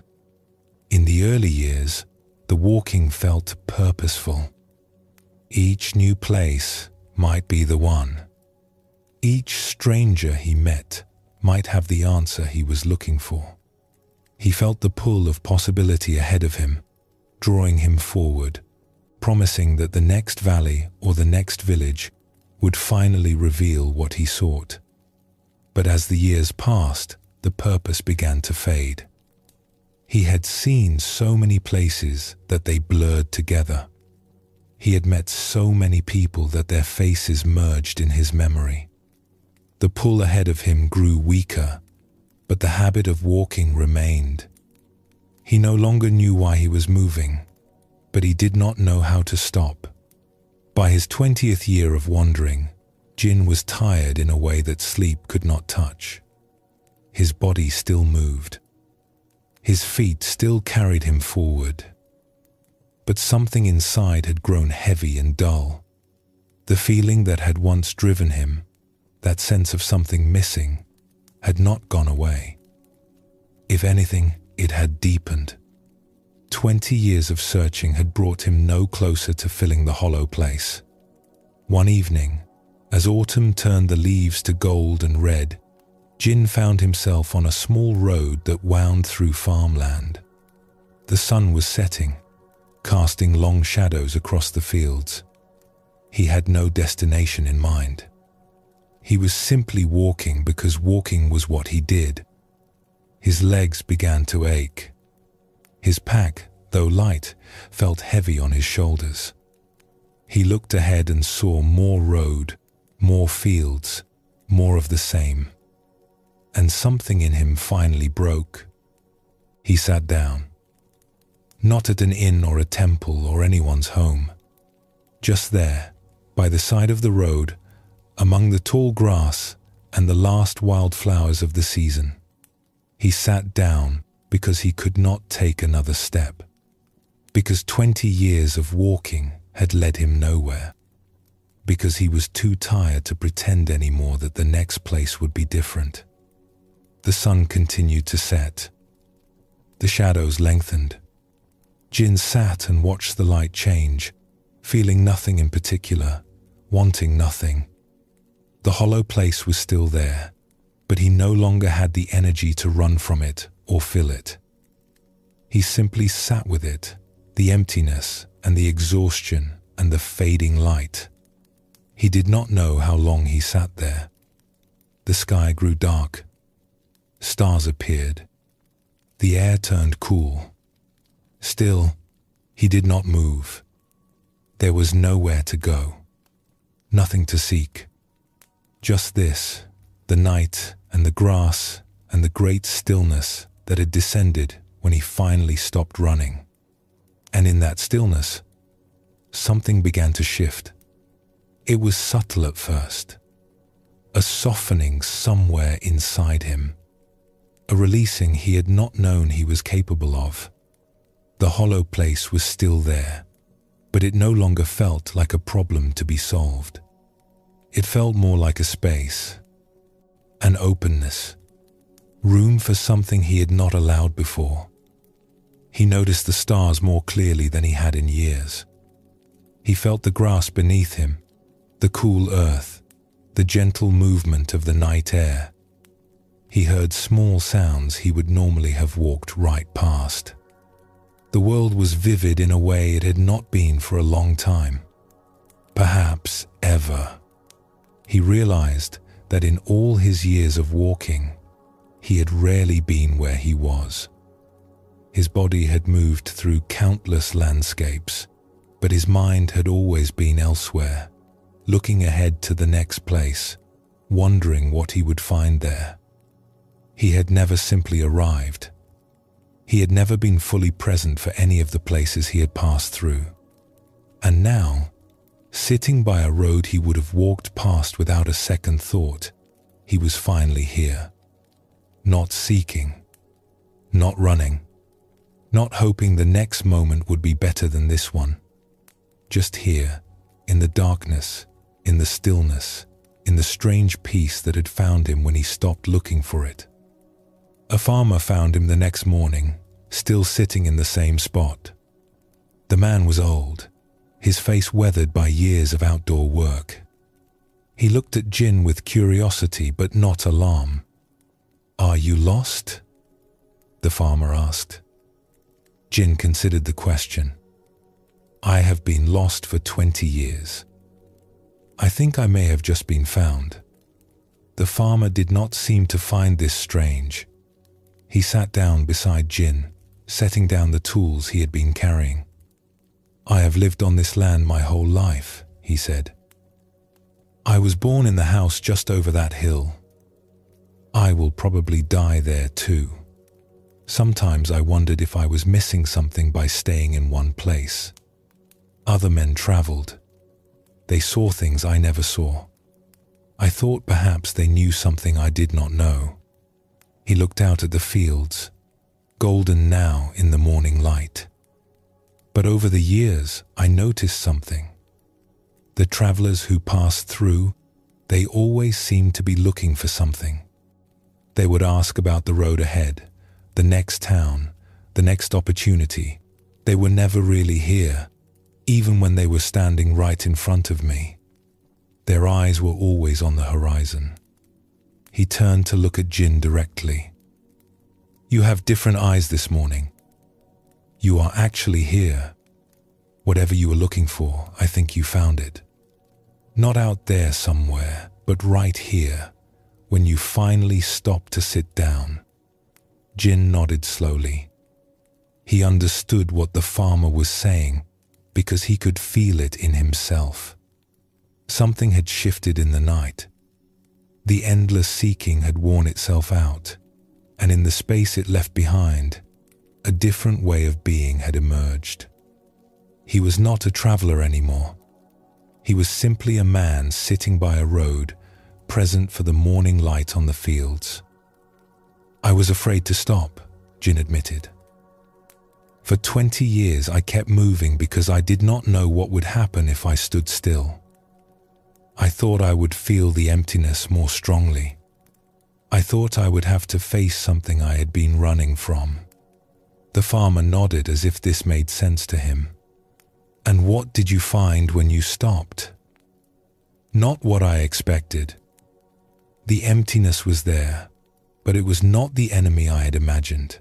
[SPEAKER 1] In the early years, the walking felt purposeful. Each new place might be the one. Each stranger he met might have the answer he was looking for. He felt the pull of possibility ahead of him, drawing him forward, promising that the next valley or the next village would finally reveal what he sought. But as the years passed, the purpose began to fade. He had seen so many places that they blurred together. He had met so many people that their faces merged in his memory. The pull ahead of him grew weaker, but the habit of walking remained. He no longer knew why he was moving, but he did not know how to stop. By his 20th year of wandering, Jin was tired in a way that sleep could not touch. His body still moved. His feet still carried him forward. But something inside had grown heavy and dull. The feeling that had once driven him, that sense of something missing, had not gone away. If anything, it had deepened. 20 years of searching had brought him no closer to filling the hollow place. One evening, as autumn turned the leaves to gold and red, Jin found himself on a small road that wound through farmland. The sun was setting, casting long shadows across the fields. He had no destination in mind. He was simply walking because walking was what he did. His legs began to ache. His pack, though light, felt heavy on his shoulders. He looked ahead and saw more road, more fields, more of the same. And something in him finally broke. He sat down. Not at an inn or a temple or anyone's home. Just there, by the side of the road, among the tall grass and the last wildflowers of the season. He sat down because he could not take another step. Because 20 years of walking had led him nowhere. Because he was too tired to pretend anymore that the next place would be different. The sun continued to set. The shadows lengthened. Jin sat and watched the light change, feeling nothing in particular, wanting nothing. The hollow place was still there, but he no longer had the energy to run from it or fill it. He simply sat with it, the emptiness and the exhaustion and the fading light. He did not know how long he sat there. The sky grew dark. Stars appeared. The air turned cool. Still, he did not move. There was nowhere to go. Nothing to seek. Just this, the night and the grass and the great stillness that had descended when he finally stopped running. And in that stillness, something began to shift. It was subtle at first. A softening somewhere inside him. A releasing he had not known he was capable of. The hollow place was still there, but it no longer felt like a problem to be solved. It felt more like a space, an openness, room for something he had not allowed before. He noticed the stars more clearly than he had in years. He felt the grass beneath him, the cool earth, the gentle movement of the night air. He heard small sounds he would normally have walked right past. The world was vivid in a way it had not been for a long time. Perhaps ever. He realized that in all his years of walking, he had rarely been where he was. His body had moved through countless landscapes, but his mind had always been elsewhere, looking ahead to the next place, wondering what he would find there. He had never simply arrived. He had never been fully present for any of the places he had passed through. And now, sitting by a road he would have walked past without a second thought, he was finally here. Not seeking, not running, not hoping the next moment would be better than this one. Just here, in the darkness, in the stillness, in the strange peace that had found him when he stopped looking for it. A farmer found him the next morning, still sitting in the same spot. The man was old, his face weathered by years of outdoor work. He looked at Jin with curiosity but not alarm. "Are you lost?" the farmer asked. Jin considered the question. "I have been lost for 20 years. I think I may have just been found." The farmer did not seem to find this strange. He sat down beside Jin, setting down the tools he had been carrying. "I have lived on this land my whole life," he said. "I was born in the house just over that hill. I will probably die there too. Sometimes I wondered if I was missing something by staying in one place. Other men traveled. They saw things I never saw. I thought perhaps they knew something I did not know." He looked out at the fields, golden now in the morning light. "But over the years, I noticed something. The travelers who passed through, they always seemed to be looking for something. They would ask about the road ahead, the next town, the next opportunity. They were never really here, even when they were standing right in front of me. Their eyes were always on the horizon." He turned to look at Jin directly. "You have different eyes this morning. You are actually here. Whatever you were looking for, I think you found it. Not out there somewhere, but right here, when you finally stopped to sit down." Jin nodded slowly. He understood what the farmer was saying because he could feel it in himself. Something had shifted in the night. The endless seeking had worn itself out, and in the space it left behind, a different way of being had emerged. He was not a traveler anymore. He was simply a man sitting by a road, present for the morning light on the fields. "I was afraid to stop," Jin admitted. "For 20 years I kept moving because I did not know what would happen if I stood still. I thought I would feel the emptiness more strongly. I thought I would have to face something I had been running from." The farmer nodded as if this made sense to him. "And what did you find when you stopped?" "Not what I expected. The emptiness was there, but it was not the enemy I had imagined.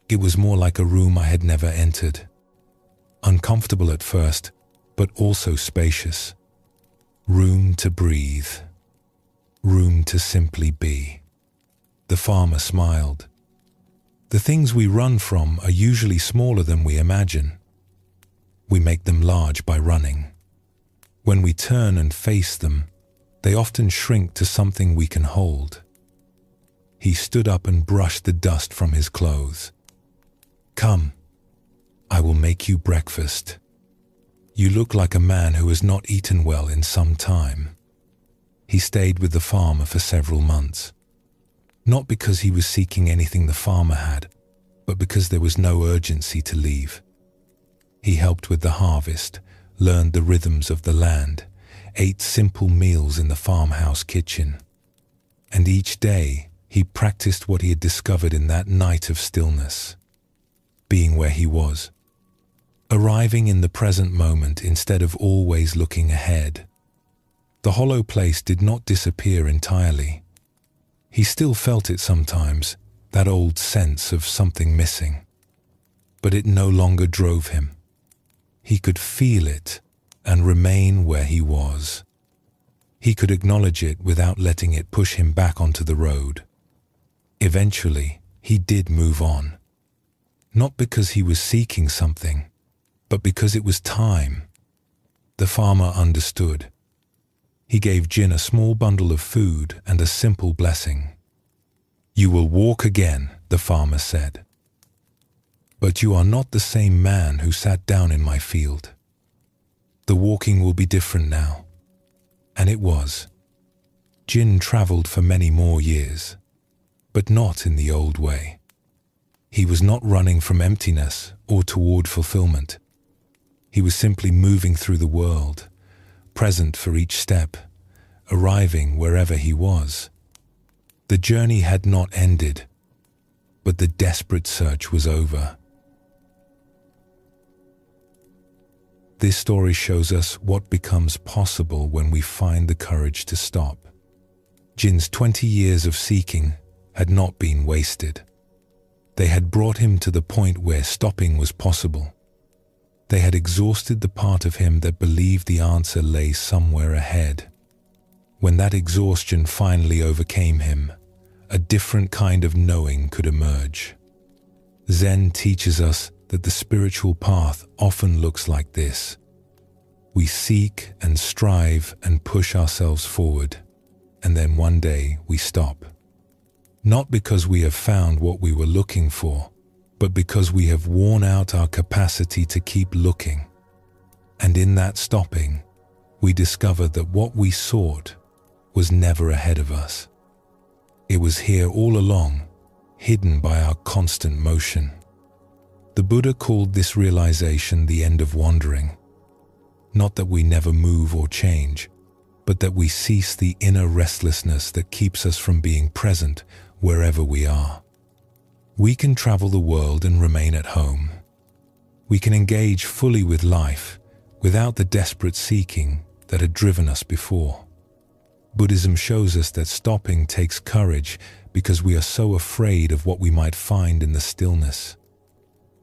[SPEAKER 1] It was more like a room I had never entered. Uncomfortable at first, but also spacious. Room to breathe. Room to simply be." The farmer smiled. "The things we run from are usually smaller than we imagine. We make them large by running. When we turn and face them, they often shrink to something we can hold." He stood up and brushed the dust from his clothes. "Come, I will make you breakfast. You look like a man who has not eaten well in some time." He stayed with the farmer for several months. Not because he was seeking anything the farmer had, but because there was no urgency to leave. He helped with the harvest, learned the rhythms of the land, ate simple meals in the farmhouse kitchen. And each day, he practiced what he had discovered in that night of stillness. Being where he was. Arriving in the present moment instead of always looking ahead. The hollow place did not disappear entirely. He still felt it sometimes, that old sense of something missing. But it no longer drove him. He could feel it and remain where he was. He could acknowledge it without letting it push him back onto the road. Eventually, he did move on. Not because he was seeking something, but because it was time. The farmer understood. He gave Jin a small bundle of food and a simple blessing. "You will walk again," the farmer said. "But you are not the same man who sat down in my field. The walking will be different now." And it was. Jin traveled for many more years, but not in the old way. He was not running from emptiness or toward fulfillment. He was simply moving through the world, present for each step, arriving wherever he was. The journey had not ended, but the desperate search was over. This story shows us what becomes possible when we find the courage to stop. Jin's 20 years of seeking had not been wasted. They had brought him to the point where stopping was possible. They had exhausted the part of him that believed the answer lay somewhere ahead. When that exhaustion finally overcame him, a different kind of knowing could emerge. Zen teaches us that the spiritual path often looks like this. We seek and strive and push ourselves forward, and then one day we stop. Not because we have found what we were looking for, but because we have worn out our capacity to keep looking. And in that stopping, we discover that what we sought was never ahead of us. It was here all along, hidden by our constant motion. The Buddha called this realization the end of wandering. Not that we never move or change, but that we cease the inner restlessness that keeps us from being present wherever we are. We can travel the world and remain at home. We can engage fully with life without the desperate seeking that had driven us before. Buddhism shows us that stopping takes courage because we are so afraid of what we might find in the stillness.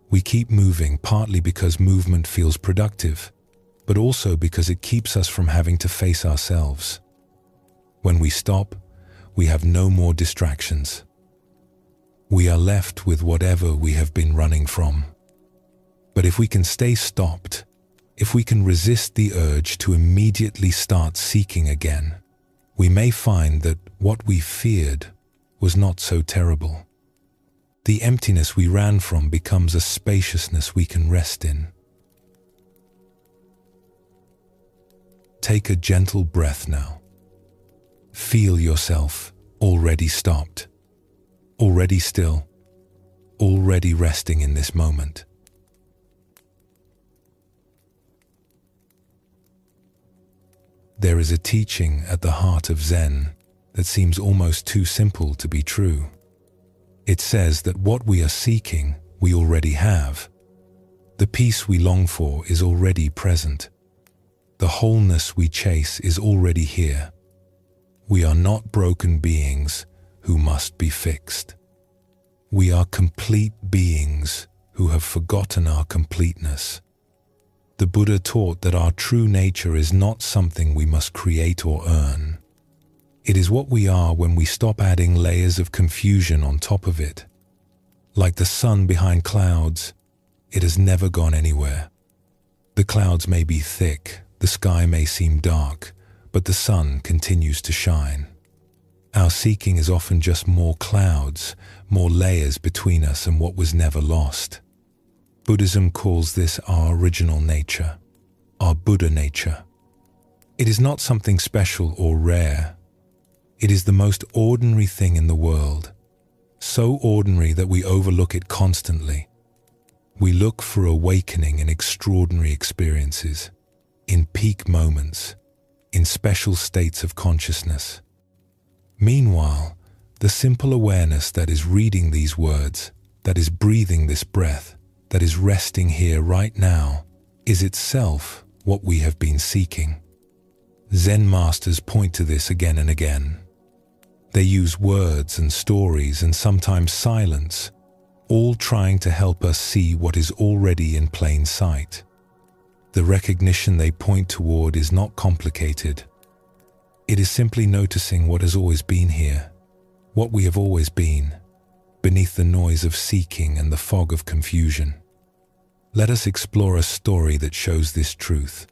[SPEAKER 1] We keep moving partly because movement feels productive, but also because it keeps us from having to face ourselves. When we stop, we have no more distractions. We are left with whatever we have been running from. But if we can stay stopped, if we can resist the urge to immediately start seeking again, we may find that what we feared was not so terrible. The emptiness we ran from becomes a spaciousness we can rest in. Take a gentle breath now. Feel yourself already stopped, already still, already resting in this moment. There is a teaching at the heart of Zen that seems almost too simple to be true. It says that what we are seeking, we already have. The peace we long for is already present. The wholeness we chase is already here. We are not broken beings who must be fixed. We are complete beings who have forgotten our completeness. The Buddha taught that our true nature is not something we must create or earn. It is what we are when we stop adding layers of confusion on top of it. Like the sun behind clouds, it has never gone anywhere. The clouds may be thick, the sky may seem dark, but the sun continues to shine. Our seeking is often just more clouds, more layers between us and what was never lost. Buddhism calls this our original nature, our Buddha nature. It is not something special or rare. It is the most ordinary thing in the world, so ordinary that we overlook it constantly. We look for awakening in extraordinary experiences, in peak moments, in special states of consciousness. Meanwhile, the simple awareness that is reading these words, that is breathing this breath, that is resting here right now, is itself what we have been seeking. Zen masters point to this again and again. They use words and stories and sometimes silence, all trying to help us see what is already in plain sight. The recognition they point toward is not complicated. It is simply noticing what has always been here, what we have always been, beneath the noise of seeking and the fog of confusion. Let us explore a story that shows this truth.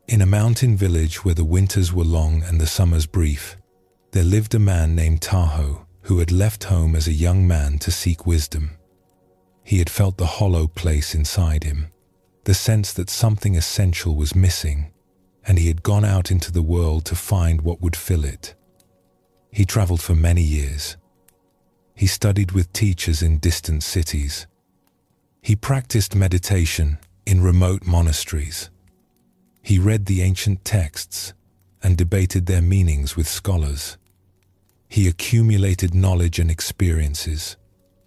[SPEAKER 1] In a mountain village where the winters were long and the summers brief, there lived a man named Tahoe who had left home as a young man to seek wisdom. He had felt the hollow place inside him, the sense that something essential was missing, and he had gone out into the world to find what would fill it. He traveled for many years. He studied with teachers in distant cities. He practiced meditation in remote monasteries. He read the ancient texts and debated their meanings with scholars. He accumulated knowledge and experiences,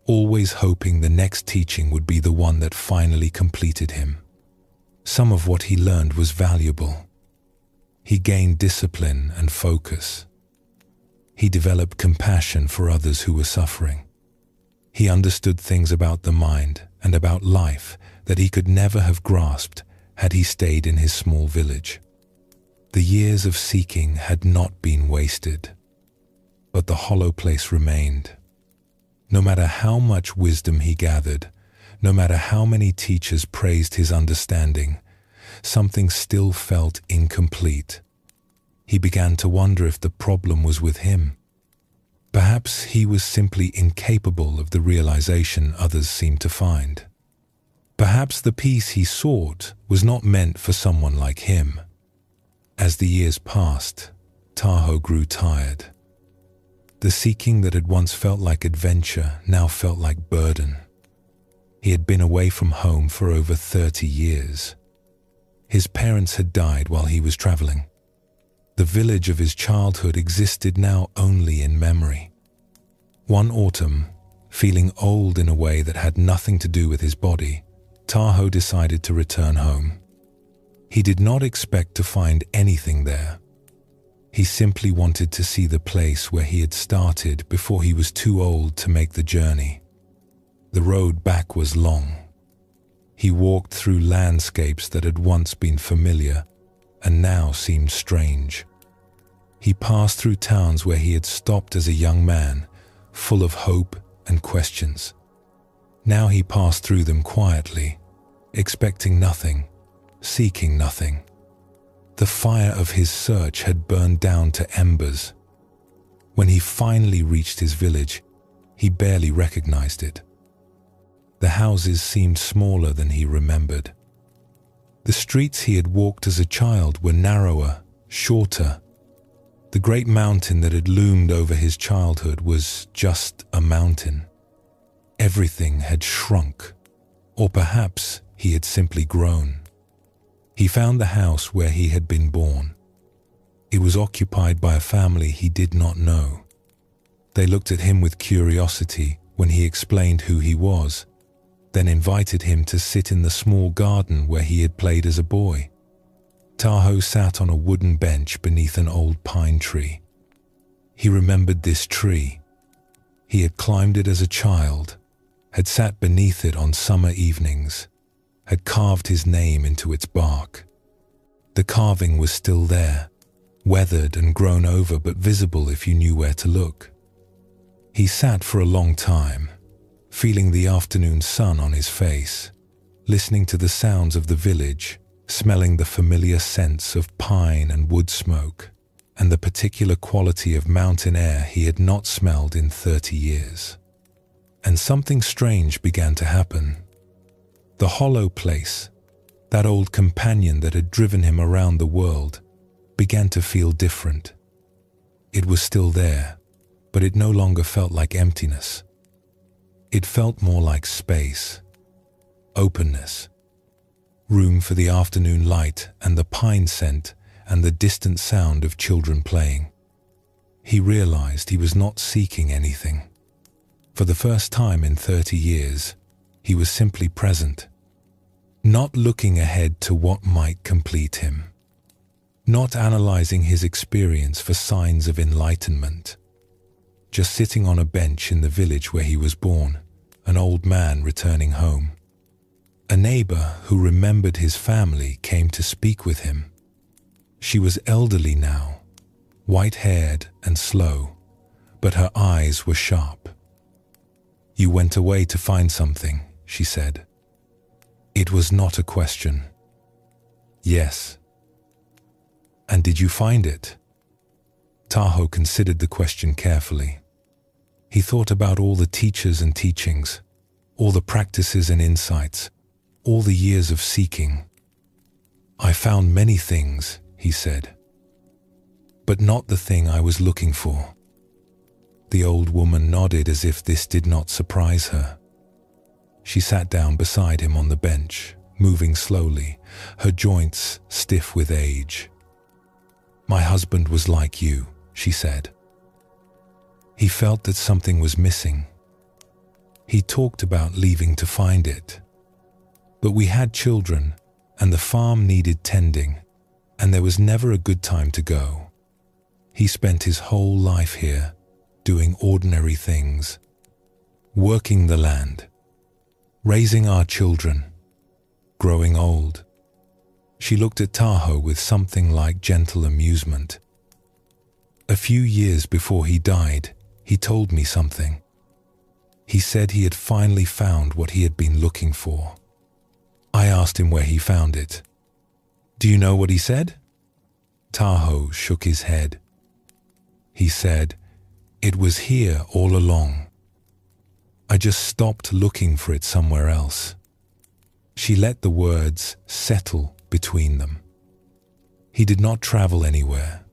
[SPEAKER 1] always hoping the next teaching would be the one that finally completed him. Some of what he learned was valuable. He gained discipline and focus. He developed compassion for others who were suffering. He understood things about the mind and about life that he could never have grasped had he stayed in his small village. The years of seeking had not been wasted, but the hollow place remained. No matter how much wisdom he gathered, no matter how many teachers praised his understanding, something still felt incomplete. He began to wonder if the problem was with him. Perhaps he was simply incapable of the realization others seemed to find. Perhaps the peace he sought was not meant for someone like him. As the years passed, Tahoe grew tired. The seeking that had once felt like adventure now felt like burden. He had been away from home for over 30 years. His parents had died while he was traveling. The village of his childhood existed now only in memory. One autumn, feeling old in a way that had nothing to do with his body, Tahoe decided to return home. He did not expect to find anything there. He simply wanted to see the place where he had started before he was too old to make the journey. The road back was long. He walked through landscapes that had once been familiar and now seemed strange. He passed through towns where he had stopped as a young man, full of hope and questions. Now he passed through them quietly, expecting nothing, seeking nothing. The fire of his search had burned down to embers. When he finally reached his village, he barely recognized it. The houses seemed smaller than he remembered. The streets he had walked as a child were narrower, shorter. The great mountain that had loomed over his childhood was just a mountain. Everything had shrunk, or perhaps he had simply grown. He found the house where he had been born. It was occupied by a family he did not know. They looked at him with curiosity when he explained who he was, then invited him to sit in the small garden where he had played as a boy. Tahoe sat on a wooden bench beneath an old pine tree. He remembered this tree. He had climbed it as a child, had sat beneath it on summer evenings, had carved his name into its bark. The carving was still there, weathered and grown over, but visible if you knew where to look. He sat for a long time, feeling the afternoon sun on his face, listening to the sounds of the village, smelling the familiar scents of pine and wood smoke, and the particular quality of mountain air he had not smelled in 30 years. And something strange began to happen. The hollow place, that old companion that had driven him around the world, began to feel different. It was still there, but it no longer felt like emptiness. It felt more like space, openness, room for the afternoon light and the pine scent and the distant sound of children playing. He realized he was not seeking anything. For the first time in 30 years, he was simply present, not looking ahead to what might complete him, not analyzing his experience for signs of enlightenment, just sitting on a bench in the village where he was born, an old man returning home. A neighbor who remembered his family came to speak with him. She was elderly now, white-haired and slow, but her eyes were sharp. "You went away to find something," she said. It was not a question. "Yes." "And did you find it?" Tahoe considered the question carefully. He thought about all the teachers and teachings, all the practices and insights, all the years of seeking. "I found many things," he said, "but not the thing I was looking for." The old woman nodded as if this did not surprise her. She sat down beside him on the bench, moving slowly, her joints stiff with age. "My husband was like you," she said. He felt that something was missing. He talked about leaving to find it. But we had children, and the farm needed tending, and there was never a good time to go. He spent his whole life here, doing ordinary things, working the land, raising our children, growing old. She looked at Tahoe with something like gentle amusement. "A few years before he died, he told me something. He said he had finally found what he had been looking for." I asked him where he found it. "Do you know what he said?" Tahoe shook his head. He said, "It was here all along. I just stopped looking for it somewhere else." She let the words settle between them. He did not travel anywhere.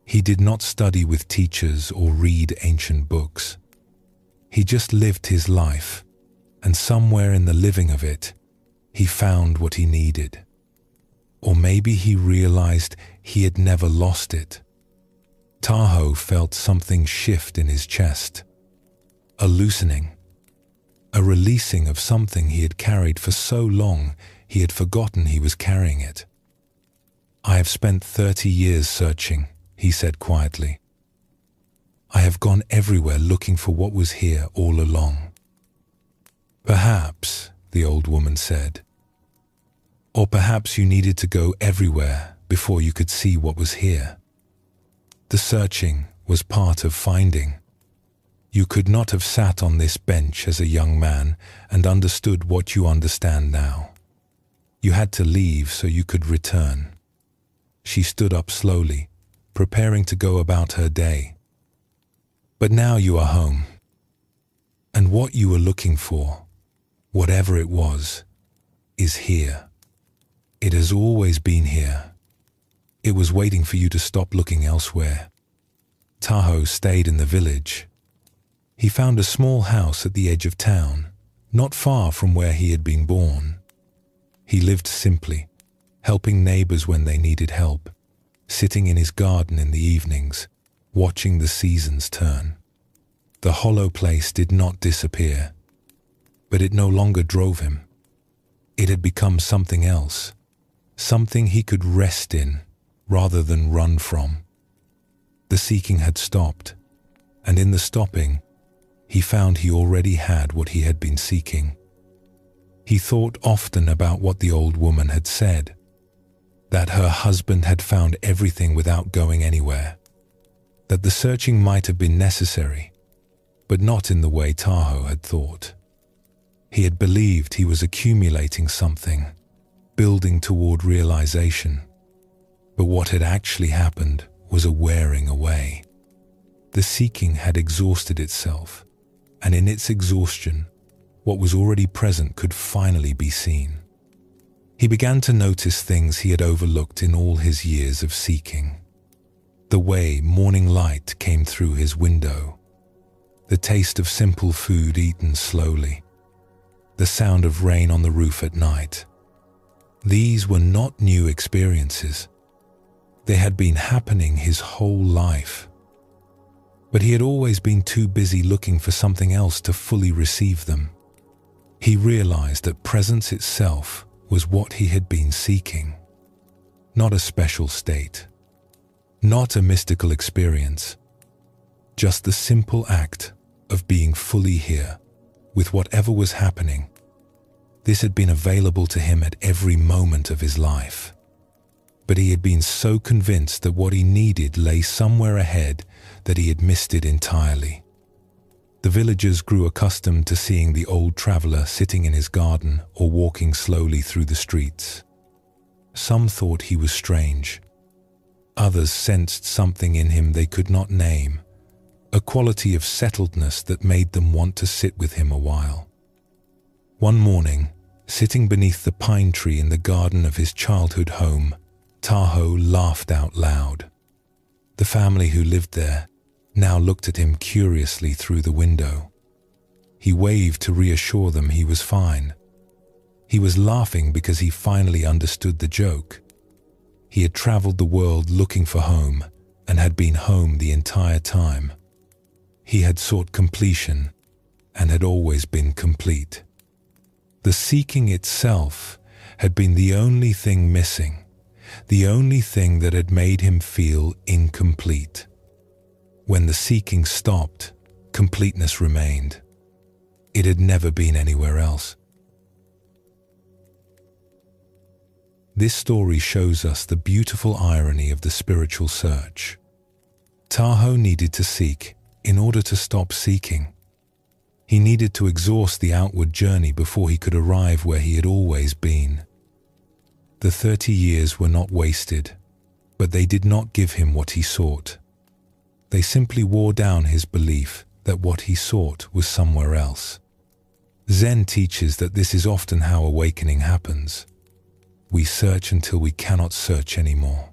[SPEAKER 1] He did not study with teachers or read ancient books. He just lived his life, and somewhere in the living of it, he found what he needed. Or maybe he realized he had never lost it. Tahoe felt something shift in his chest, a loosening, a releasing of something he had carried for so long he had forgotten he was carrying it. "I have spent 30 years searching," he said quietly. "I have gone everywhere looking for what was here all along." "Perhaps," the old woman said, "or perhaps you needed to go everywhere before you could see what was here. The searching was part of finding." You could not have sat on this bench as a young man and understood what you understand now. You had to leave so you could return. She stood up slowly, preparing to go about her day. But now you are home. And what you were looking for, whatever it was, is here. It has always been here. It was waiting for you to stop looking elsewhere. Tahoe stayed in the village. He found a small house at the edge of town, not far from where he had been born. He lived simply, helping neighbors when they needed help, sitting in his garden in the evenings, watching the seasons turn. The hollow place did not disappear, but it no longer drove him. It had become something else, something he could rest in rather than run from. The seeking had stopped, and in the stopping, he found he already had what he had been seeking. He thought often about what the old woman had said, that her husband had found everything without going anywhere, that the searching might have been necessary, but not in the way Tahoe had thought. He had believed he was accumulating something, building toward realization, but what had actually happened was a wearing away. The seeking had exhausted itself, and in its exhaustion, what was already present could finally be seen. He began to notice things he had overlooked in all his years of seeking. The way morning light came through his window, the taste of simple food eaten slowly, the sound of rain on the roof at night. These were not new experiences. They had been happening his whole life. But he had always been too busy looking for something else to fully receive them. He realized that presence itself was what he had been seeking. Not a special state, not a mystical experience, just the simple act of being fully here with whatever was happening. This had been available to him at every moment of his life. But he had been so convinced that what he needed lay somewhere ahead that he had missed it entirely. The villagers grew accustomed to seeing the old traveler sitting in his garden or walking slowly through the streets. Some thought he was strange. Others sensed something in him they could not name, a quality of settledness that made them want to sit with him a while. One morning, sitting beneath the pine tree in the garden of his childhood home, Tahoe laughed out loud. The family who lived there now looked at him curiously through the window. He waved to reassure them he was fine. He was laughing because he finally understood the joke. He had traveled the world looking for home and had been home the entire time. He had sought completion and had always been complete. The seeking itself had been the only thing missing, the only thing that had made him feel incomplete. When the seeking stopped, completeness remained. It had never been anywhere else. This story shows us the beautiful irony of the spiritual search. Tahoe needed to seek in order to stop seeking. He needed to exhaust the outward journey before he could arrive where he had always been. The 30 years were not wasted, but they did not give him what he sought. They simply wore down his belief that what he sought was somewhere else. Zen teaches that this is often how awakening happens. We search until we cannot search anymore.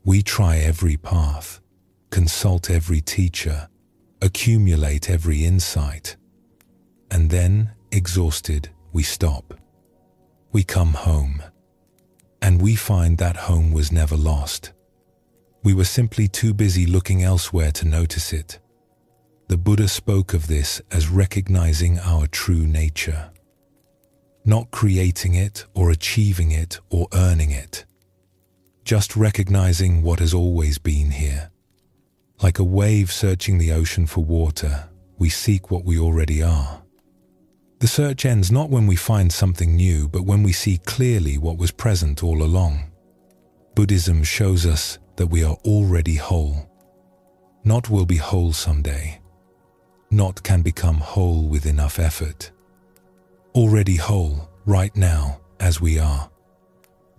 [SPEAKER 1] We try every path, consult every teacher, accumulate every insight, and then, exhausted, we stop. We come home, and we find that home was never lost. We were simply too busy looking elsewhere to notice it. The Buddha spoke of this as recognizing our true nature, not creating it or achieving it or earning it, just recognizing what has always been here. Like a wave searching the ocean for water, we seek what we already are. The search ends not when we find something new, but when we see clearly what was present all along. Buddhism shows us that we are already whole. Not will be whole someday, not can become whole with enough effort. Already whole, right now, as we are.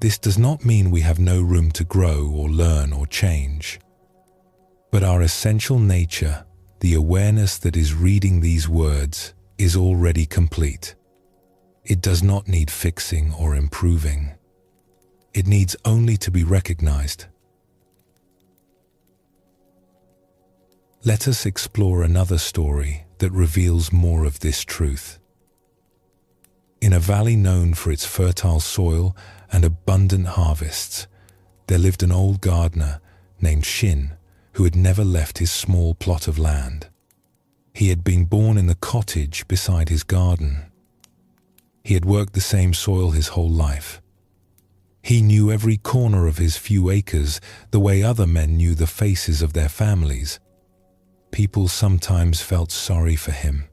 [SPEAKER 1] This does not mean we have no room to grow or learn or change. But our essential nature, the awareness that is reading these words, is already complete. It does not need fixing or improving. It needs only to be recognized. Let us explore another story that reveals more of this truth. In a valley known for its fertile soil and abundant harvests, there lived an old gardener named Shin who had never left his small plot of land. He had been born in the cottage beside his garden. He had worked the same soil his whole life. He knew every corner of his few acres the way other men knew the faces of their families. People sometimes felt sorry for him.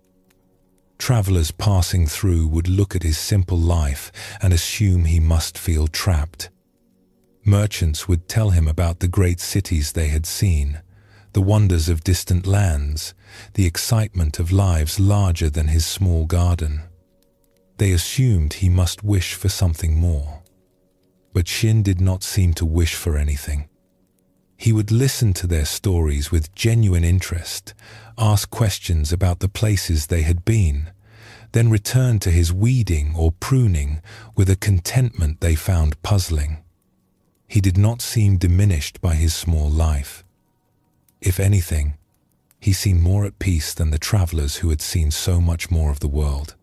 [SPEAKER 1] Travelers passing through would look at his simple life and assume he must feel trapped. Merchants would tell him about the great cities they had seen, the wonders of distant lands, the excitement of lives larger than his small garden. They assumed he must wish for something more. But Shin did not seem to wish for anything. He would listen to their stories with genuine interest, ask questions about the places they had been, then return to his weeding or pruning with a contentment they found puzzling. He did not seem diminished by his small life. If anything, he seemed more at peace than the travelers who had seen so much more of the world.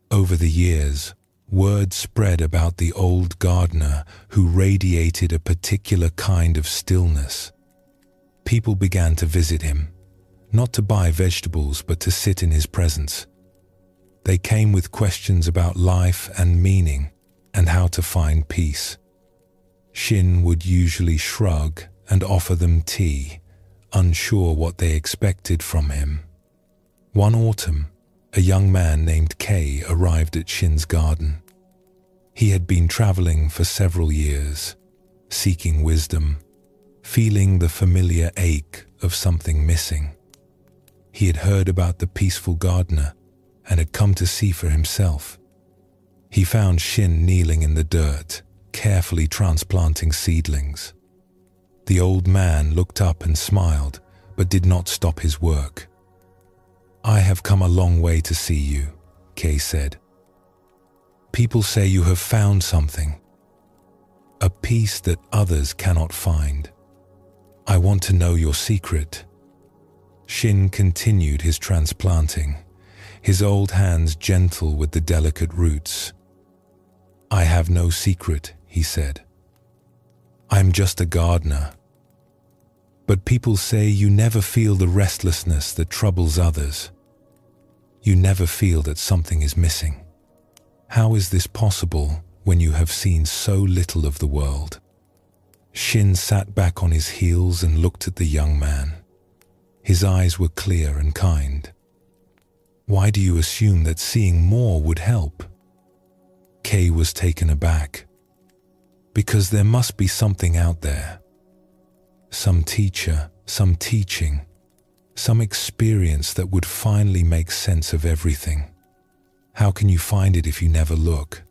[SPEAKER 1] Over the years, word spread about the old gardener who radiated a particular kind of stillness. People began to visit him, not to buy vegetables but to sit in his presence. They came with questions about life and meaning and how to find peace. Shin would usually shrug and offer them tea, unsure what they expected from him. One autumn, a young man named Kei arrived at Shin's garden. He had been traveling for several years, seeking wisdom, feeling the familiar ache of something missing. He had heard about the peaceful gardener and had come to see for himself. He found Shin kneeling in the dirt, carefully transplanting seedlings. The old man looked up and smiled, but did not stop his work. "I have come a long way to see you," Kei said. "People say you have found something, a peace that others cannot find. I want to know your secret." Shin continued his transplanting, his old hands gentle with the delicate roots. "I have no secret," he said. "I'm just a gardener. But people say you never feel the restlessness that troubles others. You never feel that something is missing. How is this possible when you have seen so little of the world?" Shin sat back on his heels and looked at the young man. His eyes were clear and kind. "Why do you assume that seeing more would help?" Kei was taken aback. "Because there must be something out there. Some teacher, some teaching, some experience that would finally make sense of everything. How can you find it if you never look?"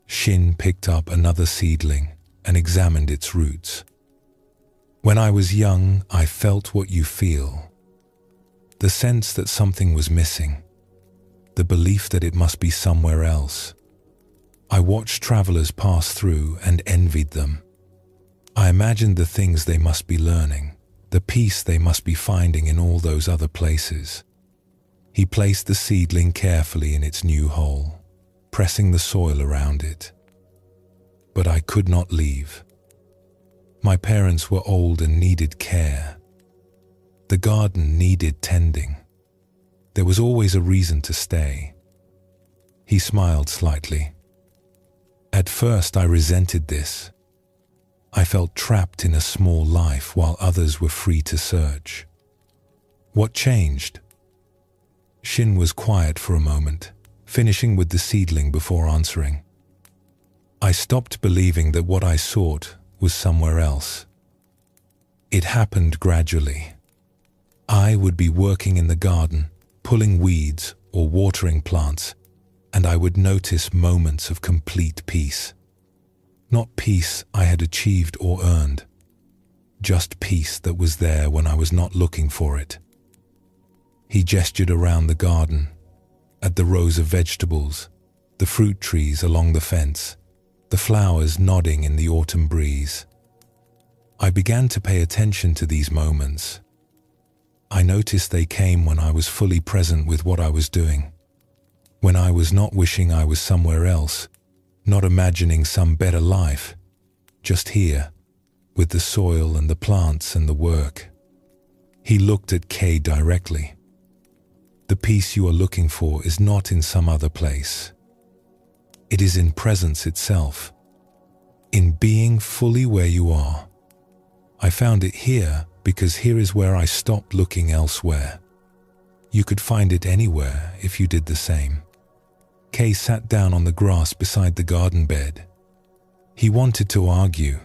[SPEAKER 1] Shin picked up another seedling and examined its roots. "When I was young, I felt what you feel. The sense that something was missing. The belief that it must be somewhere else. I watched travelers pass through and envied them. I imagined the things they must be learning, the peace they must be finding in all those other places." He placed the seedling carefully in its new hole, pressing the soil around it. "But I could not leave. My parents were old and needed care. The garden needed tending. There was always a reason to stay." He smiled slightly. "At first I resented this. I felt trapped in a small life while others were free to search. What changed?" Shin was quiet for a moment, finishing with the seedling before answering. "I stopped believing that what I sought was somewhere else. It happened gradually. I would be working in the garden, pulling weeds or watering plants, and I would notice moments of complete peace. Not peace I had achieved or earned, just peace that was there when I was not looking for it. He gestured around the garden, at the rows of vegetables, the fruit trees along the fence, the flowers nodding in the autumn breeze. I began to pay attention to these moments. I noticed they came when I was fully present with what I was doing, when I was not wishing I was somewhere else, not imagining some better life, just here, with the soil and the plants and the work. He looked at Kay directly. The peace you are looking for is not in some other place. It is in presence itself, in being fully where you are. I found it here because here is where I stopped looking elsewhere. You could find it anywhere if you did the same. Kay sat down on the grass beside the garden bed. He wanted to argue.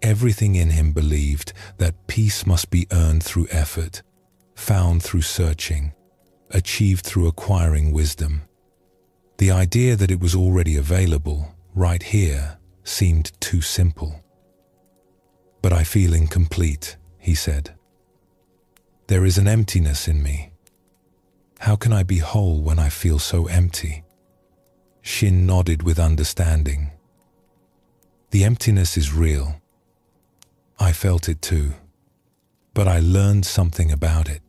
[SPEAKER 1] Everything in him believed that peace must be earned through effort, found through searching, achieved through acquiring wisdom. The idea that it was already available, right here, seemed too simple. But I feel incomplete, he said. There is an emptiness in me. How can I be whole when I feel so empty? Shin nodded with understanding. The emptiness is real. I felt it too. But I learned something about it.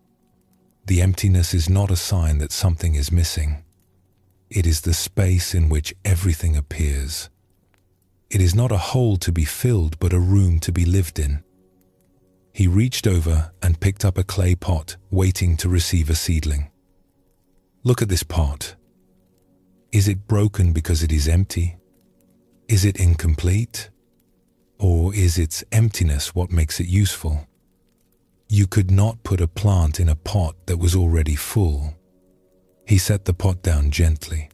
[SPEAKER 1] The emptiness is not a sign that something is missing. It is the space in which everything appears. It is not a hole to be filled, but a room to be lived in. He reached over and picked up a clay pot, waiting to receive a seedling. Look at this pot. Is it broken because it is empty? Is it incomplete? Or is its emptiness what makes it useful? You could not put a plant in a pot that was already full. He set the pot down gently.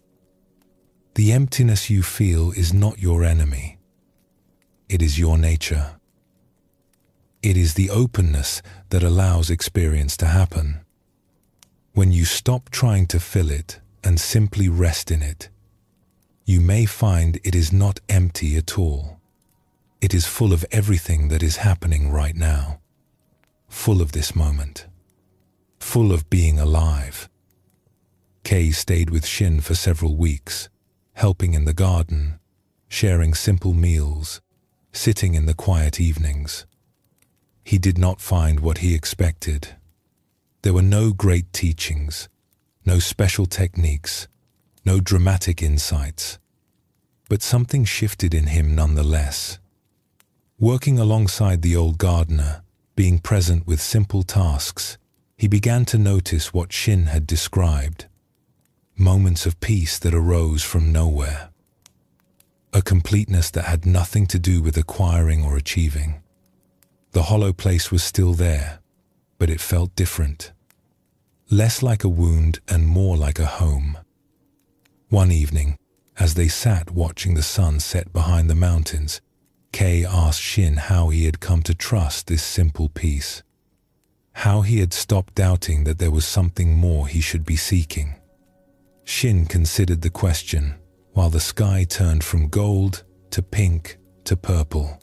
[SPEAKER 1] The emptiness you feel is not your enemy. It is your nature. It is the openness that allows experience to happen. When you stop trying to fill it and simply rest in it, you may find it is not empty at all. It is full of everything that is happening right now, full of this moment, full of being alive. Kay stayed with Shin for several weeks, helping in the garden, sharing simple meals, sitting in the quiet evenings. He did not find what he expected. There were no great teachings, no special techniques, no dramatic insights, but something shifted in him nonetheless. Working alongside the old gardener, being present with simple tasks, he began to notice what Shin had described. Moments of peace that arose from nowhere. A completeness that had nothing to do with acquiring or achieving. The hollow place was still there, but it felt different. Less like a wound and more like a home. One evening, as they sat watching the sun set behind the mountains, Kay asked Shin how he had come to trust this simple peace. How he had stopped doubting that there was something more he should be seeking. Shin considered the question, while the sky turned from gold to pink to purple.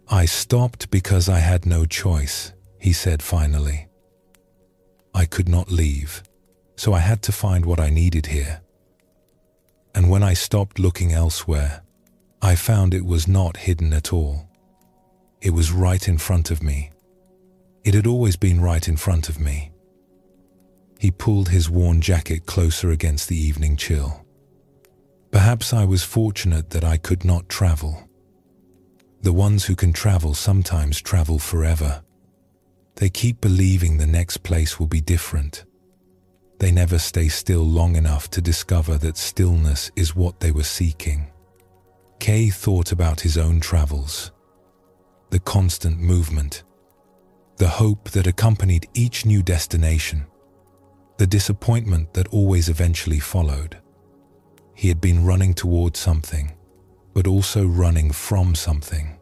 [SPEAKER 1] I stopped because I had no choice, he said finally. I could not leave, so I had to find what I needed here. And when I stopped looking elsewhere, I found it was not hidden at all. It was right in front of me. It had always been right in front of me. He pulled his worn jacket closer against the evening chill. Perhaps I was fortunate that I could not travel. The ones who can travel sometimes travel forever. They keep believing the next place will be different. They never stay still long enough to discover that stillness is what they were seeking. Kay thought about his own travels, the constant movement, the hope that accompanied each new destination, the disappointment that always eventually followed. He had been running toward something, but also running from something.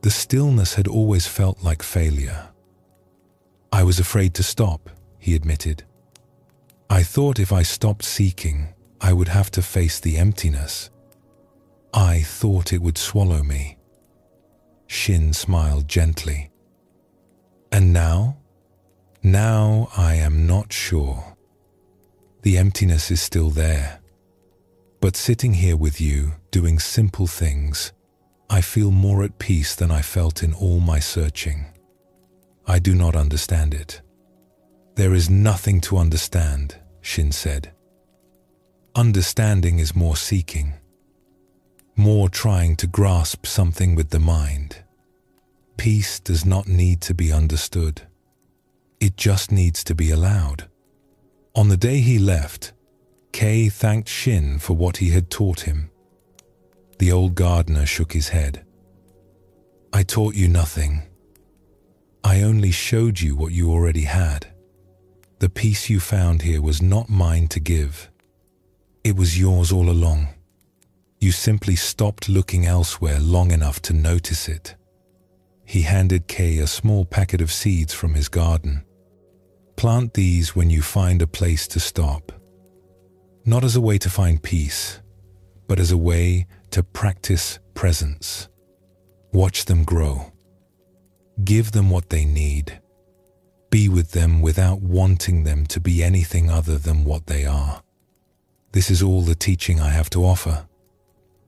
[SPEAKER 1] The stillness had always felt like failure. I was afraid to stop, he admitted. I thought if I stopped seeking, I would have to face the emptiness. I thought it would swallow me. Shin smiled gently. And now? Now I am not sure. The emptiness is still there. But sitting here with you, doing simple things, I feel more at peace than I felt in all my searching. I do not understand it. There is nothing to understand, Shin said. Understanding is more seeking, more trying to grasp something with the mind. Peace does not need to be understood. It just needs to be allowed. On the day he left, Kei thanked Shin for what he had taught him. The old gardener shook his head. I taught you nothing. I only showed you what you already had. The peace you found here was not mine to give. It was yours all along. You simply stopped looking elsewhere long enough to notice it. He handed Kei a small packet of seeds from his garden. Plant these when you find a place to stop. Not as a way to find peace, but as a way to practice presence. Watch them grow. Give them what they need. Be with them without wanting them to be anything other than what they are. This is all the teaching I have to offer.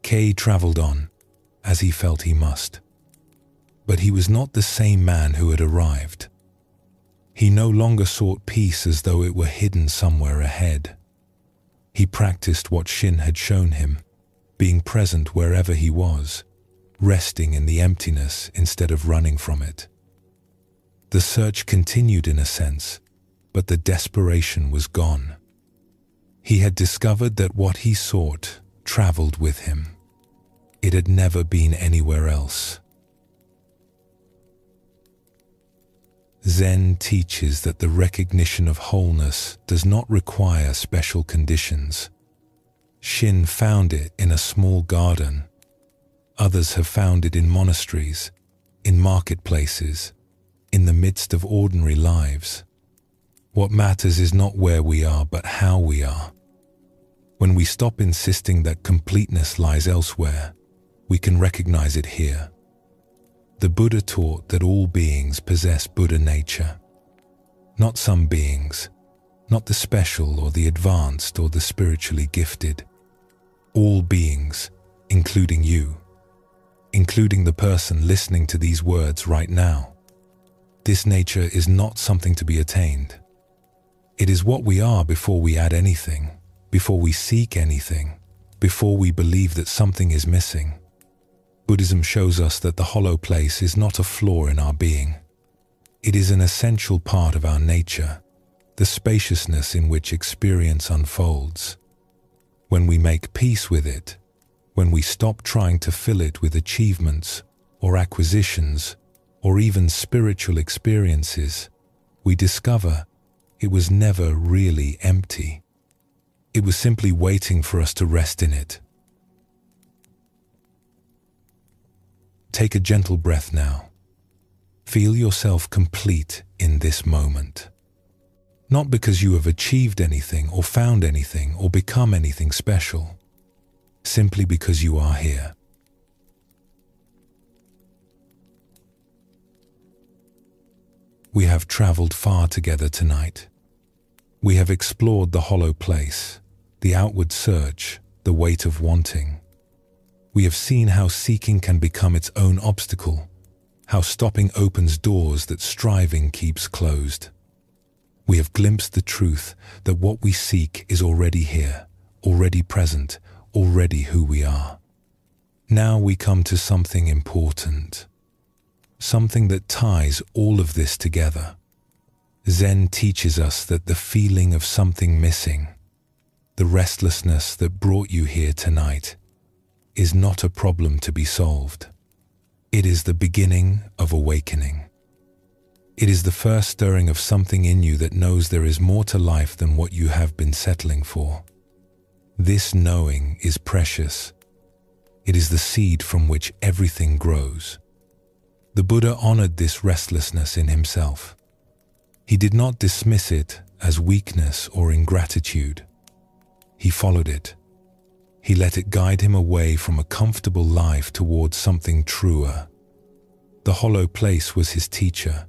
[SPEAKER 1] Kei traveled on, as he felt he must. But he was not the same man who had arrived. He no longer sought peace as though it were hidden somewhere ahead. He practiced what Shin had shown him, being present wherever he was, resting in the emptiness instead of running from it. The search continued in a sense, but the desperation was gone. He had discovered that what he sought traveled with him. It had never been anywhere else. Zen teaches that the recognition of wholeness does not require special conditions. Shin found it in a small garden. Others have found it in monasteries, in marketplaces, in the midst of ordinary lives. What matters is not where we are, but how we are. When we stop insisting that completeness lies elsewhere, we can recognize it here. The Buddha taught that all beings possess Buddha nature. Not some beings, not the special or the advanced or the spiritually gifted. All beings, including you, including the person listening to these words right now. This nature is not something to be attained. It is what we are before we add anything, before we seek anything, before we believe that something is missing. Buddhism shows us that the hollow place is not a flaw in our being. It is an essential part of our nature, the spaciousness in which experience unfolds. When we make peace with it, when we stop trying to fill it with achievements or acquisitions or even spiritual experiences, we discover it was never really empty. It was simply waiting for us to rest in it. Take a gentle breath now. Feel yourself complete in this moment. Not because you have achieved anything or found anything or become anything special, simply because you are here. We have traveled far together tonight. We have explored the hollow place, the outward search, the weight of wanting. We have seen how seeking can become its own obstacle, how stopping opens doors that striving keeps closed. We have glimpsed the truth that what we seek is already here, already present, already who we are. Now we come to something important, something that ties all of this together. Zen teaches us that the feeling of something missing, the restlessness that brought you here tonight, is not a problem to be solved. It is the beginning of awakening. It is the first stirring of something in you that knows there is more to life than what you have been settling for. This knowing is precious. It is the seed from which everything grows. The Buddha honored this restlessness in himself. He did not dismiss it as weakness or ingratitude. He followed it. He let it guide him away from a comfortable life towards something truer. The hollow place was his teacher,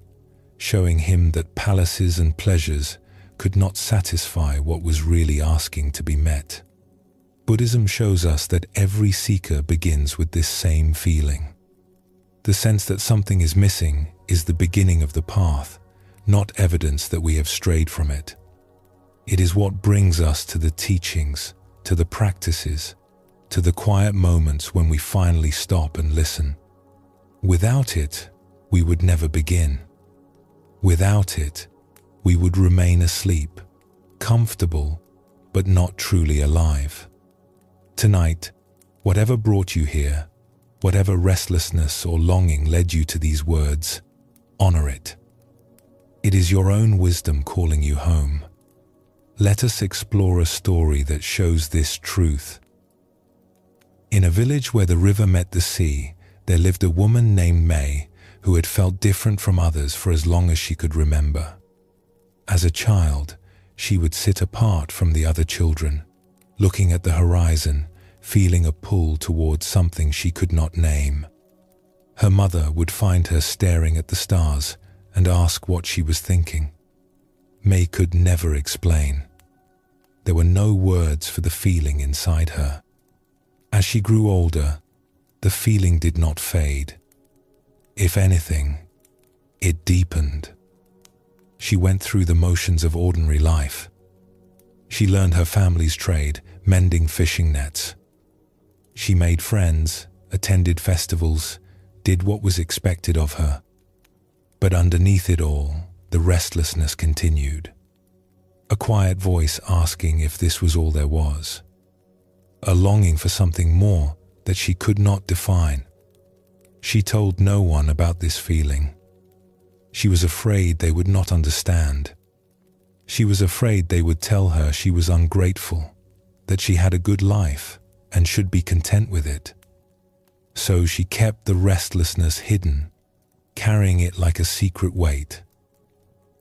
[SPEAKER 1] showing him that palaces and pleasures could not satisfy what was really asking to be met. Buddhism shows us that every seeker begins with this same feeling. The sense that something is missing is the beginning of the path, not evidence that we have strayed from it. It is what brings us to the teachings, to the practices, to the quiet moments when we finally stop and listen. Without it, we would never begin. Without it, we would remain asleep, comfortable, but not truly alive. Tonight, whatever brought you here, whatever restlessness or longing led you to these words, honor it. It is your own wisdom calling you home. Let us explore a story that shows this truth. In a village where the river met the sea, there lived a woman named May who had felt different from others for as long as she could remember. As a child, she would sit apart from the other children, looking at the horizon, feeling a pull towards something she could not name. Her mother would find her staring at the stars and ask what she was thinking. May could never explain. There were no words for the feeling inside her. As she grew older, the feeling did not fade. If anything, it deepened. She went through the motions of ordinary life. She learned her family's trade, mending fishing nets. She made friends, attended festivals, did what was expected of her. But underneath it all, the restlessness continued. A quiet voice asking if this was all there was. A longing for something more that she could not define. She told no one about this feeling. She was afraid they would not understand. She was afraid they would tell her she was ungrateful, that she had a good life and should be content with it. So she kept the restlessness hidden, carrying it like a secret weight.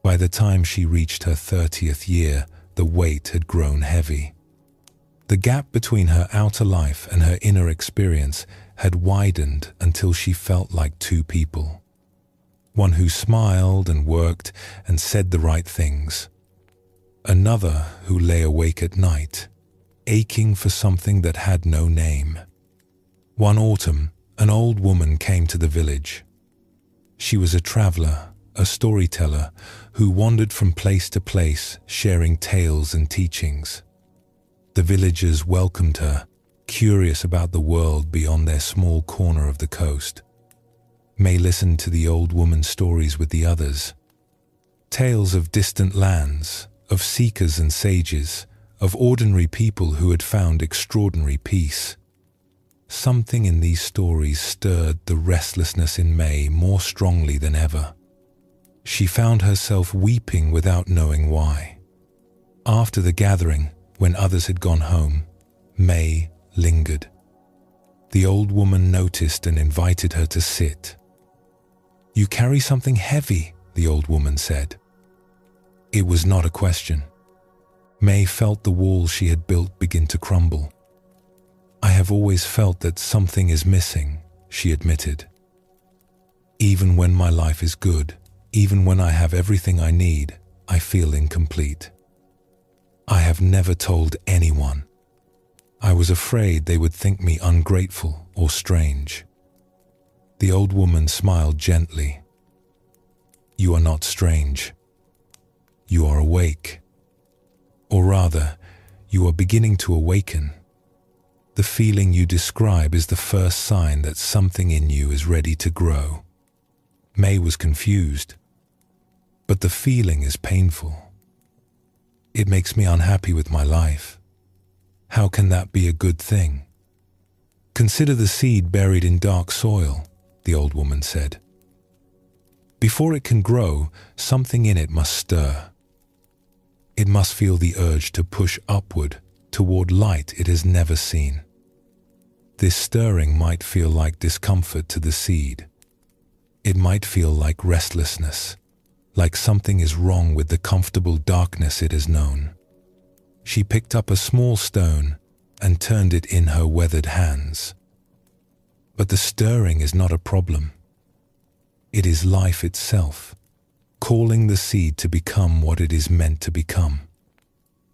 [SPEAKER 1] By the time she reached her 30th year, the weight had grown heavy. The gap between her outer life and her inner experience had widened until she felt like two people. One who smiled and worked and said the right things. Another who lay awake at night, aching for something that had no name. One autumn, an old woman came to the village. She was a traveler, a storyteller, who wandered from place to place, sharing tales and teachings. The villagers welcomed her, curious about the world beyond their small corner of the coast. May listened to the old woman's stories with the others. Tales of distant lands, of seekers and sages, of ordinary people who had found extraordinary peace. Something in these stories stirred the restlessness in May more strongly than ever. She found herself weeping without knowing why. After the gathering, when others had gone home, May lingered. The old woman noticed and invited her to sit. "You carry something heavy," the old woman said. It was not a question. May felt the walls she had built begin to crumble. "I have always felt that something is missing," she admitted. "Even when my life is good, even when I have everything I need, I feel incomplete. I have never told anyone. I was afraid they would think me ungrateful or strange." The old woman smiled gently. "You are not strange. You are awake. Or rather, you are beginning to awaken. The feeling you describe is the first sign that something in you is ready to grow." May was confused. "But the feeling is painful. It makes me unhappy with my life. How can that be a good thing?" "Consider the seed buried in dark soil," the old woman said. "Before it can grow, something in it must stir. It must feel the urge to push upward toward light it has never seen. This stirring might feel like discomfort to the seed. It might feel like restlessness, like something is wrong with the comfortable darkness it has known. She picked up a small stone and turned it in her weathered hands. But the stirring is not a problem. It is life itself, calling the seed to become what it is meant to become.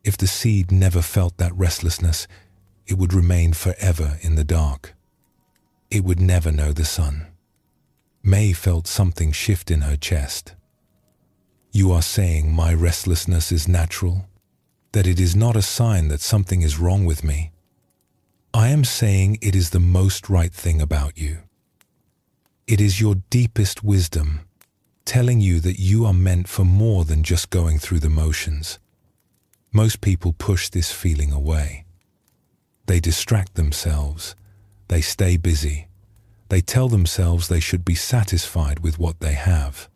[SPEAKER 1] If the seed never felt that restlessness, it would remain forever in the dark. It would never know the sun. May felt something shift in her chest. You are saying my restlessness is natural? That it is not a sign that something is wrong with me? I am saying it is the most right thing about you. It is your deepest wisdom, telling you that you are meant for more than just going through the motions. Most people push this feeling away. They distract themselves. They stay busy. They tell themselves they should be satisfied with what they have.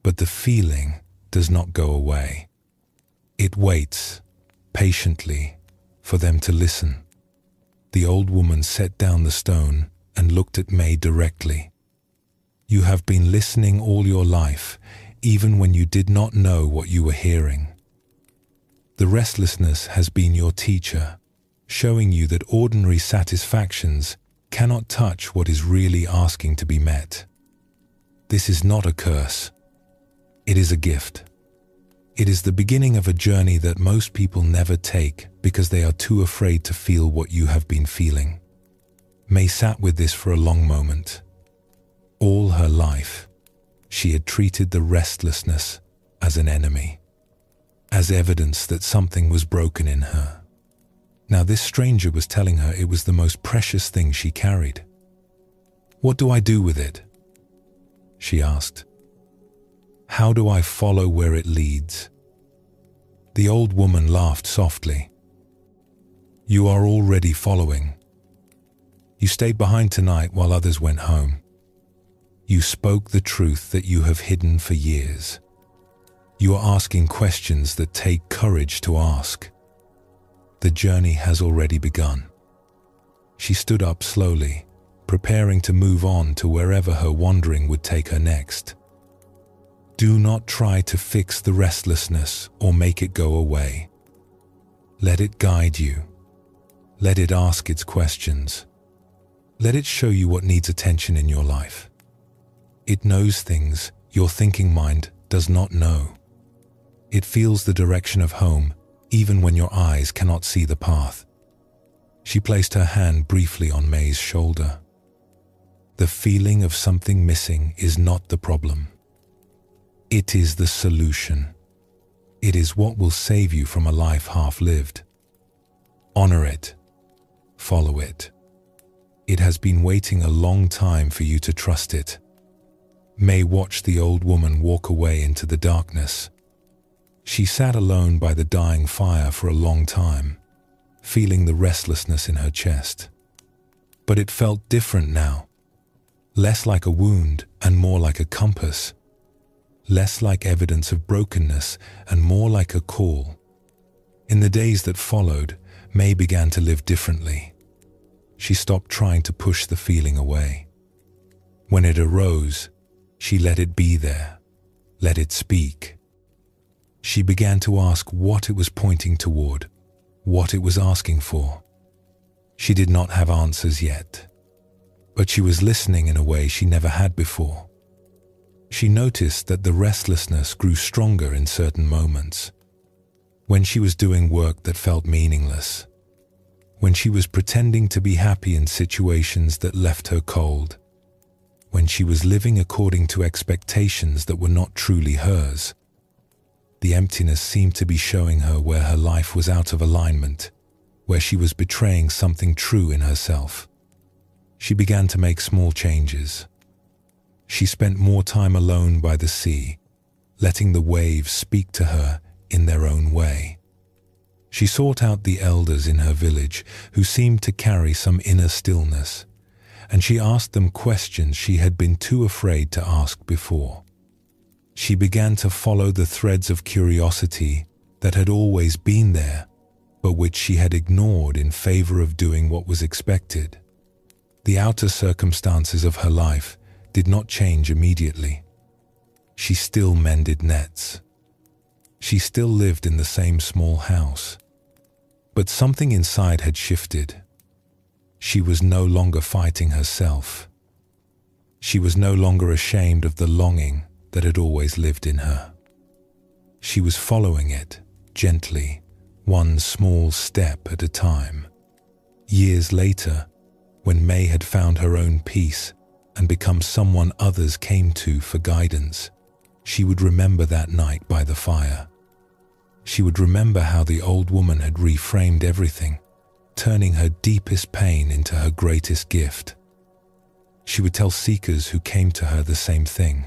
[SPEAKER 1] But the feeling does not go away. It waits, patiently, for them to listen. The old woman set down the stone and looked at May directly. You have been listening all your life, even when you did not know what you were hearing. The restlessness has been your teacher, showing you that ordinary satisfactions cannot touch what is really asking to be met. This is not a curse. It is a gift. It is the beginning of a journey that most people never take because they are too afraid to feel what you have been feeling. May sat with this for a long moment. All her life, she had treated the restlessness as an enemy, as evidence that something was broken in her. Now this stranger was telling her it was the most precious thing she carried. "What do I do with it?" she asked. "How do I follow where it leads?" The old woman laughed softly. "You are already following. You stayed behind tonight while others went home. You spoke the truth that you have hidden for years. You are asking questions that take courage to ask. The journey has already begun." She stood up slowly, preparing to move on to wherever her wandering would take her next. Do not try to fix the restlessness or make it go away. Let it guide you. Let it ask its questions. Let it show you what needs attention in your life. It knows things your thinking mind does not know. It feels the direction of home even when your eyes cannot see the path. She placed her hand briefly on May's shoulder. The feeling of something missing is not the problem. It is the solution. It is what will save you from a life half-lived. Honor it. Follow it. It has been waiting a long time for you to trust it. May watched the old woman walk away into the darkness. She sat alone by the dying fire for a long time, feeling the restlessness in her chest. But it felt different now. Less like a wound and more like a compass. Less like evidence of brokenness and more like a call. In the days that followed, May began to live differently. She stopped trying to push the feeling away. When it arose, she let it be there, let it speak. She began to ask what it was pointing toward, what it was asking for. She did not have answers yet, but she was listening in a way she never had before. She noticed that the restlessness grew stronger in certain moments. When she was doing work that felt meaningless. When she was pretending to be happy in situations that left her cold. When she was living according to expectations that were not truly hers. The emptiness seemed to be showing her where her life was out of alignment, where she was betraying something true in herself. She began to make small changes. She spent more time alone by the sea, letting the waves speak to her in their own way. She sought out the elders in her village who seemed to carry some inner stillness, and she asked them questions she had been too afraid to ask before. She began to follow the threads of curiosity that had always been there, but which she had ignored in favor of doing what was expected. The outer circumstances of her life did not change immediately. She still mended nets. She still lived in the same small house. But something inside had shifted. She was no longer fighting herself. She was no longer ashamed of the longing that had always lived in her. She was following it, gently, one small step at a time. Years later, when May had found her own peace and become someone others came to for guidance, she would remember that night by the fire. She would remember how the old woman had reframed everything, turning her deepest pain into her greatest gift. She would tell seekers who came to her the same thing,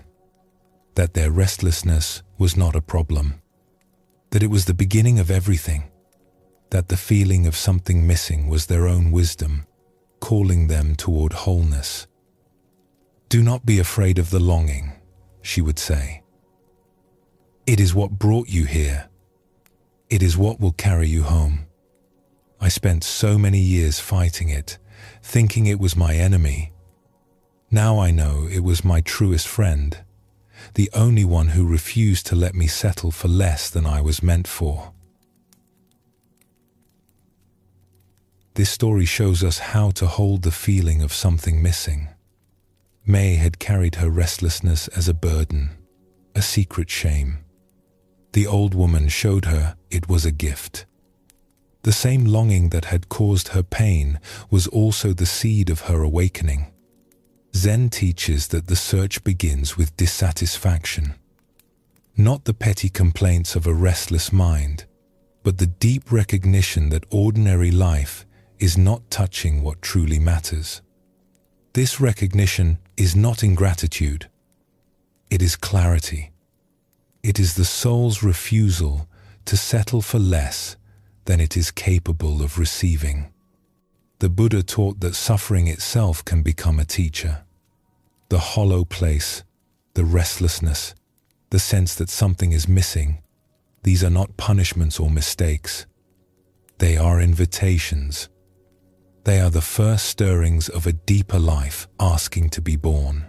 [SPEAKER 1] that their restlessness was not a problem, that it was the beginning of everything, that the feeling of something missing was their own wisdom, calling them toward wholeness. "Do not be afraid of the longing," she would say. "It is what brought you here. It is what will carry you home. I spent so many years fighting it, thinking it was my enemy. Now I know it was my truest friend, the only one who refused to let me settle for less than I was meant for." This story shows us how to hold the feeling of something missing. May had carried her restlessness as a burden, a secret shame. The old woman showed her it was a gift. The same longing that had caused her pain was also the seed of her awakening. Zen teaches that the search begins with dissatisfaction, not the petty complaints of a restless mind, but the deep recognition that ordinary life is not touching what truly matters. This recognition is not ingratitude. It is clarity. It is the soul's refusal to settle for less than it is capable of receiving. The Buddha taught that suffering itself can become a teacher. The hollow place, the restlessness, the sense that something is missing, these are not punishments or mistakes. They are invitations. They are the first stirrings of a deeper life asking to be born.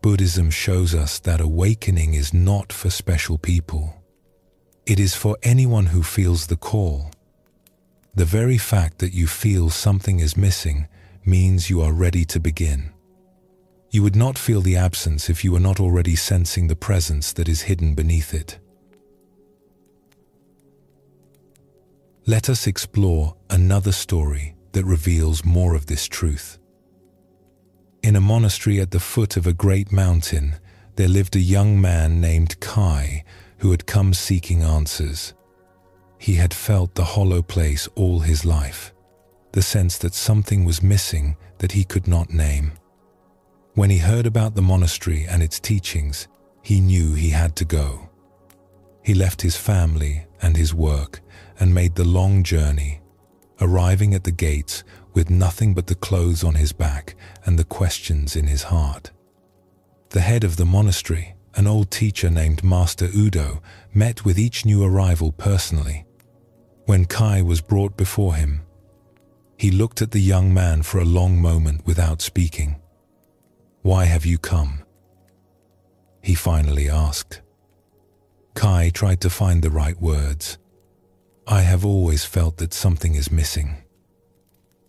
[SPEAKER 1] Buddhism shows us that awakening is not for special people. It is for anyone who feels the call. The very fact that you feel something is missing means you are ready to begin. You would not feel the absence if you were not already sensing the presence that is hidden beneath it. Let us explore another story that reveals more of this truth. In a monastery at the foot of a great mountain, there lived a young man named Kai who had come seeking answers. He had felt the hollow place all his life, the sense that something was missing that he could not name. When he heard about the monastery and its teachings, he knew he had to go. He left his family and his work and made the long journey, arriving at the gates with nothing but the clothes on his back and the questions in his heart. The head of the monastery, an old teacher named Master Udo, met with each new arrival personally. When Kai was brought before him, he looked at the young man for a long moment without speaking. "Why have you come?" he finally asked. Kai tried to find the right words. "I have always felt that something is missing.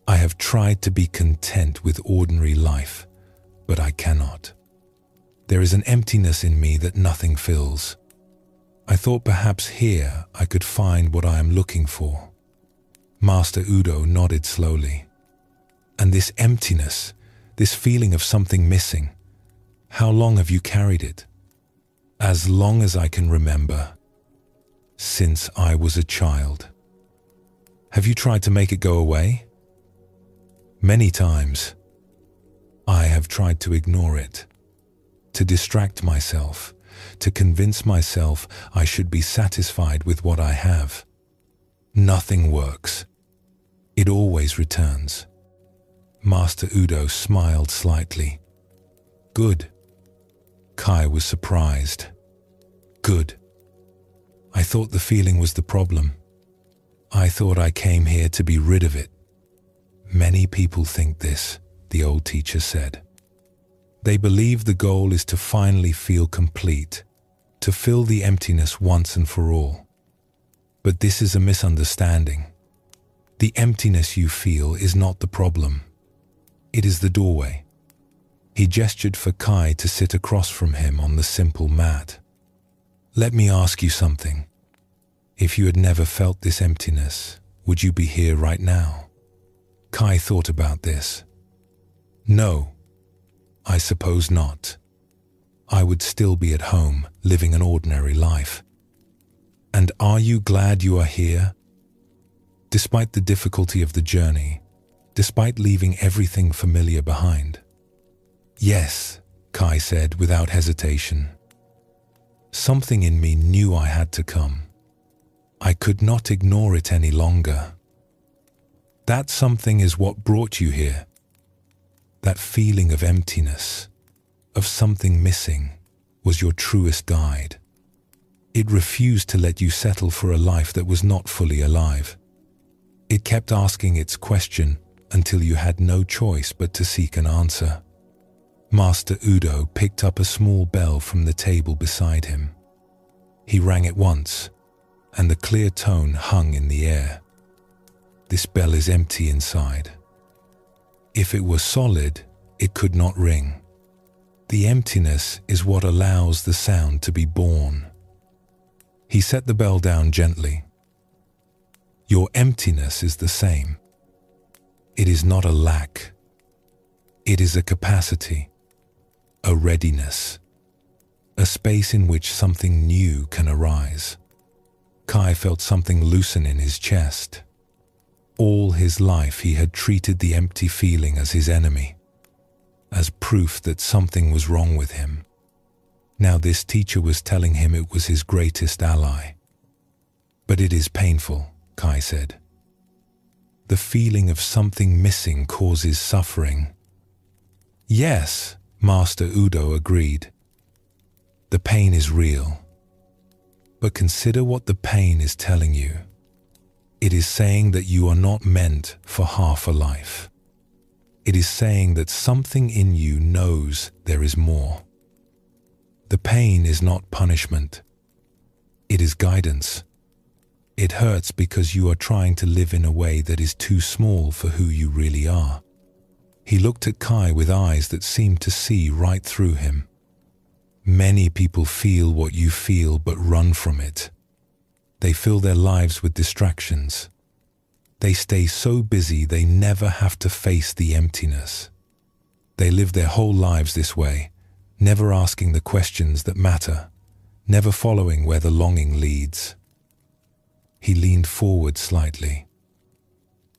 [SPEAKER 1] I have tried to be content with ordinary life, but I cannot. There is an emptiness in me that nothing fills. I thought perhaps here I could find what I am looking for." Master Udo nodded slowly. "And this emptiness, this feeling of something missing, how long have you carried it?" "As long as I can remember. Since I was a child." "Have you tried to make it go away?" "Many times. I have tried to ignore it, to distract myself, to convince myself I should be satisfied with what I have. Nothing works. It always returns." Master Udo smiled slightly. "Good." Kai was surprised. "Good. I thought the feeling was the problem. I thought I came here to be rid of it." "Many people think this," the old teacher said. They believe the goal is to finally feel complete, to fill the emptiness once and for all. But this is a misunderstanding. The emptiness you feel is not the problem. It is the doorway. He gestured for Kai to sit across from him on the simple mat. Let me ask you something. If you had never felt this emptiness, would you be here right now? Kai thought about this. No, I suppose not. I would still be at home, living an ordinary life. And are you glad you are here? Despite the difficulty of the journey, despite leaving everything familiar behind? Yes, Kai said without hesitation. Something in me knew I had to come. I could not ignore it any longer. That something is what brought you here. That feeling of emptiness, of something missing, was your truest guide. It refused to let you settle for a life that was not fully alive. It kept asking its question until you had no choice but to seek an answer. Master Udo picked up a small bell from the table beside him. He rang it once, and the clear tone hung in the air. This bell is empty inside. If it were solid, it could not ring. The emptiness is what allows the sound to be born. He set the bell down gently. Your emptiness is the same. It is not a lack. It is a capacity, a readiness, a space in which something new can arise. Kai felt something loosen in his chest. All his life he had treated the empty feeling as his enemy, as proof that something was wrong with him. Now this teacher was telling him it was his greatest ally. But it is painful, Kai said. The feeling of something missing causes suffering. Yes, Master Udo agreed. The pain is real. But consider what the pain is telling you. It is saying that you are not meant for half a life. It is saying that something in you knows there is more. The pain is not punishment. It is guidance. It hurts because you are trying to live in a way that is too small for who you really are. He looked at Kai with eyes that seemed to see right through him. Many people feel what you feel but run from it. They fill their lives with distractions. They stay so busy they never have to face the emptiness. They live their whole lives this way, never asking the questions that matter, never following where the longing leads. He leaned forward slightly.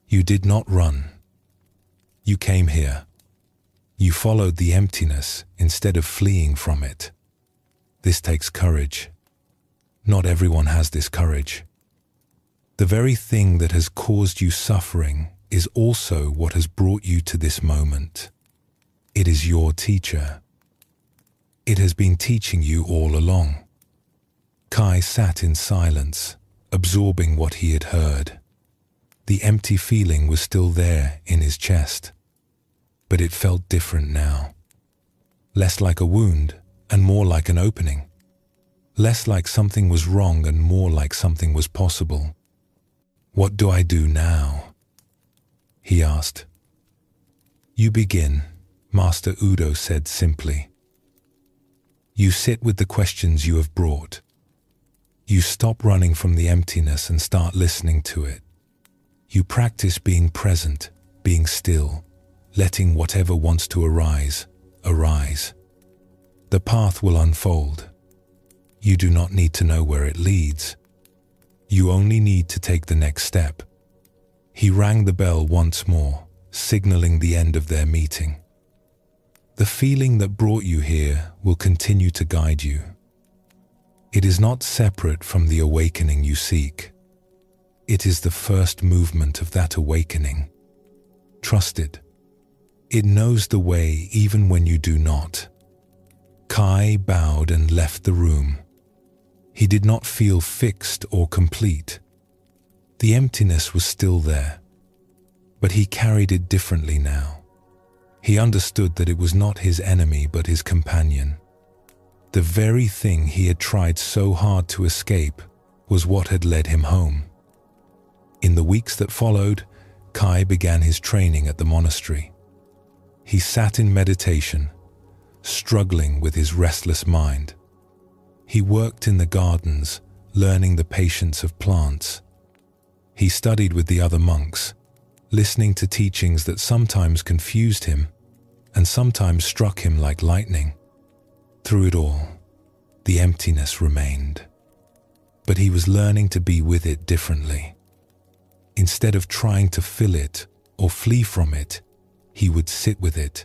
[SPEAKER 1] You did not run. You came here. You followed the emptiness instead of fleeing from it. This takes courage. Not everyone has this courage. The very thing that has caused you suffering is also what has brought you to this moment. It is your teacher. It has been teaching you all along. Kai sat in silence, absorbing what he had heard. The empty feeling was still there in his chest, but it felt different now. Less like a wound and more like an opening. Less like something was wrong and more like something was possible. What do I do now? He asked. You begin, Master Udo said simply. You sit with the questions you have brought. You stop running from the emptiness and start listening to it. You practice being present, being still, letting whatever wants to arise, arise. The path will unfold. You do not need to know where it leads. You only need to take the next step. He rang the bell once more, signaling the end of their meeting. The feeling that brought you here will continue to guide you. It is not separate from the awakening you seek. It is the first movement of that awakening. Trust it. It knows the way even when you do not. Kai bowed and left the room. He did not feel fixed or complete. The emptiness was still there, but he carried it differently now. He understood that it was not his enemy but his companion. The very thing he had tried so hard to escape was what had led him home. In the weeks that followed, Kai began his training at the monastery. He sat in meditation, struggling with his restless mind. He worked in the gardens, learning the patience of plants. He studied with the other monks, listening to teachings that sometimes confused him and sometimes struck him like lightning. Through it all, the emptiness remained. But he was learning to be with it differently. Instead of trying to fill it or flee from it, he would sit with it.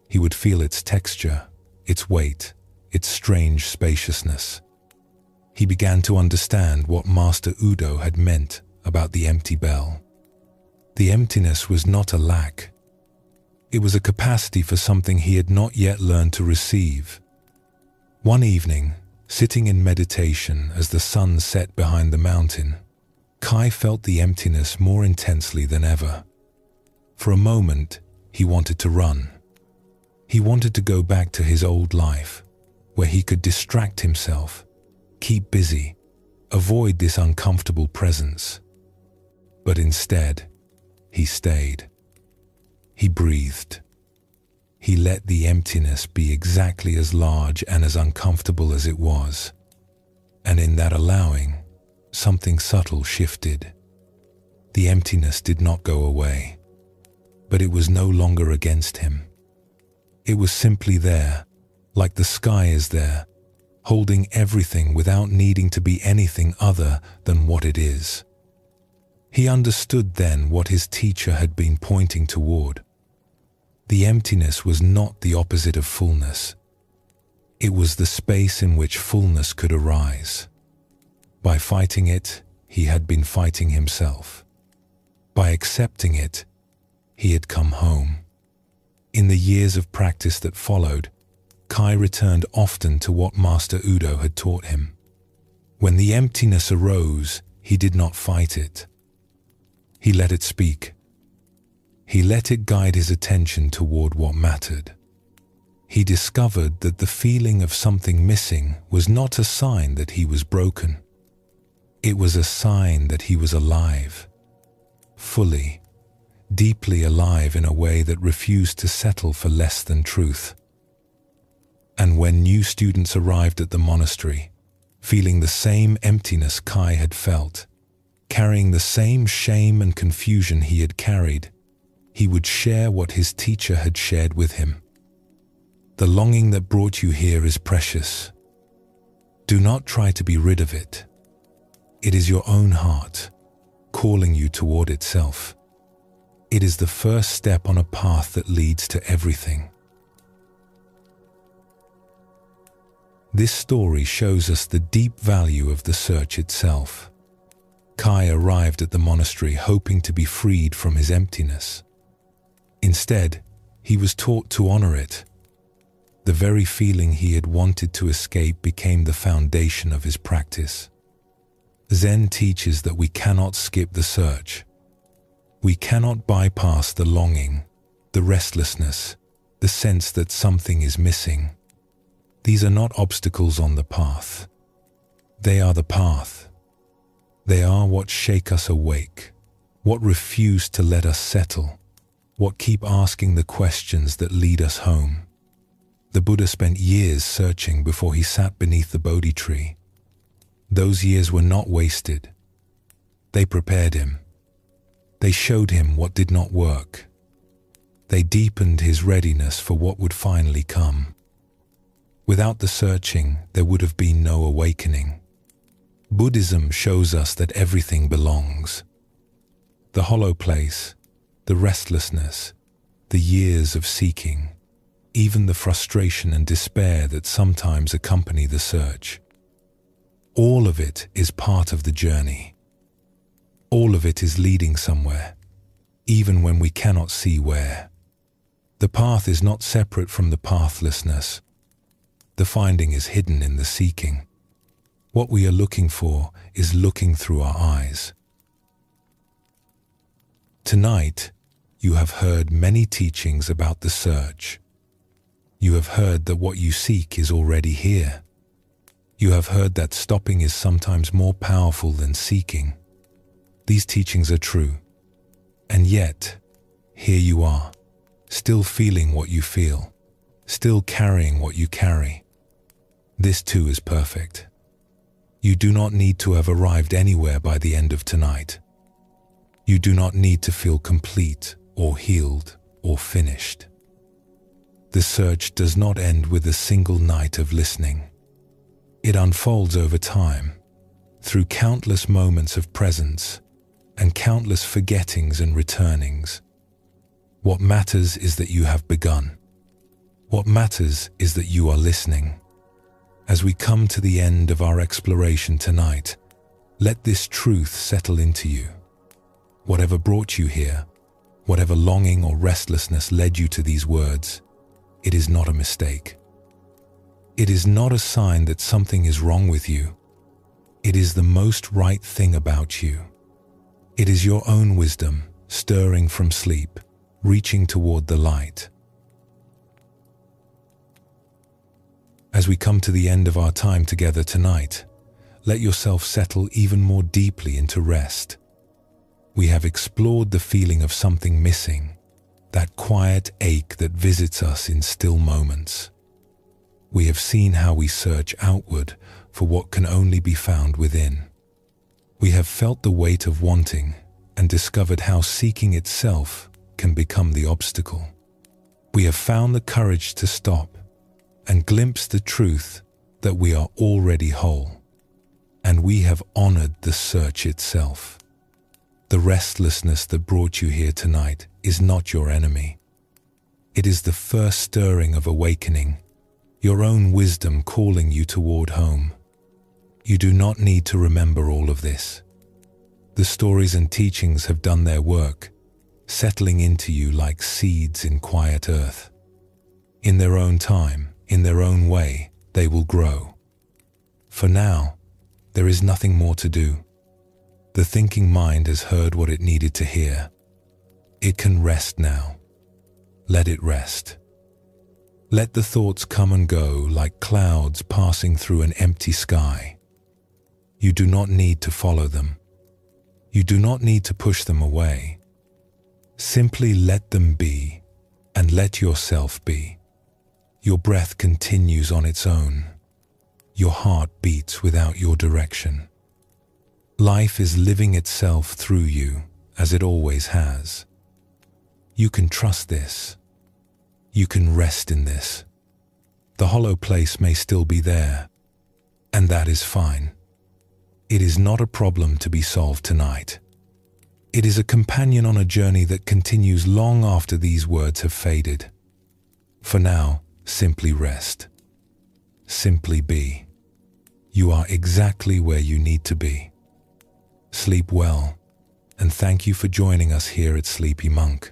[SPEAKER 1] He would feel its texture, its weight, its strange spaciousness. He began to understand what Master Udo had meant about the empty bell. The emptiness was not a lack. It was a capacity for something he had not yet learned to receive. One evening, sitting in meditation as the sun set behind the mountain, Kai felt the emptiness more intensely than ever. For a moment, he wanted to run. He wanted to go back to his old life, where he could distract himself, keep busy, avoid this uncomfortable presence. But instead, he stayed. He breathed. He let the emptiness be exactly as large and as uncomfortable as it was. And in that allowing, something subtle shifted. The emptiness did not go away, but it was no longer against him. It was simply there, like the sky is there, holding everything without needing to be anything other than what it is. He understood then what his teacher had been pointing toward. The emptiness was not the opposite of fullness. It was the space in which fullness could arise. By fighting it, he had been fighting himself. By accepting it, he had come home. In the years of practice that followed, Kai returned often to what Master Udo had taught him. When the emptiness arose, he did not fight it. He let it speak. He let it guide his attention toward what mattered. He discovered that the feeling of something missing was not a sign that he was broken. It was a sign that he was alive, fully, deeply alive in a way that refused to settle for less than truth. And when new students arrived at the monastery, feeling the same emptiness Kai had felt, carrying the same shame and confusion he had carried, he would share what his teacher had shared with him. The longing that brought you here is precious. Do not try to be rid of it. It is your own heart, calling you toward itself. It is the first step on a path that leads to everything. This story shows us the deep value of the search itself. Kai arrived at the monastery hoping to be freed from his emptiness. Instead, he was taught to honor it. The very feeling he had wanted to escape became the foundation of his practice. Zen teaches that we cannot skip the search. We cannot bypass the longing, the restlessness, the sense that something is missing. These are not obstacles on the path. They are the path. They are what shake us awake, what refuse to let us settle, what keep asking the questions that lead us home. The Buddha spent years searching before he sat beneath the Bodhi tree. Those years were not wasted. They prepared him. They showed him what did not work. They deepened his readiness for what would finally come. Without the searching, there would have been no awakening. Buddhism shows us that everything belongs. The hollow place, the restlessness, the years of seeking, even the frustration and despair that sometimes accompany the search. All of it is part of the journey. All of it is leading somewhere, even when we cannot see where. The path is not separate from the pathlessness. The finding is hidden in the seeking. What we are looking for is looking through our eyes. Tonight, you have heard many teachings about the search. You have heard that what you seek is already here. You have heard that stopping is sometimes more powerful than seeking. These teachings are true. And yet, here you are, still feeling what you feel, still carrying what you carry. This too is perfect. You do not need to have arrived anywhere by the end of tonight. You do not need to feel complete or healed or finished. The search does not end with a single night of listening. It unfolds over time, through countless moments of presence and countless forgettings and returnings. What matters is that you have begun. What matters is that you are listening. As we come to the end of our exploration tonight, let this truth settle into you. Whatever brought you here, whatever longing or restlessness led you to these words, it is not a mistake. It is not a sign that something is wrong with you. It is the most right thing about you. It is your own wisdom, stirring from sleep, reaching toward the light. As we come to the end of our time together tonight, let yourself settle even more deeply into rest. We have explored the feeling of something missing, that quiet ache that visits us in still moments. We have seen how we search outward for what can only be found within. We have felt the weight of wanting and discovered how seeking itself can become the obstacle. We have found the courage to stop and glimpse the truth that we are already whole, and we have honored the search itself. The restlessness that brought you here tonight is not your enemy. It is the first stirring of awakening, your own wisdom calling you toward home. You do not need to remember all of this. The stories and teachings have done their work, settling into you like seeds in quiet earth. In their own time, in their own way, they will grow. For now, there is nothing more to do. The thinking mind has heard what it needed to hear. It can rest now. Let it rest. Let the thoughts come and go like clouds passing through an empty sky. You do not need to follow them. You do not need to push them away. Simply let them be, and let yourself be. Your breath continues on its own. Your heart beats without your direction. Life is living itself through you, as it always has. You can trust this. You can rest in this. The hollow place may still be there, and that is fine. It is not a problem to be solved tonight. It is a companion on a journey that continues long after these words have faded. For now, simply rest. Simply be. You are exactly where you need to be. Sleep well, and thank you for joining us here at Sleepy Monk.